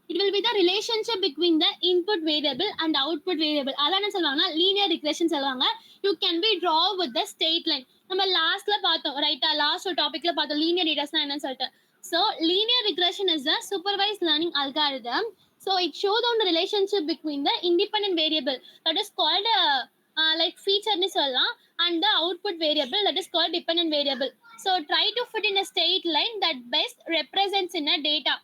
S1: It will be the relationship between the input variable and output variable. அதான் என்ன சொல்லுவாங்கன்னா linear regression சொல்லுவாங்க. You can be draw with the straight line. நம்ம லாஸ்ட்ல பார்த்தோம் ரைட்டா? லாஸ்ட் ஒரு டாபிக்ல பார்த்தோம் linear regression என்னன்னு சொல்லிட்டு. So linear regression is a supervised learning algorithm. So it shows on the relationship between the independent variable that is called like feature னு சொல்லலாம் and the output variable that is called dependent variable. So try to fit in a straight line that best represents in a data.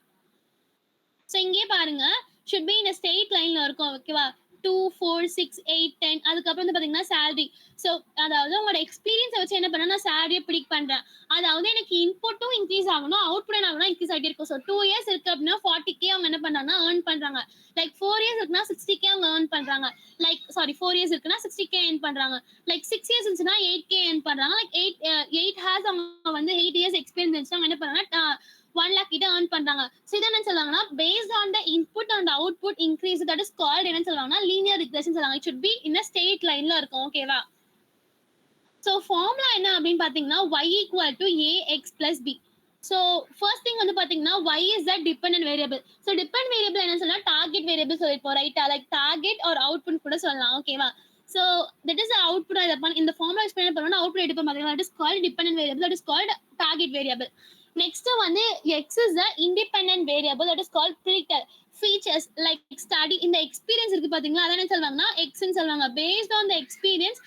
S1: So இங்கே பாருங்க should be in straight லைன்ல இருக்கும். ஓகேவா? 2, 4, 6, 8, 10 அதுக்கப்புறம் வந்து பாத்தீங்கன்னா சேலரி. ஸோ அதாவது உங்களோட எக்ஸ்பீரியன்ஸை வச்சு என்ன பண்ண நான் சேலரியை ப்ரிடிக்ட் பண்றேன். அதாவது எனக்கு இன்புட்டும் இன்க்ரீஸ் ஆகணும், அவுட்புட் என்ன ஆகணும் இன்க்ரீஸ் ஆகிட்டே இருக்கும். ஸோ 2 இயர்ஸ் இருக்கு அப்படின்னா 40K அவங்க என்ன பண்றாங்கன்னா ஏர்ன் பண்றாங்க. லைக் 4 இயர்ஸ் இருக்குன்னா 60K அவங்க ஏர்ன் பண்றாங்க. லைக் சாரி 4 இயர்ஸ் இருக்குன்னா 60K ஏர்ன் பண்றாங்க. லைக் 6 இயர்ஸ் இருந்துச்சுன்னா 8K ஏர்ன் பண்றாங்க. லைக் 8 ஹேர்ஸ் அவங்க வந்து 8 இயர்ஸ் எக்ஸ்பீரியன்ஸ் இருந்துச்சு அவங்க என்ன பண்றாங்கன்னா 1 lakh கிட்ட earn பண்றாங்க. ஸோ இதை என்ன சொல்லுவாங்கன்னா based on the input and output increase that is called என்ன சொல்லுவாங்கன்னா linear regression சொல்லுவாங்க. It should be in a straight lineல இருக்கும். ஓகேவா? ஸோ ஃபார்முலா என்ன அப்படின்னு பாத்தீங்கன்னா y equal to ax plus b. So first thing வந்து பாத்தீங்கன்னா y is the dependent variable. So dependent variable என்ன சொல்லலாம் டார்கெட் வேரியபிள் சொல்லிப்போம் ரைட்டா? லைக் டார்கெட் ஆர் அவுட்புட் கூட சொல்லலாம். ஓகேவா? So that is output. இந்த ஃபார்முலா எக்ஸ்பிளைன் பண்ணோம்னா அவுட்புட் எடுப்போம் பாத்தீங்கன்னா that is called dependent variable, that is called target variable. Next வந்து x is the independent variable that is called predictor. Features like study இந்த experience இருக்கு பாத்தீங்களா? அதான் என்ன சொல்லுவாங்கன்னா x ன்னு சொல்லுவாங்க. Based on the experience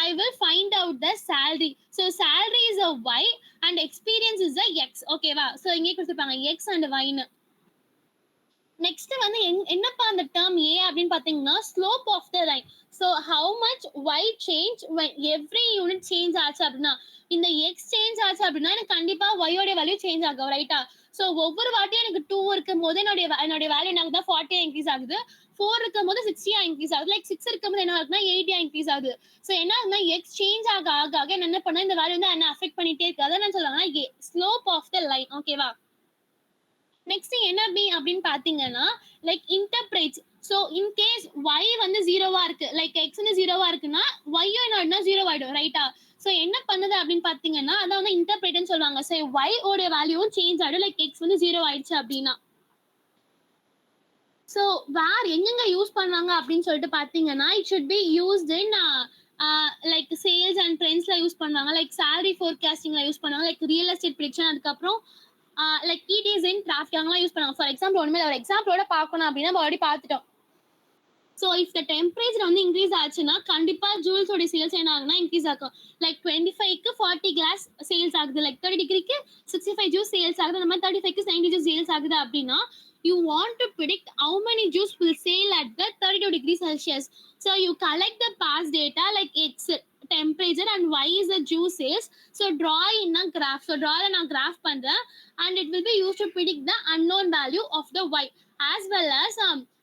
S1: I will find out the salary. So salary is a y and experience is a x. ஓகேவா? So இங்கே கொடுத்துருப்பாங்க x and y ன்னு. நெக்ஸ்ட் வந்து என்னப்பா அந்த டேர்ம் ஏ அப்படின்னு பாத்தீங்கன்னா slope of the line. So how much Y change every unit change ஆச்சு அப்படின்னா இந்த எக்ஸ் சேஞ்ச் ஆச்சு அப்படின்னா எனக்கு கண்டிப்பா ஒய்யோட வேல்யூ சேஞ்ச் ஆகும் ரைட்டா? ஸோ ஒவ்வொரு வாட்டியும் எனக்கு 2 இருக்கும் போது என்னுடைய வேல்யூ என்ன ஆகுது 40 இன்க்ரீஸ் ஆகுது. 4 இருக்கும் போது 60 இன்க்ரீஸ் ஆகுது. லைக் 6 இருக்கும் போது என்ன ஆகுதுன்னா 80 இன்க்ரீஸ் ஆகுது. ஸோ என்ன ஆகுதுன்னா எக்ஸ் சேஞ்ச் ஆக என்ன பண்ணா இந்த வேல்யூ வந்து என்ன அஃபெக்ட் பண்ணிட்டே இருக்கு. அதான் என்ன சொல்லுவாங்கன்னா ஸ்லோப் ஆஃப் த லைன். ஓகேவா? நெக்ஸ்ட் என்ன பி அப்படின்னு பாத்தீங்கன்னா லைக் இன்டர்பிரேட்ஸ். ஸோ இன்கேஸ் y வந்து 0வா இருக்கு, லைக் x வந்து 0வா இருக்குன்னா y-யும் என்ன ஆயிடும்னா 0 ஆயிடும், ரைட்டா? ஸோ என்ன பண்ணுது அப்படின்னு பார்த்தீங்கன்னா, அதான் வந்து இன்டர்பிரேட்னு சொல்லுவாங்க. ஸோ y ஓட வேல்யூவும் சேஞ்ச் ஆயிடும், லைக் x வந்து 0 ஆயிடுச்சு அப்படின்னா. ஸோ வேர் எங்கெங்க யூஸ் பண்ணுவாங்க அப்படின்னு சொல்லிட்டு பார்த்தீங்கன்னா, it should be used in like sales and ட்ரெண்ட்ஸ்ல யூஸ் பண்ணுவாங்க, லைக் salary forecastingல யூஸ் பண்ணுவாங்க, லைக் ரியல் எஸ்டேட் ப்ரிடிக்ஷன், அதுக்கப்புறம் லைக் EDs இன் டிராஃபிக் அங்கெல்லாம் யூஸ் பண்ணுவாங்க. ஃபார் எக்ஸாம்பிள் ஒண்ணுமே இல்ல, ஒரு எக்ஸாம்பிளோட பார்க்கணும் அப்படின்னா நம்ம ஆல்ரெடி பார்த்துட்டோம். ஸோ இஃப் த டெம்பரேச்சர் வந்து இன்க்ரீஸ் ஆச்சுன்னா கண்டிப்பா ஜூல்ஸோட சேல்ஸ் என்ன ஆகுனா இன்க்ரீஸ் ஆகும். லைக் 25க்கு 40 கிளாஸ் சேல்ஸ் ஆகுது, லைக் 30 டிகிரிக்கு 65 ஜூஸ் சேல்ஸ் ஆகுது, அந்த மாதிரி 35க்கு 90 ஜூஸ் சேல்ஸ் ஆகுது அப்படின்னா you want to predict how many juice will sell at the 32 degrees Celsius. So you collect the past data like X temperature and Y is the juice sales. So draw in a graph. So draw in a graph பண்றேன் and it will be used to predict the unknown value of the Y as well as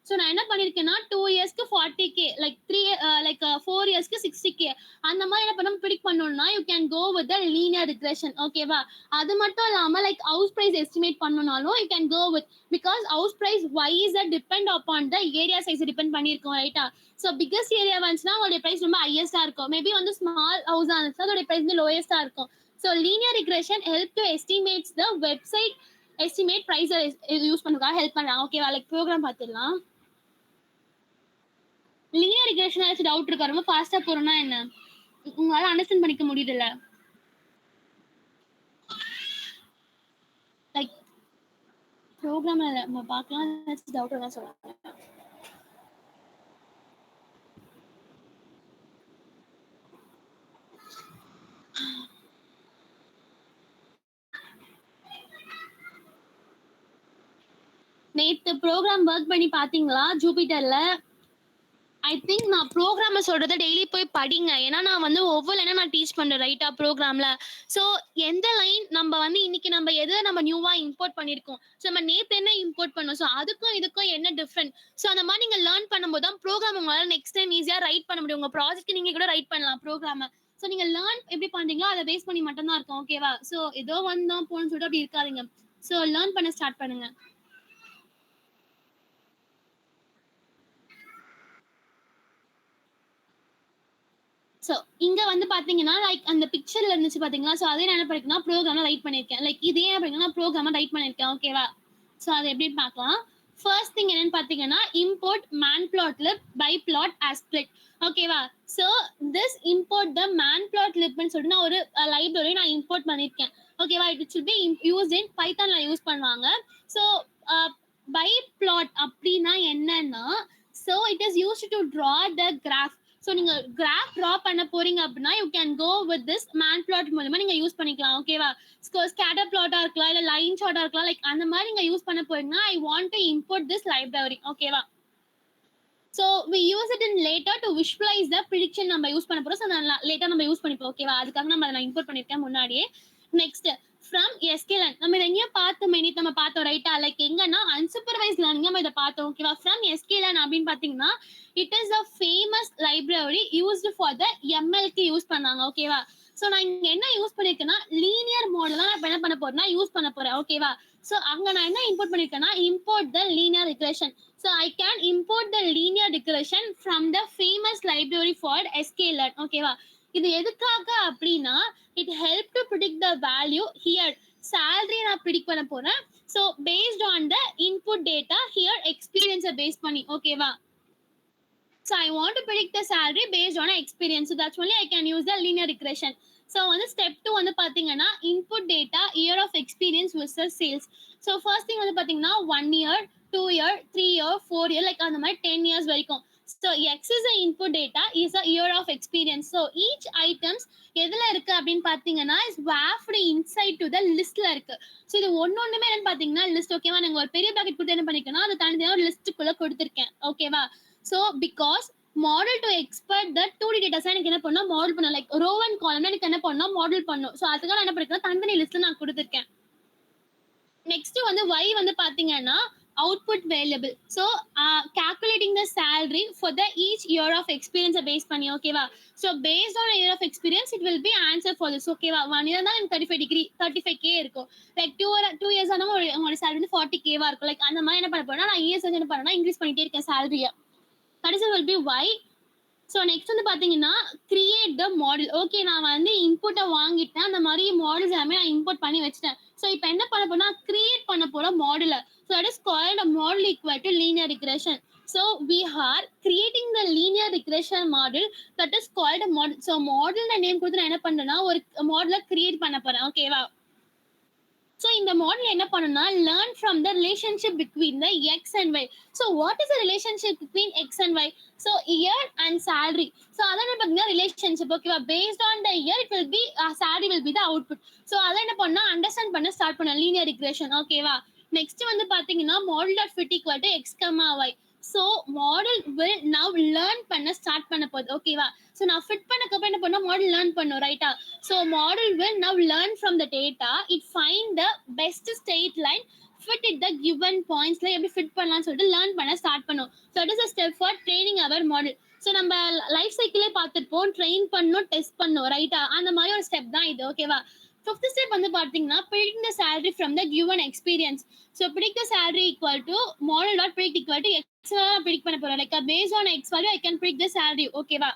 S1: so நான் என்ன பண்ணியிருக்கேன்னா 2 இயர்ஸ்க்கு 40K, like 4 இயர்ஸ்க்கு 60K, அந்த மாதிரி என்ன பண்ண ப்ரிடிக்ட் பண்ணணும்னா you can go with linear regression. ஓகேவா? அது மட்டும் இல்லாமல் லைக் ஹவுஸ் ப்ரைஸ் எஸ்டிமேட் பண்ணணும்னாலும் you can go with, because house price wise depend upon the area size depend பண்ணியிருக்கோம், ரைட்டா? ஸோ பிக்கஸ்ட் ஏரியா வந்துச்சுன்னா அதோட ப்ரைஸ் ரொம்ப ஹையஸ்டா இருக்கும், மேபி வந்து ஸ்மால் ஹவுஸாக இருந்துச்சுன்னா அதோட ப்ரைஸ் வந்து லோயஸ்டா இருக்கும். So linear regression help to estimates the website estimate price use பண்ணுறதுக்காக ஹெல்ப் பண்ணுறாங்க. ஓகேவா? லைக் ப்ரோக்ராம் பார்த்துடலாம். லீனியர் ரிக்ரெஷன் ஏதாச்சும் டவுட் இருக்கா? ரொம்ப ஃபாஸ்டா போறோம்னா என்ன உங்களால அண்டர்ஸ்டாண்ட் பண்ணிக்க முடியுதுல்ல? லைக் ப்ரோக்ராம்ல நம்ம பார்க்கலாம், ஏதாச்சும் டவுட் இருந்தா சொல்லுங்க. நேத்து ப்ரோக்ராம் ஒர்க் பண்ணி பாத்தீங்களா ஜூபிட்டர்ல? ஐ திங்க் நான் ப்ரோக்ராம சொல்றத டெய்லி போய் படிங்க, ஏன்னா நான் வந்து ஒவ்வொரு லைனா நான் டீச் பண்றேன், ரைட்டா? ப்ரோக்ராம்ல ஸோ எந்த லைன் நம்ம வந்து இன்னைக்கு நம்ம எதை நம்ம நியூவா இம்போர்ட் பண்ணிருக்கோம், ஸோ நம்ம நேத்து என்ன இம்போர்ட் பண்ணோம், ஸோ அதுக்கும் இதுக்கும் என்ன டிஃப்ரெண்ட், ஸோ அந்த மாதிரி நீங்க லேர்ன் பண்ணும்போது தான் ப்ரோக்ராம் உங்களால நெக்ஸ்ட் டைம் ஈஸியா ரைட் பண்ண முடியும். உங்க ப்ராஜெக்ட் நீங்க கூட ரைட் பண்ணலாம் ப்ரோக்ராம. ஸோ நீங்க லேர்ன் எப்படி பண்றீங்களோ அதை பேஸ் பண்ணி மட்டும் தான் இருக்கும், ஓகேவா? ஸோ ஏதோ வந்தோம் போன்னு சொல்லிட்டு அப்படி இருக்காதீங்க. ஸோ லேர்ன் பண்ண ஸ்டார்ட் பண்ணுங்க. ஸோ இங்க வந்து பாத்தீங்கன்னா லைக் அந்த பிக்சர்ல இருந்துச்சு பாத்தீங்களா? ஸோ அதே நான் என்ன பண்ணிருக்கேன்னா ப்ரோக்ராம்ல ரைட் பண்ணிருக்கேன், லைக் இதே என்ன பண்ணிருக்கேன்னா ப்ரோக்ராம ரைட் பண்ணிருக்கேன், ஓகேவா? ஸோ அதை எப்படி பார்க்கலாம். ஃபர்ஸ்ட் திங் என்னன்னு பாத்தீங்கன்னா import matplotlib pyplot as split, ஓகேவா? ஸோ திஸ் இம்போர்ட் த மேன் பிளாட் லிப்னு சொல்லிட்டு நான் ஒரு லைப்ரரி நான் இம்போர்ட் பண்ணிருக்கேன், ஓகேவா? It should be use in பைத்தான்ல யூஸ் பண்ணுவாங்க. ஸோ பை பிளாட் அப்படின்னா என்னன்னா, so it is used to draw the graph. So நீங்க கிராஃப் ட்ரா பண்ண போறீங்க அப்படின்னா you can go with this matplotlib மூலமா நீங்க யூஸ் பண்ணிக்கலாம், ஓகேவா? ஸ்கேட்டர் பிளாட்டா இருக்கலாம், இல்ல லைன் ஷார்ட்டா இருக்கலாம், லைக் அந்த மாதிரி நீங்க யூஸ் பண்ண போறீங்கன்னா I want to import this library, ஓகேவா? So we use it in later to visualise the prediction நம்ம யூஸ் பண்ண போறோம். ஸோ லேட்டர் நம்ம யூஸ் பண்ணிப்போம், ஓகேவா? அதுக்காக நம்ம அதை இம்போர்ட் பண்ணிருக்கேன் முன்னாடியே. நெக்ஸ்ட் ஃப்ரம் sklearn நம்ம இதை எங்கேயும் பார்த்தோம், நம்ம பார்த்தோம், ரைட்டா? லைக் எங்கன்னா அன்சூப்பர்வைஸ் லேர்னிங் நம்ம இதை பார்த்தோம், ஓகேவா? ஃப்ரம் sklearn அப்படின்னு பாத்தீங்கன்னா it is a famous library used for the எம்எல்க்கு யூஸ் பண்ணாங்க, ஓகேவா? ஸோ நான் இங்க என்ன யூஸ் பண்ணிருக்கேன்னா லீனியர் மாடல் தான் நான் இப்ப என்ன பண்ண போறேன்னா யூஸ் பண்ண போறேன், ஓகேவா? ஸோ அங்க நான் என்ன இம்போர்ட் பண்ணிருக்கேன்னா import the linear regression. So I can import the linear regression from the famous library for sklearn, ஓகேவா? இது எதுக்காக அப்படின்னா it help to predict the value here. salary நான் ப்ரிடிக்ட் பண்ண போறேன். So based on the input data here எக்ஸ்பீரியன்ஸை base பண்ணி, ஓகேவா? So I want to predict the salary based on experience. So that's only I can use the linear regression. So on the step 2 வந்து பாத்தீங்கன்னா input data year of experience versus sales. So first thing வந்து பாத்தீங்கன்னா 1 year, 2 year, 3 year, 4 year, like அந்த மாதிரி 10 years வரைக்கும். So X is the input data, is a year of experience. So each items எதுல இருக்கு அப்படின்னு பாத்தீங்கன்னா is wrapped inside to the listல இருக்கு. So இது ஒன்னொண்ணுமே என்னன்னு பாத்தீங்கன்னா லிஸ்ட், ஓகேவா? நாங்க ஒரு பெரிய பாக்கெட் கொடுத்து என்ன பண்ணிருக்கேன்னா அது தனித்தனியா ஒரு லிஸ்ட்டுக்குள்ள கொடுத்துருக்கேன், ஓகேவா? So because model to expert that 2D data எனக்கு என்ன பண்ணா மாடல் பண்ண, லைக் row and column எனக்கு என்ன பண்ணா மாடல் பண்ணும். சோ அதுக்காக நான் என்ன பண்ணிருக்கேன் தனித்தனி லிஸ்ட் நான் கொடுத்திருக்கேன். நெக்ஸ்ட் வந்து y வந்து பாத்தீங்கன்னா output variable. So calculating the salary for the each year of experience based பண்ணி ஓகேவா. So based on a year of experience it will be answer for this ஓகேவா. 1 year தான் எனக்கு 35k இருக்கும். லைக் 2 years ஆனா உங்களோட salary வந்து 40k வா இருக்கும். லைக் அந்த மாதிரி என்ன பண்ண போறேன்னா நான் years என்ன பண்ணேன்னா இன்க்ரீஸ் பண்ணிட்டே இருக்கேன் salary-ய. That is will be why. So next வந்து பார்த்தீங்கன்னா கிரியேட் த மாடல். ஓகே நான் வந்து இன்புட்டை வாங்கிட்டேன், அந்த மாதிரி மாடல்ஸ் எல்லாமே நான் இம்போர்ட் பண்ணி வச்சிட்டேன். ஸோ இப்போ என்ன பண்ண போறேன்னா கிரியேட் பண்ண போற மாடலை. So that is called a model equal to linear regression. So we are creating the linear regression model that is called a model. So model name கொடுத்து நான் என்ன பண்றேன்னா ஒரு மாடலை கிரியேட் பண்ண போறேன் ஓகேவா. So in the model என்ன பண்ணனும்னா learn from the relationship between the x and y. So what is the relationship between x and y? So year and salary. So அத என்ன பாத்தீங்கன்னா relationship ஓகேவா. Based on the year it will be salary will be the output. So அத என்ன பண்ணா understand பண்ண start பண்ண linear regression ஓகேவா. நெக்ஸ்ட் வந்து பாத்தீங்கன்னா model dot fit equal to x comma y. So model will now learn பண்ண start பண்ண போகுது ஓகேவா. So நான் ஃபிட் பண்ணக்கு அப்புறம் என்ன பண்ணா மாடல் லேர்ன் பண்ணும் ரைட்டா. So model will now learn from the data, it find the best straight line fit at the given points ல எப்படி ஃபிட் பண்ணலாம்னு சொல்லிட்டு லேர்ன் பண்ண ஸ்டார்ட் பண்ணும். So it is a step for training our model. So நம்ம life சைக்கிளே பார்த்துருப்போம், train பண்ணணும் test பண்ணணும் ரைட்டா. அந்த மாதிரி ஒரு ஸ்டெப் தான் இது ஓகேவா. ஃபிஃப்த் ஸ்டெப் வந்து பார்த்தீங்கன்னா predict the salary from the given experience. So predict the salary equal to model dot predict equal to x predict பண்ண போறோம். Like based on x value I can predict the salary ஓகேவா.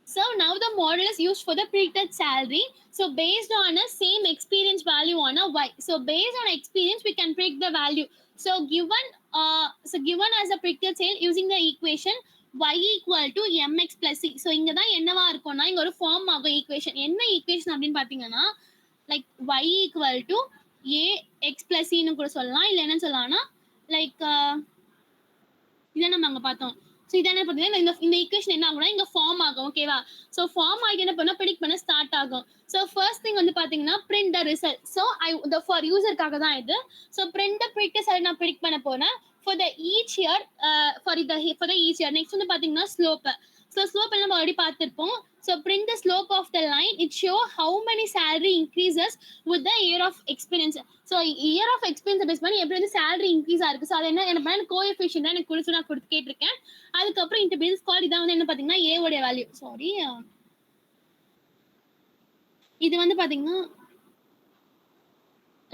S1: So now the model is used for the predicted salary. So based on a same experience value on a y. So based on experience we can predict the value. So given as a predicted sale using the equation y equal to mx plus c. So இங்க தான் என்னவா இருக்கும்னா இங்க ஒரு form ஆகும் equation. என்ன equation அப்படின்னு பாத்தீங்கன்னா like y equal to ax plus c ன்னு கூட சொல்லலாம். இல்ல என்ன சொல்லலாம்னா லைக் இதை நம்ம அங்க பார்த்தோம். ஸோ இதை என்ன பார்த்தீங்கன்னா இந்த ஈக்குவேஷன் என்ன ஆகும்னா இங்க ஃபார்ம் ஆகும் ஓகேவா. ஸோ ஃபார்ம் ஆகி என்ன பண்ணா ப்ரெடிக்ட் பண்ண ஸ்டார்ட் ஆகும். ஸோ ஃபர்ஸ்ட் திங் வந்து பாத்தீங்கன்னா print the result. So for யூசருக்காக தான் இது. ஸோ பிரிண்ட் த ப்ரிடிக்ட் சரி நான் ப்ரிடிக்ட் பண்ண போறேன் for the each year for the each year. Next வந்து பாத்தீங்கன்னா ஸ்லோப். ஸோ ஸ்லோப் நம்ம ஆல்ரெடி பார்த்திருப்போம். So print the slope of the line, it show how many salary increases with the year of experience. So year of experience base பண்ணி எப்படி வந்து salary increase ஆ இருக்கு. So அது என்ன பண்ண கோஎஃபிஷியன்ட் தான் எனக்கு குறிச்சு நான் கொடுத்து கேட்டிருக்கேன். அதுக்கப்புறம் இந்த பேஸ் கால் இதான் வந்து என்ன பாத்தீங்கன்னா a உடைய வேல்யூ. சாரி இது வந்து பாத்தீங்கன்னா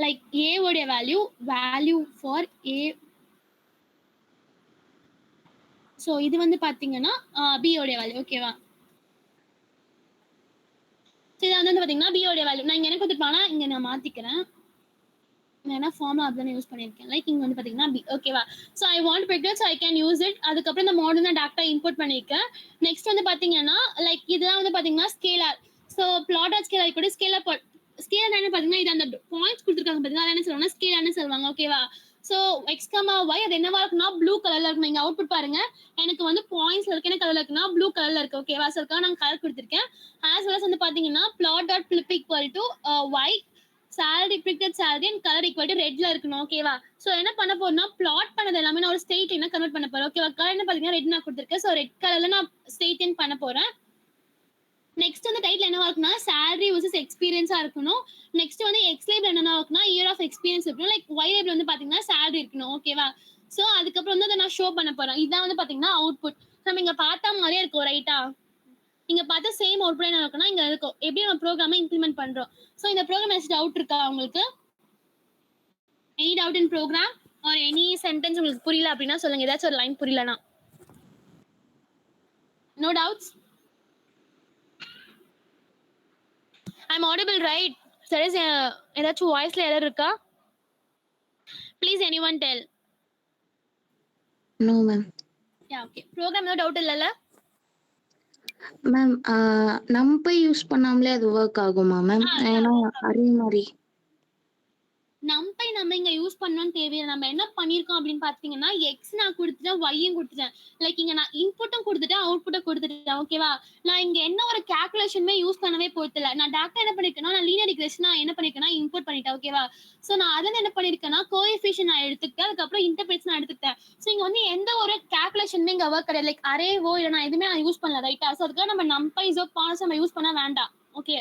S1: லைக் a உடைய வேல்யூ ஃபார் a. ஸோ இது வந்து பாத்தீங்கன்னா b உடைய வேல்யூ ஓகேவா. ஸோ இதை வந்து பாத்தீங்கன்னா b உடைய வேல்யூ நான் இங்க என்ன கொடுத்துருப்பானா இங்க நான் மாத்திக்கிறேன். நான் ஃபார்முலா அப்படிதான் யூஸ் பண்ணியிருக்கேன். லைக் இங்க வந்து பாத்தீங்கன்னா b ஓகேவா. So I want picture so I can use it. அதுக்கப்புறம் இந்த மாடல் நான் டேரக்டா இம்போர்ட் பண்ணிருக்கேன். நெக்ஸ்ட் வந்து பாத்தீங்கன்னா லைக் இதெல்லாம் வந்து பாத்தீங்கன்னா ஸ்கேலார். ஸோ பிளாட் ஸ்கேலார் கூட ஸ்கேலார் என்ன பாத்தீங்கன்னா இது அந்த பாயிண்ட்ஸ் கொடுத்துருக்காங்க பாத்தீங்கன்னா என்ன சொல்லுவாங்கன்னா ஸ்கேலார்னு சொல்லுவாங்க ஓகேவா. ஸோ எக்ஸ் கமா ஒய் அது என்னவா இருக்குன்னா ப்ளூ கலர்ல இருக்கும். நீங்க அவுட்புட் பாருங்க எனக்கு வந்து பாயிண்ட்ஸ்ல இருக்கு என்ன கலர்ல இருக்குன்னா ப்ளூ கலர்ல இருக்கு ஓகேவா. ஸோ நான் கலர் கொடுத்துருக்கேன். ஆஸ் வெல் வந்து பாத்தீங்கன்னா plot dot flip equal to Y salary predicted salary and color equal to redல இருக்கணும் ஓகேவா. சோ என்ன பண்ண போறேன்னா பிளாட் பண்ணது எல்லாமே நான் ஒரு ஸ்ட்ரெயிட் லைனா கன்வெர்ட் பண்ண போறேன் ஓகேவா. கலர் என்ன பாத்தீங்கன்னா ரெட் நான் கொடுத்திருக்கேன். சோ ரெட் கலர்ல நான் ஸ்ட்ரெயிட் லைன் பண்ண போறேன். நெக்ஸ்ட் வந்து டைட்டில் என்னவா இருக்குன்னா salary versus எக்ஸ்பீரியன்ஸா இருக்கணும். நெக்ஸ்ட் வந்து எக்ஸ் லேபிள் என்னவா இருக்குன்னா இயர் ஆஃப் எக்ஸ்பீரியன்ஸ் இருக்கணும். லைக் ஒய் லேபிள் வந்து பாத்தீங்கன்னா salary இருக்கணும் ஓகேவா. சோ அதுக்கப்புறம் வந்து அதை நான் ஷோ பண்ண போறேன். இதான் வந்து பாத்தீங்கன்னா அவுட்புட். நம்ம இங்க பார்த்தா மாதிரியே இருக்கும் ரைட்டா. இங்க பார்த்தா சேம் அவுட்புட் என்ன இருக்குன்னா இங்க இருக்கும். எப்படி நம்ம ப்ரோக்ராமை இம்ப்ளிமெண்ட் பண்றோம். சோ இந்த ப்ரோக்ராம் ஏதாச்சும் டவுட் இருக்கா உங்களுக்கு? Any doubt in program or any sentence உங்களுக்கு புரியல அப்படின்னா சொல்லுங்க. ஏதாச்சும் ஒரு லைன் புரியலனா. No doubts? I am audible right? சரி ஏதாச்சும் வாய்ஸ்ல எரர் இருக்கா? Please anyone tell.
S2: No ma'am.
S1: Yeah okay. Program ஏதோ டவுட் இல்லல?
S2: மேம் நம்பை யூஸ் பண்ணாமலே அது ஒர்க் ஆகுமா மேம்? ஏன்னா அதே மாதிரி
S1: நம்பை நம்ம இங்க யூஸ் பண்ணணும்னு தேவையில்லை. நம்ம என்ன பண்ணிருக்கோம் அப்படின்னு பாத்தீங்கன்னா எக்ஸ் நான் கொடுத்துட்டேன் ஒய்யும் கொடுத்துட்டேன். லைக் இங்க நான் இன்புட்டும் கொடுத்துட்டேன் அவுட்புட்டும் கொடுத்துட்டேன் ஓகேவா. நான் இங்க என்ன ஒரு கால்குலேஷனுமே யூஸ் பண்ணவே போறதில்ல. நான் டேரக்டா என்ன பண்ணிருக்கேன்னா நான் லீனியர் ரிக்ரெஷன் நான் என்ன பண்ணிருக்கேன்னா இம்போர்ட் பண்ணிட்டேன் ஓகேவா. சோ நான் அதில் என்ன பண்ணிருக்கேன்னா கோஎஃபிஷியன்ட் நான் எடுத்துக்கிட்டேன். அதுக்கப்புறம் இன்டர்பிரேட்ஸ் நான் எடுத்துக்கிட்டேன். சோ இங்க வந்து எந்த ஒரு கால்குலேஷனுமே இங்க ஒர்க் கிடையாது. லைக் அரேவோ இல்லை நான் எதுவுமே நான் யூஸ் பண்ணல ரைட்டா. சோ அதுக்காக நம்ம நம்பைஸோ பாஸ் நம்ம யூஸ் பண்ண வேண்டாம் ஓகே.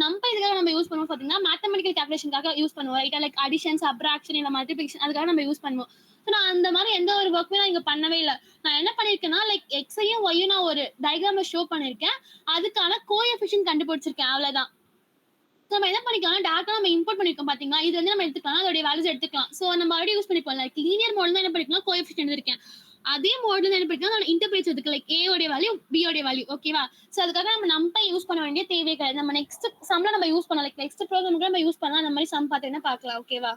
S1: நம்பை இதுக்காக நம்ம யூஸ் பண்ணுவோம் பாத்தீங்கன்னா மேத்தமெட்டிக்கல் கால்குலேஷனுக்காக யூஸ் பண்ணுவோம் ரைட்டா, லைக் அடிஷன் சப்ராக்ஷன் இல்ல மல்டிபிளிகேஷன் அதுக்காக நம்ம யூஸ் பண்ணுவோம். ஸோ நான் அந்த மாதிரி எந்த ஒரு ஒர்க்குமே நான் இங்க பண்ணவே இல்லை. நான் என்ன பண்ணிருக்கேன்னா லைக் எக்ஸையும் ஒய்யும் நான் ஒரு டயக்ராம்ல ஷோ பண்ணிருக்கேன், அதுக்கான கோஎஃபிஷியன்ட் கண்டுபிடிச்சிருக்கேன், அவ்வளவுதான். நம்ம என்ன பண்ணிக்கலாம், டேரக்டா நம்ம இம்போர்ட் பண்ணிருக்கோம் பாத்தீங்களா, இது வந்து நம்ம எடுத்துக்கலாம், அதோட வேல்யூஸ் எடுத்துக்கலாம். சோ நம்ம ஆல்ரெடி யூஸ் பண்ணிப்போம். லைக் லீனியர் மாடல் என்ன பண்ணிக்கலாம், கோஎஃபிஷியன்ட் எடுத்திருக்கேன். அதே மாடல் என்ன பண்ணிக்கலாம், அதோட இன்டர்பிரேட் எடுத்துக்கலாம், லைக் ஏ உடைய வேல்யூ பி உடைய வேல்யூ. ஓகேவா? சோ அதுக்காக நம்ம நம்பை யூஸ் பண்ண வேண்டிய தேவையே கிடையாது. நம்ம நெக்ஸ்ட் சம்ல நம்ம யூஸ் பண்ணலாம், லைக் நெக்ஸ்ட் ப்ரோக்ராம் நம்ம யூஸ் பண்ணலாம். அந்த மாதிரி சம் பார்த்தீங்கன்னா பார்க்கலாம். ஓகேவா?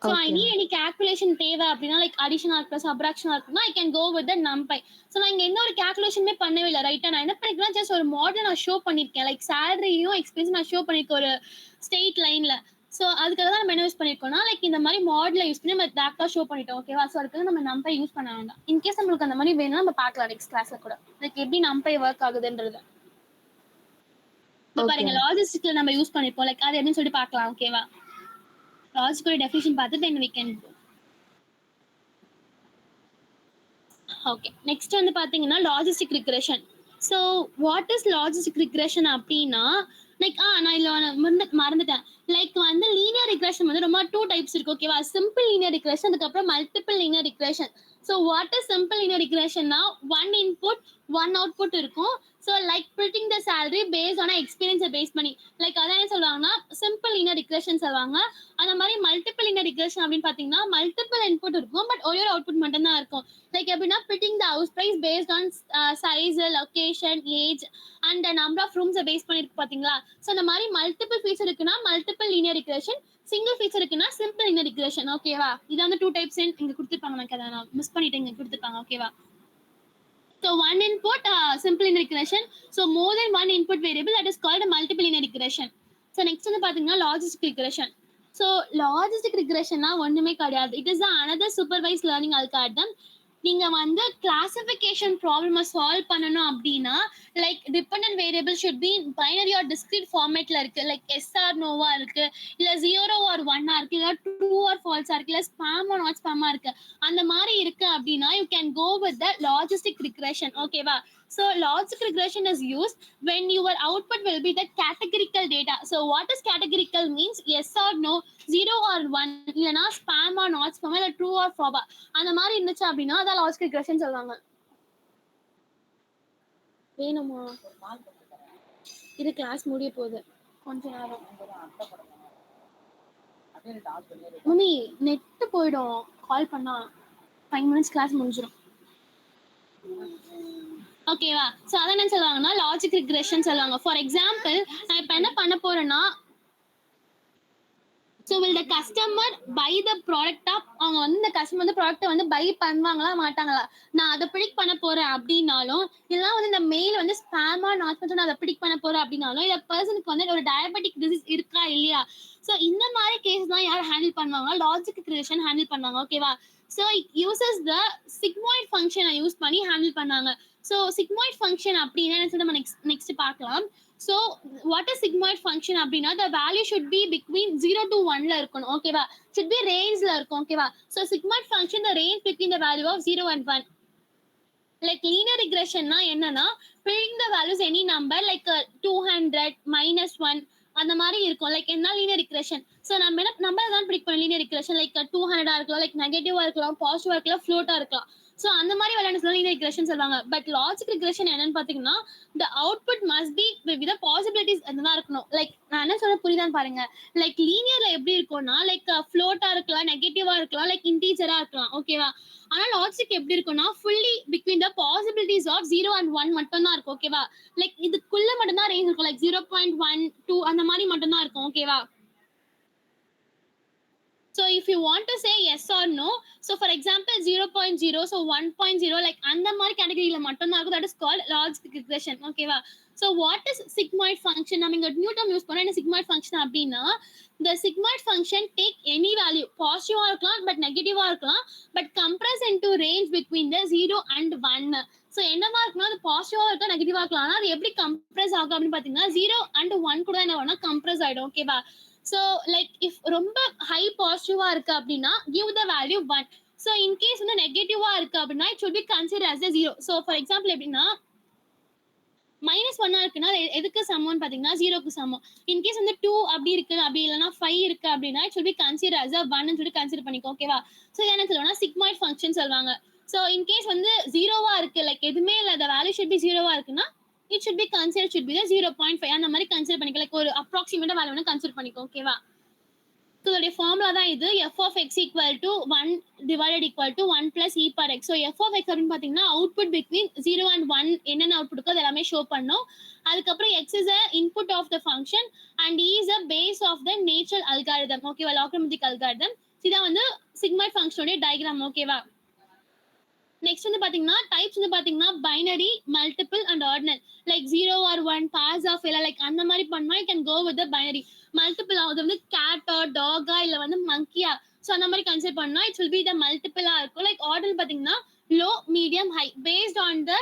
S1: So I
S2: okay
S1: need
S2: ma'am.
S1: any calculation தேவை அப்படின்னா லைக் அடிஷனா இருக்கட்டும் சப்ராக்ஷனா இருக்குன்னா I can go with the நம்பை. ஸோ நான் இங்க எந்த ஒரு கால்குலேஷனுமே பண்ணவே இல்லை ரைட்டா. நான் என்ன பண்ணிருக்கேன், ஜஸ்ட் ஒரு மாடல் நான் ஷோ பண்ணிருக்கேன், லைக் சேலரியும் எக்ஸ்பென்ஸ் நான் ஷோ பண்ணிருக்கேன் ஒரு ஸ்ட்ரெயிட் லைன்ல. ஸோ அதுக்காக தான் நம்ம என்ன யூஸ் பண்ணிருக்கோம்னா லைக் இந்த மாதிரி மாடலை யூஸ் பண்ணி நம்ம டேரக்டா ஷோ பண்ணிட்டோம். ஓகேவா? ஸோ அதுக்காக நம்ம நம்பை யூஸ் பண்ண வேண்டாம். இன்கேஸ் நம்மளுக்கு அந்த மாதிரி வேணும்னா நம்ம பார்க்கலாம் நெக்ஸ்ட் கிளாஸ்ல கூட, லைக் எப்படி நம்பை ஒர்க் ஆகுதுன்றது. இப்போ
S2: ஓகே
S1: பாருங்க
S2: மேம்.
S1: லாஜிஸ்டிக்ல நம்ம யூஸ் பண்ணிருப்போம், லைக் அது என்னன்னு சொல்லி பார்க்கலாம். ஓகேவா? லாஜிக்கோட டெஃபினிஷன் பார்த்து தென் we can go. Okay. Next வந்து பாத்தீங்கன்னா logistic regression. So what is logistic regression அப்படின்னா லைக் நான் இதுல மறந்துட்டேன். லைக் வந்து லீனியர் ரிக்ரெஷன் வந்து ரொம்ப 2 டைப்ஸ் இருக்கு. ஓகேவா? சிம்பிள் லீனியர் ரிக்ரெஷன், அதுக்கப்புறம் multiple linear regression. So what is simple linear ரிக்ரெஷன்னா 1 இன்புட் 1 அவுட்புட் இருக்கும். So like predicting the salary based on எக்ஸ்பீரியன்ஸை பேஸ் பண்ணி, லைக் அதான் என்ன சொல்லுவாங்கன்னா சிம்பிள் லீனியர் ரிக்ரெஷன் சொல்லுவாங்க. அந்த மாதிரி மல்டிபிள் லீனியர் ரிக்ரெஷன் அப்படின்னு பாத்தீங்கன்னா மல்டிபிள் இன்புட் இருக்கும், பட் ஒரே ஒரு அவுட்புட் மட்டும் தான் இருக்கும். லைக் எப்படின்னா predicting the house price based on size, location, age and number of ரூம்ஸை பேஸ் பண்ணிருக்கு பாத்தீங்களா. ஸோ அந்த மாதிரி மல்டிபிள் ஃபீச்சர் இருக்குன்னா multiple linear regression, single feature இருக்குன்னா சிம்பிள் லீனியர் ரிக்ரெஷன். ஓகேவா? இது வந்து 2 டைப்ஸ் இங்க கொடுத்துருப்பாங்க, எனக்கு அதை நான் மிஸ் பண்ணிட்டு இங்க கொடுத்துருப்பாங்க. ஓகேவா? So one input simple linear regression. So more than one input variable, that is called a multiple linear regression. So next வந்து பாத்தீங்கன்னா logistic regression. So logistic regression ஒண்ணுமே கிடையாது. It is another supervised learning algorithm. நீங்க வந்து classification ப்ராப்ளமை solve பண்ணணும் அப்படின்னா like dependent variable should be binary or discrete ஃபார்மேட்ல இருக்கு, லைக் எஸ் ஆர் நோவா இருக்கு, இல்ல 0 ஆர் 1 இருக்கு, இல்ல ட்ரூ ஆர் ஃபால்ஸா இருக்கு, இல்ல ஸ்பாம் ஆர் நாட் ஸ்பாமா இருக்கு. அந்த மாதிரி இருக்கு அப்படின்னா you can go with the logistic regression. ஓகேவா? So logic regression is used when your output will be the categorical data. So what is categorical means yes or no, 0 or 1, இல்லனா spam or not spam, இல்ல true or false. அந்த மாதிரி இருந்துச்சு அப்படின்னா அதான் logic regression சொல்லுவாங்க. வேணுமா? இது கிளாஸ் முடிய போகுது, கொஞ்ச நேரம். மம்மி நெட் போயிடும் கால் பண்ணா, 5 minutes கிளாஸ் முடிஞ்சிடும். ஓகேவா? சோ அத என்ன சொல்லுவாங்கன்னா லாஜிக் ரிக்ரெஷன் சொல்லுவாங்க. ஃபார் எக்ஸாம்பிள் நான் இப்ப என்ன பண்ண போறேன்னா, so will the customer buy the product of, அவங்க வந்து இந்த கஸ்டமர் வந்து ப்ராடக்ட்டை வந்து பை பண்ணுவாங்களா மாட்டாங்களா, நான் அதை ப்ரிடிக்ட் பண்ண போறேன் அப்படின்னாலும், இதெல்லாம் வந்து இந்த மெயில் வந்து ஸ்பாமா நாட் பண்ணி நான் அதை ப்ரிடிக்ட் பண்ண போறேன் அப்படின்னாலும், இந்த பர்சனுக்கு வந்து ஒரு டயபெட்டிக் டிசீஸ் இருக்கா இல்லையா. ஸோ இந்த மாதிரி கேஸ் தான் யார் ஹேண்டில் பண்ணுவாங்க, லாஜிக் ரிக்ரெஷன் ஹேண்டில் பண்ணுவாங்க. ஓகேவா? So it uses the sigmoid ஃபங்க்ஷனை யூஸ் பண்ணி ஹேண்டில் பண்ணாங்க. ஸோ சிக்மாய்ட் ஃபங்க்ஷன் அப்படின்னா என்ன நம்ம நெக்ஸ்ட் பார்க்கலாம். So what is sigmoid function அப்படின்னா the value should be between 0 to 1ல இருக்கணும். ஓகேவா? should be rangeல இருக்கும். ஓகேவா? so sigmoid function the range between the value of 0 and 1. like linear regression னா என்னன்னா predicting the values any number like 200 -1 அந்த மாதிரி இருக்கும். லைக் என்ன லீனியர் ரிக்ரெஷன். ஸோ நம்ம என்ன நம்பர் தான் ப்ரிடிக்ட் பண்ணோம் லீனியர் ரிக்ரெஷன், லைக் 200 இருக்கலாம், லைக் நெகட்டிவா இருக்கலாம், பாசிட்டிவா இருக்கலாம், ஃப்ளோட்டா இருக்கலாம். ஸோ அந்த மாதிரி விளையாண்டு சொல்ல லீனியர் ரிக்ரெஷன் சொல்லுவாங்க. பட் லாஜிக் ரிக்ரெஷன் என்னன்னு பாத்தீங்கன்னா the output must be with the possibilities அதுதான் இருக்கணும். லைக் நான் என்ன சொல்ல புரியுதான்னு பாருங்க. லைக் லீனியர்ல எப்படி இருக்கும்னா லைக் ஃப்ளோட்டா இருக்கலாம், நெகட்டிவா இருக்கலாம், லைக் இன்டீஜரா இருக்கலாம். ஓகேவா? ஆனா லாஜிக் எப்படி இருக்கும்னா fully between the possibilities of 0 and 1 மட்டும் தான் இருக்கும். ஓகேவா? லைக் இதுக்குள்ள மட்டும் தான் ரேஞ்ச் இருக்கும், லைக் 0.1 2 அந்த மாதிரி மட்டும் தான் இருக்கும். ஓகேவா? So if you want to say yes or no, so for example 0.0, so 1.0, like அந்த மாதிரி கேட்டகரியில மட்டும் தான் இருக்கும். that is called logic regression. ஓகேவா? so what is sigmoid function? நம்ம இங்க நியூ டேர்ம் யூஸ் பண்ணோம். என்ன sigmoid function அப்படின்னா the sigmoid function take any value, பாசிட்டிவா இருக்கலாம் பட் நெகட்டிவா இருக்கலாம், but compress into range between the 0 and 1. So என்னவா இருக்குன்னா அது பாசிட்டிவா இருக்கலாம் நெகட்டிவா இருக்கலாம். ஆனா அது எப்படி கம்ப்ரஸ் ஆகும் அப்படின்னு பாத்தீங்கன்னா 0 and 1 கூட என்ன வேணா கம்ப்ரஸ் ஆயிடும். ஓகேவா? so like if ரொம்ப high positive இருக்கு அப்படின்னா give the value 1. so in case வந்து நெகட்டிவா இருக்கு அப்படின்னா it should be considered as a 0. so for example எப்படின்னா -1 இருக்குன்னா எதுக்கு சமம்னு பாத்தீங்கன்னா 0க்கு சமம். இன்கேஸ் வந்து 2 அப்படி இருக்கு அப்படி இல்லைன்னா 5 இருக்கு அப்படின்னா it should be consider as 1 சொல்லி கன்சிடர் பண்ணிக்கோ. ஓகேவா? ஸோ என்ன சொல்லுவாங்கன்னா சிக்மாய்ட் ஃபங்க்ஷன் சொல்லுவாங்க. ஸோ இன்கேஸ் வந்து 0வா இருக்கு லைக் எதுவுமே இல்லை the value should be 0வா இருக்குன்னா it should be considered should be the 0.5 அந்த மாதிரி கன்சிடர் பண்ணிக்க. லைக் ஒரு அப்ராக்சிமேட்டா வேல்யூ வந்து கன்சிடர் பண்ணிக்கோ. ஓகேவா? ஸோ இதோடைய ஃபார்முலா தான் இது. f of x equal to 1 divided equal to 1 plus e per x. So f of x அப்படின்னு பார்த்தீங்கன்னா அவுட்புட் பிட்வீன் 0 and 1 என்னென்ன அவுட்புட் இருக்கோ அது எல்லாமே ஷோ பண்ணோம். அதுக்கப்புறம் x is a input of the function and e is a base of the natural algorithm. ஓகேவா? logarithmic algorithm. இதான் வந்து சிக்மாய்ட் ஃபங்க்ஷனுடைய டயக்ராம். ஓகேவா? நெக்ஸ்ட் வந்து பாத்தீங்கன்னா டைப்ஸ் வந்து பாத்தீங்கன்னா binary, multiple and ordinal. Like 0 or 1 pass off இல்லை லைக் அந்த மாதிரி பண்ணா you can go with binary. Multiple அது வந்து கேட்டா டாகா இல்ல வந்து மங்கியா ஸோ அந்த மாதிரி கன்சிடர் பண்ணா இட் வில் பி த மல்டிபிளா இருக்கும். லைக் ஆர்டர் பாத்தீங்கன்னா low, medium, high based on the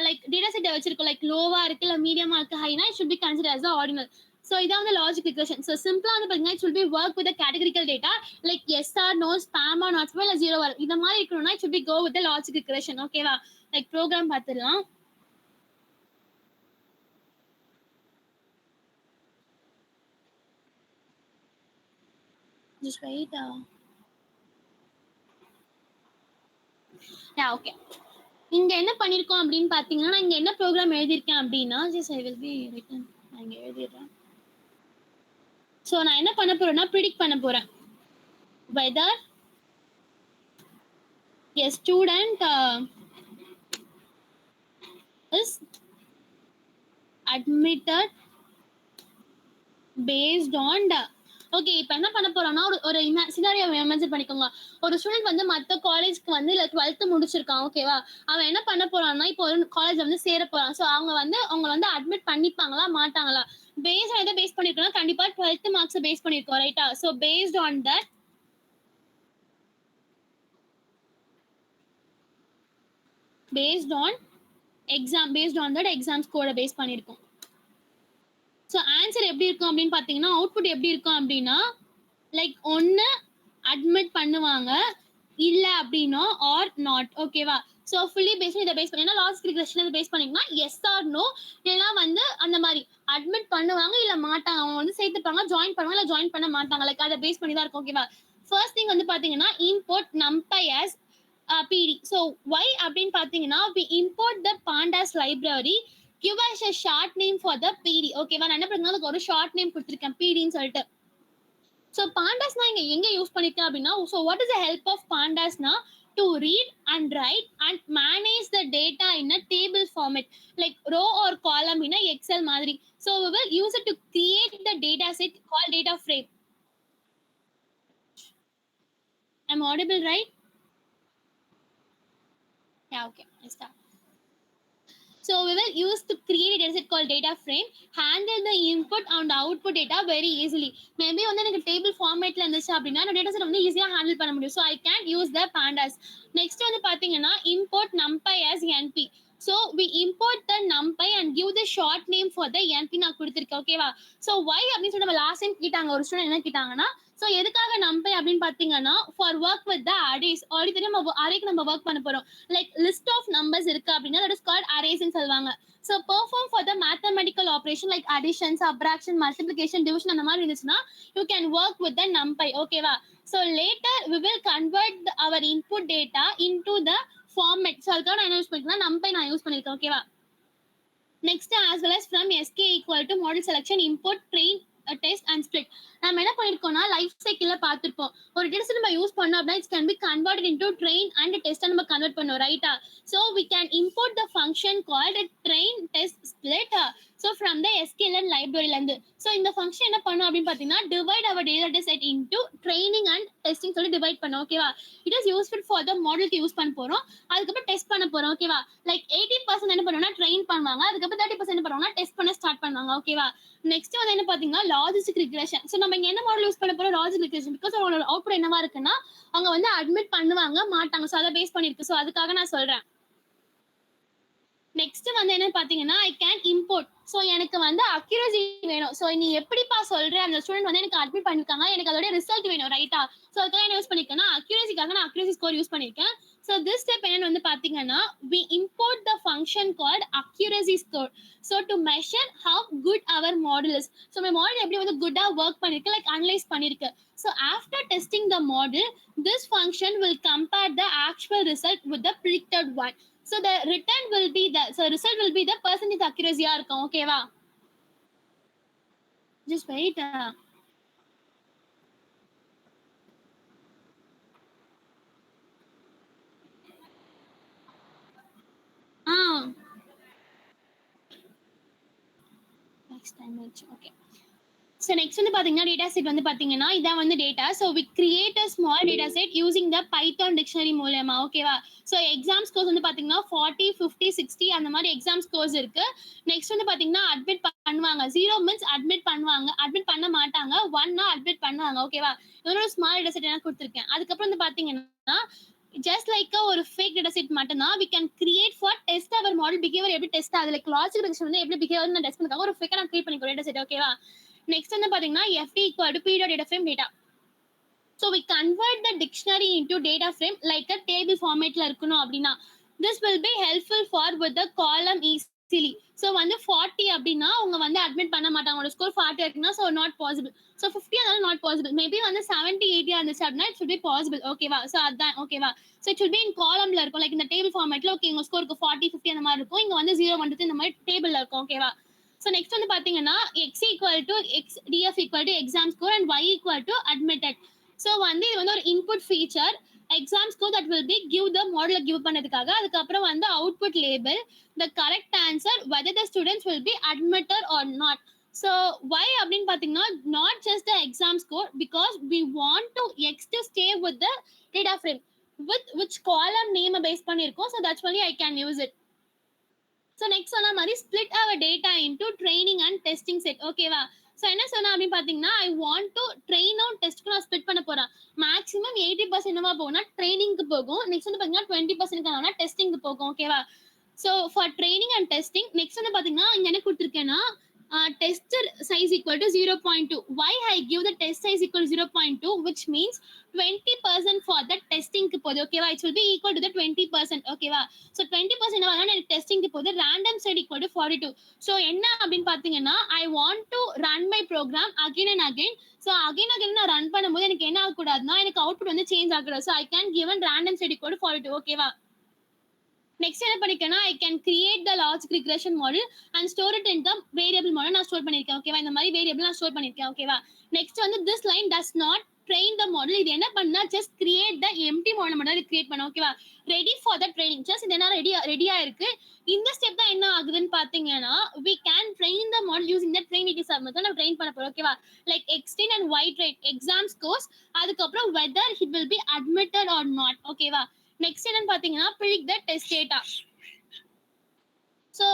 S1: like data செட்டை வச்சிருக்கோம். லைக் லோவா இருக்கு இல்ல மீடியமா இருக்கு ஹைனா it should be consider as ordinal. So இதான் வந்து லாஜிக் ரிக்ரெஷன். ஸோ சிம்பிளா வந்து பாத்தீங்கன்னா it will be work with categorical data like yes or no, spam or not spam இல்ல 0 ஆர் இந்த மாதிரி இருக்கணும்னா it will be go with logic regression. ஓகேவா? லைக் ப்ரோக்ராம் பார்த்துடலாம். Just wait. Yeah, okay. இங்க என்ன பண்ணிருக்கோம் அப்படின்னு பாத்தீங்கன்னா நான் இங்க என்ன ப்ரோக்ராம் எழுதியிருக்கேன் அப்படின்னா just I will be written. நான் இங்க எழுதிடுறேன். ஸோ நான் என்ன பண்ண போறேன்னா ப்ரிடிக்ட் பண்ண போறேன் whether a student is admitted based on okay இப்போ என்ன பண்ண போறோம்னா ஒரு சினாரியோ இமேஜின் பண்ணிக்கோங்க. ஒரு ஸ்டூடெண்ட் வந்து மற்ற காலேஜ்க்கு வந்து இல்லை 12th முடிச்சிருக்கான். ஓகேவா? அவன் என்ன பண்ண போறான்னா இப்போ ஒரு காலேஜ் வந்து சேர போறான். ஸோ அவங்க வந்து அட்மிட் பண்ணிப்பாங்களா மாட்டாங்களா பேஸ்ட் எதை பேஸ் பண்ணிருக்கோம்னா கண்டிப்பா 12th மார்க்ஸ் பேஸ் பண்ணிருக்கோம். ரைட்டா? So based on that exam ஸ்கோரை பேஸ் பண்ணிருக்கோம். ஸோ ஆன்சர் எப்படி இருக்கும் அப்படின்னு பார்த்தீங்கன்னா அவுட்புட் எப்படி இருக்கும் அப்படின்னா லைக் ஒன்று அட்மிட் பண்ணுவாங்க இல்லை அப்படின்னா ஆர் நாட். ஓகேவா? ஸோ ஃபுல்லி பேஸ் இதை பேஸ் பண்ணி லாஜிக் ரிக்ரெஷன் இதை பேஸ் பண்ணிங்கன்னா எஸ் ஆர் நோ இல்லைன்னா வந்து அந்த மாதிரி அட்மிட் பண்ணுவாங்க இல்லை மாட்டாங்க. அவங்க வந்து சேர்த்துப்பாங்க, ஜாயின் பண்ணுவாங்க இல்லை ஜாயின் பண்ண மாட்டாங்க. லைக் அதை பேஸ் பண்ணி தான் இருக்கும். ஓகேவா? ஃபர்ஸ்ட் திங் வந்து பார்த்தீங்கன்னா import numpy as PD. So Y அப்படின்னு பார்த்தீங்கன்னா we import the pandas library give us a short name for the PD. ஓகேவா? நான் என்ன பண்ணுங்க அதுக்கு ஒரு ஷார்ட் நேம் கொடுத்துருக்கேன் PDன்னு சொல்லிட்டு. ஸோ பாண்டாஸ்னா இங்க எங்க யூஸ் பண்ணிருக்கேன் அப்படின்னா so what is the help of பாண்டாஸ்னா to read and write and manage the data in a table format like row or column in Excel மாதிரி. So we will use it to create the data set called data frame. I'm audible, right? Yeah, okay. Let's start. So we will use to create a data set called data frame, handle the input and output data very easily. Maybe வந்து எனக்கு table ஃபார்மேட்ல இருந்துச்சு அப்படின்னா நான் data set வந்து ஈஸியா handle பண்ண முடியும். So I can use the pandas. Next வந்து பாத்தீங்கன்னா import numpy as np. So we import the numpy and give the short name for the np நான் கொடுத்திருக்கேன். ஓகேவா? ஸோ why அப்படின்னு சொல்லி நம்ம லாஸ்ட் டைம் கேட்டாங்க ஒரு ஸ்டூடெண்ட் என்ன கேட்டாங்கன்னா ஸோ எதுக்காக numpy அப்படின்னு பாத்தீங்கன்னா for work with the arrays. Already தெரியும் நம்ம அரேக்கு நம்ம ஒர்க் பண்ண போறோம். லைக் லிஸ்ட் ஆஃப் நம்பர்ஸ் இருக்கு அப்படின்னா தட் இஸ் கால்ட் அரேஸ் சொல்லுவாங்க. So perform for the mathematical operation like addition, subtraction, multiplication, division அந்த மாதிரி இருந்துச்சுன்னா you can work with the numpy. ஓகேவா? So later we will convert our input data into the format. So அதுக்காக நான் என்ன use பண்ணிருக்கேன்னா numpy நான் use பண்ணிருக்கேன். ஓகேவா? Next as well as from sk equal to model selection import train test and split. நம்ம என்ன பண்ணிருக்கோம்னா life சைக்கிள்ல பார்த்துருப்போம். ஒரு டெஸ்ட் நம்ம யூஸ் பண்ணோம் அப்படின்னா it can be converted into train and test நம்ம கன்வெர்ட் பண்ணோம். ரைட்டா? So we can import the function called train test split. So from the sklearn லைப்ரரியில இருந்து. ஸோ இந்த ஃபங்க்ஷன் என்ன பண்ணும் அப்படின்னு பார்த்தீங்கன்னா divide our data set into training and testing சொல்லி டிவைட் பண்ணும். ஓகேவா? It is useful for the மாடலுக்கு யூஸ் பண்ண போறோம். அதுக்கப்புறம் டெஸ்ட் பண்ண போறோம். ஓகேவா? லைக் 80% என்ன பண்ணுவோம்னா ட்ரெயின் பண்ணுவாங்க, அதுக்கப்புறம் 30% என்ன பண்ணுவாங்கன்னா டெஸ்ட் பண்ண ஸ்டார்ட் பண்ணுவாங்க. ஓகேவா? நெக்ஸ்ட் வந்து என்ன பாத்தீங்கன்னா லாஜிக் ரிக்ரெஷன். ஸோ நம்ம இங்க என்ன மாடல் யூஸ் பண்ண போறோம் லாஜிக் ரிக்ரெஷன். பிகாஸ் அவங்களோட அவுட்புட் என்னவா இருக்குன்னா அவங்க வந்து அட்மிட் பண்ணுவாங்க மாட்டாங்க. ஸோ அதை பேஸ் பண்ணிருக்கு. ஸோ அதுக்காக நான் சொல்றேன். நெக்ஸ்ட் வந்து என்ன பாத்தீங்கன்னா ஐ கேன் இம்போர்ட். ஸோ எனக்கு வந்து அக்யூரசி வேணும். ஸோ நீ எப்படிப்பா சொல்ற அந்த ஸ்டூடெண்ட் வந்து எனக்கு அட்மிட் பண்ணிருக்காங்க, எனக்கு அதோட ரிசல்ட் வேணும் ரைட்டா. ஸோ அதுக்காக என்ன யூஸ் பண்ணிருக்கேன்னா அக்யூரசிக்காக நான் அக்யூரசி ஸ்கோர் யூஸ் பண்ணிருக்கேன். ஸோ திஸ் ஸ்டெப் என்னன்னு வந்து பாத்தீங்கன்னா we import the function called accuracy score. So to measure how good our model is. So my model எப்படி வந்து குட்டா ஒர்க் பண்ணிருக்கு, லைக் அனலைஸ் பண்ணிருக்கு. So after testing the model, this function will compare the actual result with the predicted one. So the return will be the result will be the percentage accuracy இருக்கும். ஓகேவா? Just wait. Next time okay. So next வந்து பாத்தீங்கன்னா data set வந்து பாத்தீங்கன்னா இதான் வந்து data. So we create a small data set using the Python dictionary மூலமா. ஓகேவா? ஸோ எக்ஸாம் ஸ்கோர்ஸ் வந்து பாத்தீங்கன்னா 40, 50, 60 அந்த மாதிரி எக்ஸாம் ஸ்கோர்ஸ் இருக்கு. நெக்ஸ்ட் வந்து பாத்தீங்கன்னா அட்மிட் பண்ணுவாங்க. 0 மீன்ஸ் அட்மிட் பண்ணுவாங்க, அட்மிட் பண்ண மாட்டாங்க. 1னா அட்மிட் பண்ணுவாங்க. ஓகேவா? இதோட ஸ்மால் டேட்டா செட் நான் கொடுத்துருக்கேன். அதுக்கப்புறம் வந்து பாத்தீங்கன்னா ஜஸ்ட் லைக் ஒரு ஃபேக் டேட்டா செட் மட்டும் தான் we can create for test our model behavior. எப்படி டெஸ்ட் ஆகுது, லைக் லாஜிக் ரெக்ரெஷன் வந்து எப்படி பிஹேவியர் நான் டெஸ்ட் பண்ணுறதுக்காக ஒரு ஃபேக்கை நான் கிரியேட் பண்ணிக்கிறோம் டேட்டா செட். ஓகேவா? நெக்ஸ்ட் வந்து பாத்தீங்கன்னா FD equal to period data frame data. So we convert the dictionary into data frame like a table formatல இருக்கணும் அப்படின்னா this will be helpful for with the column easily. So வந்து 40 அப்படின்னா அவங்க வந்து admit பண்ண மாட்டாங்க. உங்களோட ஸ்கோர் 40 இருக்குன்னா ஸோ நாட் பாசிபிள். ஸோ 50 இருந்தாலும் நாட் பாசிபிள். மேபி வந்து 70, 80 இருந்துச்சு அப்படின்னா இட் ஷுட் பி பாசிபிள். ஓகேவா? ஸோ அதான். ஓகேவா? So it should be in காலம்ல இருக்கும். லைக் இந்த டேபிள் ஃபார்மேட்ல ஓகே உங்க ஸ்கோருக்கு 40, 50 அந்த மாதிரி இருக்கும். இங்க வந்து 0, 1, 2 இந்த மாதிரி டேபிள்ல இருக்கும். ஓகேவா? ஸோ நெக்ஸ்ட் வந்து பாத்தீங்கன்னா x equal to x df equal to exam score and y equal to admitted. So வந்து இது வந்து ஒரு input feature. Exam score that will be give the மாடலை கிவ் பண்ணதுக்காக. அதுக்கப்புறம் வந்து output label the correct answer whether the students will be admitted or not. So why அப்படின்னு பார்த்தீங்கன்னா not just the exam score because we want to x to stay with the data frame with which column நேமை base பண்ணியிருக்கோம். So that's only I can use it. So next சொன்ன மாதிரி split our data into training and testing set. ஓகேவா? So என்ன சொன்னா அப்படின்னு பார்த்தீங்கன்னா I want to train out டெஸ்ட்க்கு நான் ஸ்பிட் பண்ண போறேன். மேக்ஸிமம் 80% என்னவா போகும்னா ட்ரைனிங்க்கு போகும். நெக்ஸ்ட் வந்து பார்த்தீங்கன்னா 20% டெஸ்டிங்க்கு போகும். ஓகேவா? So for training and testing next வந்து பார்த்தீங்கன்னா இங்க என்ன கொடுத்துருக்கேன்னா test size equal to 0.2. Why I give the test size equal to 0.2, which means 20% for the testing க்கு போகுது. ஓகேவா? it will be equal to the 20%. ஓகேவா? ஸோ 20% வரணும் எனக்கு டெஸ்டிங்க்கு போகுது. Random seed equal to 42. So என்ன அப்படின்னு பார்த்தீங்கன்னா I want to run my program again and again. So again again நான் ரன் பண்ணும்போது எனக்கு என்ன ஆகக்கூடாதுன்னா எனக்கு அவுட்புட் வந்து சேஞ்ச் ஆகக்கூடாது. So I can given random seed equal to 42. ஓகேவா? நெக்ஸ்ட் என்ன பண்ணிருக்கேன்னா I can create the logic regression model and store it in the variable model நான் ஸ்டோர் பண்ணிருக்கேன். ஓகேவா? இந்த மாதிரி வேரியபிள் நான் ஸ்டோர் பண்ணிருக்கேன். ஓகேவா? நெக்ஸ்ட் வந்து this line does not train the model. இது என்ன பண்ணா just create the empty model மட்டும் கிரியேட் பண்ண. ஓகேவா? Ready for the training. Just இது என்ன ரெடியா இருக்கு. இந்த ஸ்டெப் தான் என்ன ஆகுதுன்னு பாத்தீங்கன்னா we can train the model using the train it method நம்ம ட்ரெயின் பண்ண போறோம். ஓகேவா? Like extend and white right exam scores, அதுக்கப்புறம் whether it will be admitted or not. ஓகேவா? நெக்ஸ்ட் என்னன்னு பாத்தீங்கன்னா predict the test data. So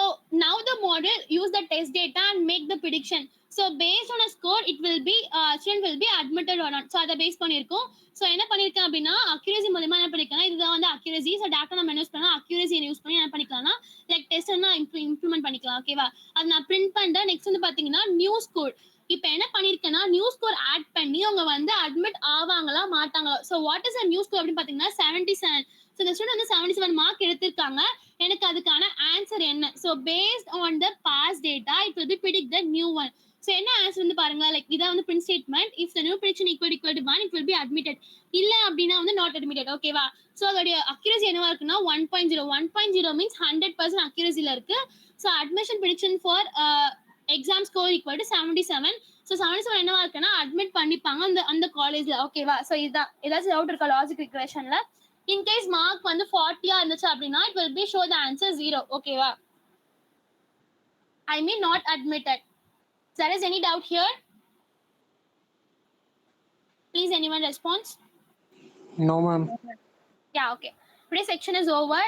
S1: now the model use the test data and make the prediction. So based on a score it will be student will be admitted or not. So அதை base பண்ணிருக்கோம். So என்ன பண்ணிருக்கேன் அப்படின்னா accuracy மூலமா என்ன பண்ணிருக்கேன், இதுதான் வந்து அக்யூரசி. ஸோ டேட்டா நம்ம யூஸ் பண்ணா அக்யூரசி யூஸ் பண்ணி என்ன பண்ணிக்கலாம்னா லைக் டெஸ்ட் இம்ப்ளிமெண்ட் பண்ணிக்கலாம். ஓகேவா? அது நான் பிரிண்ட் பண்றேன். நெக்ஸ்ட் வந்து பாத்தீங்கன்னா நியூ ஸ்கோர். இப்போ என்ன பண்ணிருக்கேன்னா நியூ ஸ்கோர் ஆட் பண்ணி அவங்க வந்து அட்மிட் ஆவாங்களா மாட்டாங்களா. So what is a new score அப்படின்னு பாத்தீங்கன்னா 77. ஸோ இந்த ஸ்டூடெண்ட் வந்து 77 மார்க் எடுத்திருக்காங்க. எனக்கு அதுக்கான ஆன்சர் என்ன. So based on the past data it will be predict the new one. So என்ன ஆன்சர் வந்து பாருங்க, லைக் இதான் வந்து print statement. If the new prediction equal to 1 it will be admitted. இல்ல அப்படின்னா வந்து நாட் அட்மிட்டட். ஓகேவா? ஸோ அதோடைய அக்யூரசி என்னவா இருக்குன்னா 1.0. 1.0 மீன்ஸ் 100% அக்யூரசில இருக்கு. So admission prediction for exam score equal to 77. So 77 என்னவா இருக்குன்னா அட்மிட் பண்ணிப்பாங்க அந்த காலேஜ்ல. ஓகேவா? ஸோ இதுதான் ஏதாச்சும் டவுட் இருக்கா லாஜிக் ரிக்ரெஷன்ல? In case mark வந்து 40 இருந்துச்சு அப்படின்னா it will be show the answer 0. ஓகேவா? I mean not admitted. There is any doubt here? Please anyone response?
S3: No, ma'am.
S1: Yeah, okay. Today's section is over.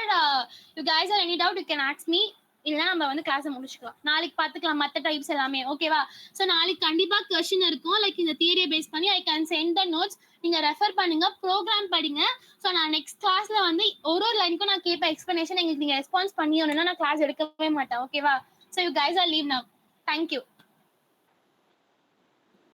S1: You guys have any doubt you can ask me. இல்லைன்னா நம்ம வந்து கிளாஸை முடிச்சுக்கலாம். நாளைக்கு பார்த்துக்கலாம் மற்ற types எல்லாமே. ஓகேவா? ஸோ நாளைக்கு கண்டிப்பா கொஸ்டின் இருக்கும். லைக் இந்த தியரியை பேஸ் பண்ணி I can send the notes. நீங்க ரெஃபர் பண்ணுங்க, ப்ரோக்ராம் படிங்க. ஸோ நான் நெக்ஸ்ட் கிளாஸ்ல வந்து ஒரு லைனுக்கும் நான் கேட்பேன் எக்ஸ்பிளனேஷன். எங்களுக்கு நீங்க ரெஸ்பான்ஸ் பண்ணியோன்னா நான் கிளாஸ் எடுக்கவே மாட்டேன். ஓகேவா? So you guys R leave now. Thank you.